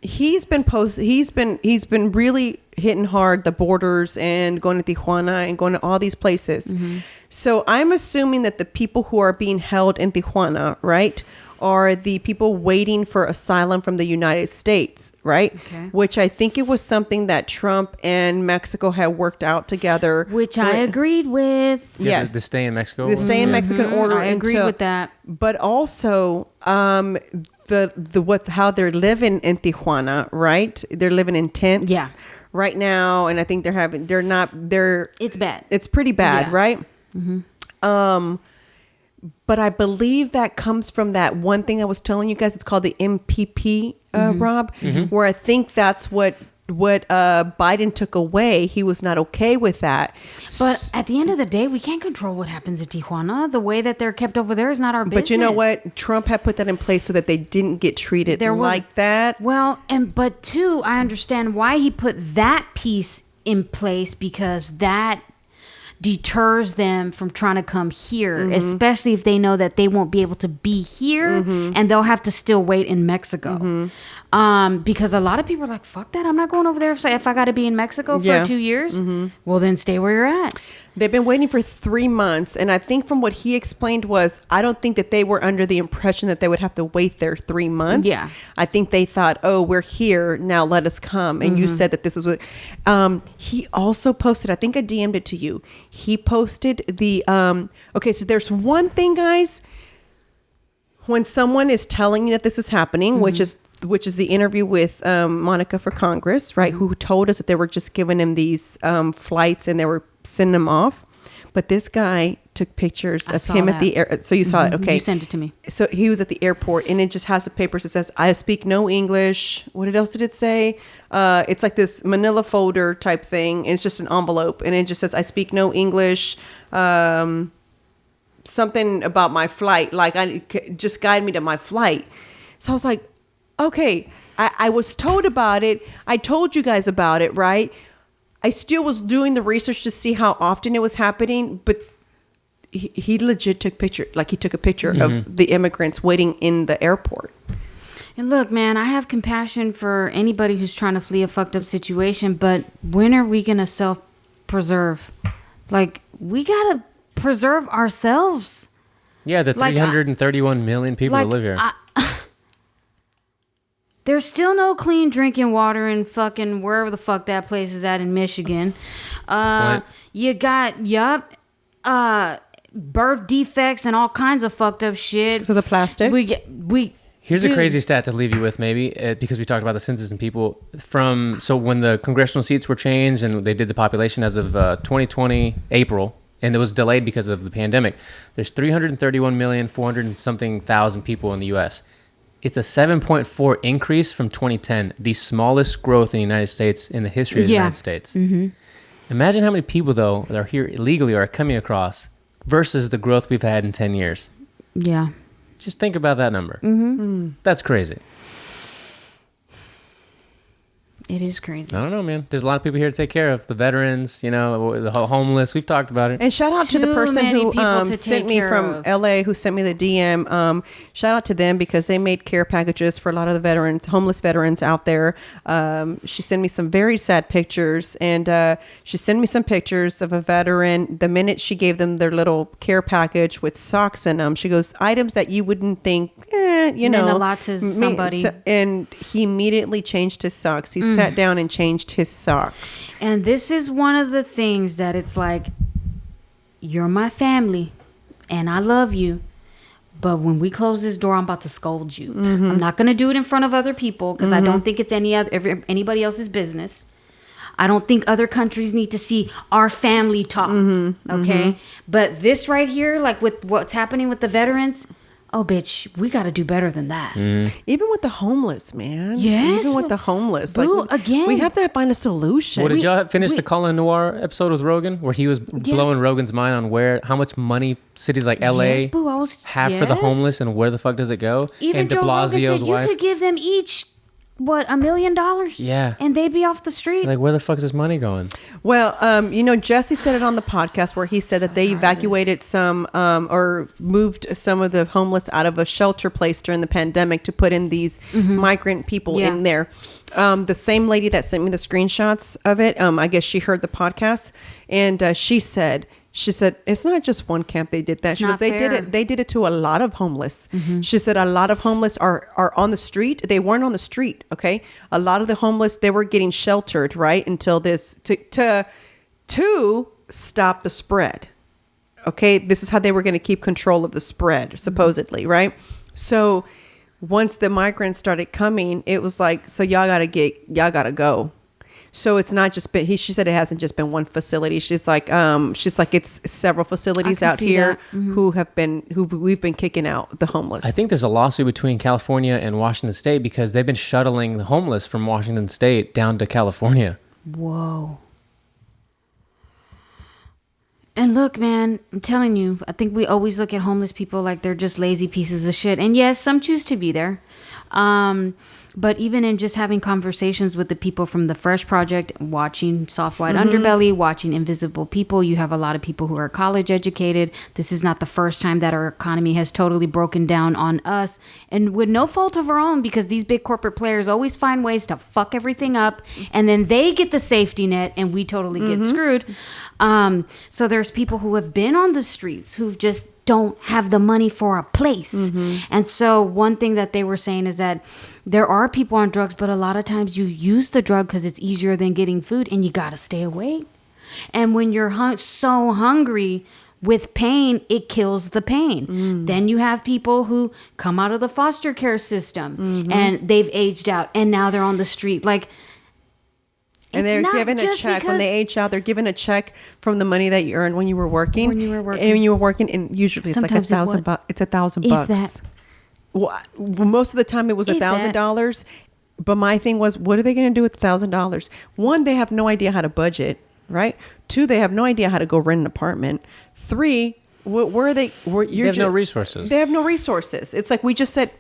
he's been really hitting hard the borders and going to Tijuana and going to all these places. Mm-hmm. So I'm assuming that the people who are being held in Tijuana, right, are the people waiting for asylum from the United States, right? Okay. Which I think it was something that Trump and Mexico had worked out together. Which I agreed with. Yeah, Yes. The stay in Mexico. The stay in Mexican order. I agreed with that. But also, how they're living in Tijuana, right? They're living in tents. Yeah. Right now, and I think It's bad. It's pretty bad, Yeah. right? Mm-hmm. But I believe that comes from that one thing I was telling you guys. It's called the MPP, Rob, where I think that's what Biden took away. He was not okay with that. But at the end of the day, we can't control what happens in Tijuana. The way that they're kept over there is not our business. But you know what? Trump had put that in place so that they didn't get treated like that. Well, but two, I understand why he put that piece in place, because that deters them from trying to come here, especially if they know that they won't be able to be here and they'll have to still wait in Mexico. Because a lot of people are like, fuck that, I'm not going over there if I got to be in Mexico for 2 years. Well, then stay where you're at. They've been waiting for 3 months. And I think from what he explained was, I don't think that they were under the impression that they would have to wait there 3 months. Yeah. I think they thought, oh, we're here, now let us come. And you said that this was what, he also posted, I think I DM'd it to you. He posted the, okay, so there's one thing, guys, when someone is telling you that this is happening, which is the interview with Monica for Congress, right? Who told us that they were just giving him these flights and they were sending him off. But this guy took pictures of him at the air. So you saw it. Okay. You sent it to me. So he was at the airport and it just has the papers that says, I speak no English. What else did it say? It's like this manila folder type thing. And it's just an envelope. And it just says, I speak no English. Something about my flight. Like, just guide me to my flight. So I was like, okay, I was told about it. I told you guys about it, right? I still was doing the research to see how often it was happening, but he legit took picture. Like he took a picture of the immigrants waiting in the airport. And look, man, I have compassion for anybody who's trying to flee a fucked up situation, but when are we going to self-preserve? Like, we got to preserve ourselves. Yeah, the 331 million people that live here. There's still no clean drinking water in fucking wherever the fuck that place is at in Michigan. You got, birth defects and all kinds of fucked up shit. So the plastic? Here's a crazy stat to leave you with, maybe, because we talked about the census and people so when the congressional seats were changed and they did the population as of 2020 April, and it was delayed because of the pandemic. There's 331,400 and something thousand people in the U.S. It's a 7.4 increase from 2010, the smallest growth in the United States in the history of the United States. Mm-hmm. Imagine how many people, though, that are here illegally or are coming across versus the growth we've had in 10 years. Yeah. Just think about that number. Mm-hmm. That's crazy. It is crazy. I don't know, man. There's a lot of people here to take care of. The veterans, the homeless. We've talked about it. And shout out to the person who sent me from LA, who sent me the DM. Shout out to them because they made care packages for a lot of the veterans, homeless veterans out there. She sent me some very sad pictures, and she sent me some pictures of a veteran. The minute she gave them their little care package with socks in them, she goes, items that you wouldn't think, meant a lot to somebody. And he immediately changed his socks. He sat down and changed his socks. And this is one of the things that it's like, you're my family and I love you, but when we close this door, I'm about to scold you. Mm-hmm. I'm not going to do it in front of other people because I don't think it's anybody else's business. I don't think other countries need to see our family talk. Mm-hmm. Okay. Mm-hmm. But this right here, like with what's happening with the veterans, oh, bitch, we got to do better than that. Even with the homeless, man. Yes. Even with the homeless. Boo, again. We have to find a solution. Well, did y'all finish the Colin Noir episode with Rogan where he was blowing Rogan's mind on how much money cities like LA have for the homeless and where the fuck does it go? Even and Joe de Rogan Blasio's said wife. you could give them each, $1 million? Yeah. And they'd be off the street. Like, where the fuck is this money going? Well, Jesse said it on the podcast where he said that they evacuated some or moved some of the homeless out of a shelter place during the pandemic to put in these migrant people in there. The same lady that sent me the screenshots of it, I guess she heard the podcast, and she said it's not just one camp they did that. It's she goes, they did it to a lot of homeless. She said a lot of homeless are on the street. They weren't on the street, okay? A lot of the homeless, they were getting sheltered, right? Until this to stop the spread. Okay? This is how they were going to keep control of the spread, supposedly, right? So once the migrants started coming, it was like, so y'all got to go. So it's not just been, she said it hasn't just been one facility. She's like it's several facilities out here who we've been kicking out the homeless. I think there's a lawsuit between California and Washington State because they've been shuttling the homeless from Washington State down to California. Whoa. And look, man, I'm telling you, I think we always look at homeless people like they're just lazy pieces of shit. And yes, some choose to be there. But even in just having conversations with the people from the Fresh Project, watching Soft White Underbelly, watching Invisible People, you have a lot of people who are college educated. This is not the first time that our economy has totally broken down on us. And with no fault of our own, because these big corporate players always find ways to fuck everything up. And then they get the safety net and we totally get screwed. So there's people who have been on the streets who just don't have the money for a place. And so one thing that they were saying is that there are people on drugs, but a lot of times you use the drug because it's easier than getting food and you got to stay awake. And when you're so hungry with pain, it kills the pain. Then you have people who come out of the foster care system and they've aged out and now they're on the street. Like, and they're given a check when they age out. They're given a check from the money that you earned when you were working. And usually it's sometimes like $1,000. It's $1,000. Well, most of the time it was $1,000. But my thing was, what are they going to do with $1,000? One, they have no idea how to budget, right? Two, they have no idea how to go rent an apartment. Three, where are they? They have no resources. They have no resources. It's like we just said,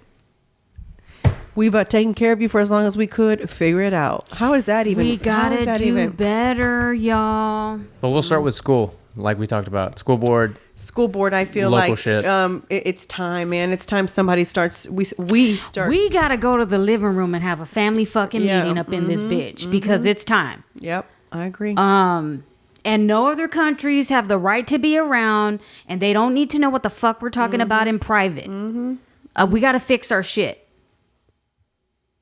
we've taken care of you for as long as we could. Figure it out. How is that even? We gotta do better, y'all. But we'll start with school, like we talked about. School board, I feel local like shit. It's time, man. It's time somebody starts. We start. We gotta go to the living room and have a family fucking meeting up in this bitch because it's time. Yep, I agree. And no other countries have the right to be around, and they don't need to know what the fuck we're talking about in private. We gotta fix our shit.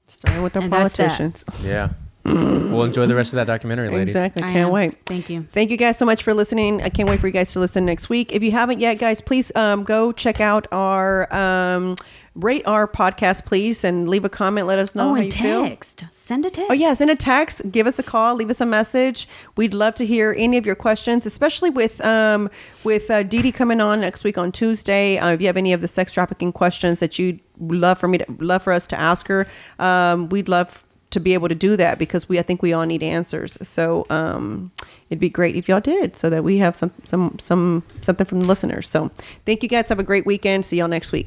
Starting with our politicians. Yeah. We'll enjoy the rest of that documentary, ladies. Exactly. Can't wait. Thank you. Thank you guys so much for listening. I can't wait for you guys to listen next week. If you haven't yet, guys, please go check out our rate our podcast, please, and leave a comment. Let us know how you feel. Send a text. Oh yeah, send a text. Give us a call. Leave us a message. We'd love to hear any of your questions, especially with Dee Dee coming on next week on Tuesday. If you have any of the sex trafficking questions that you'd love for us to ask her, we'd love to be able to do that because I think we all need answers. So it'd be great if y'all did, so that we have something from the listeners. So thank you guys. Have a great weekend. See y'all next week.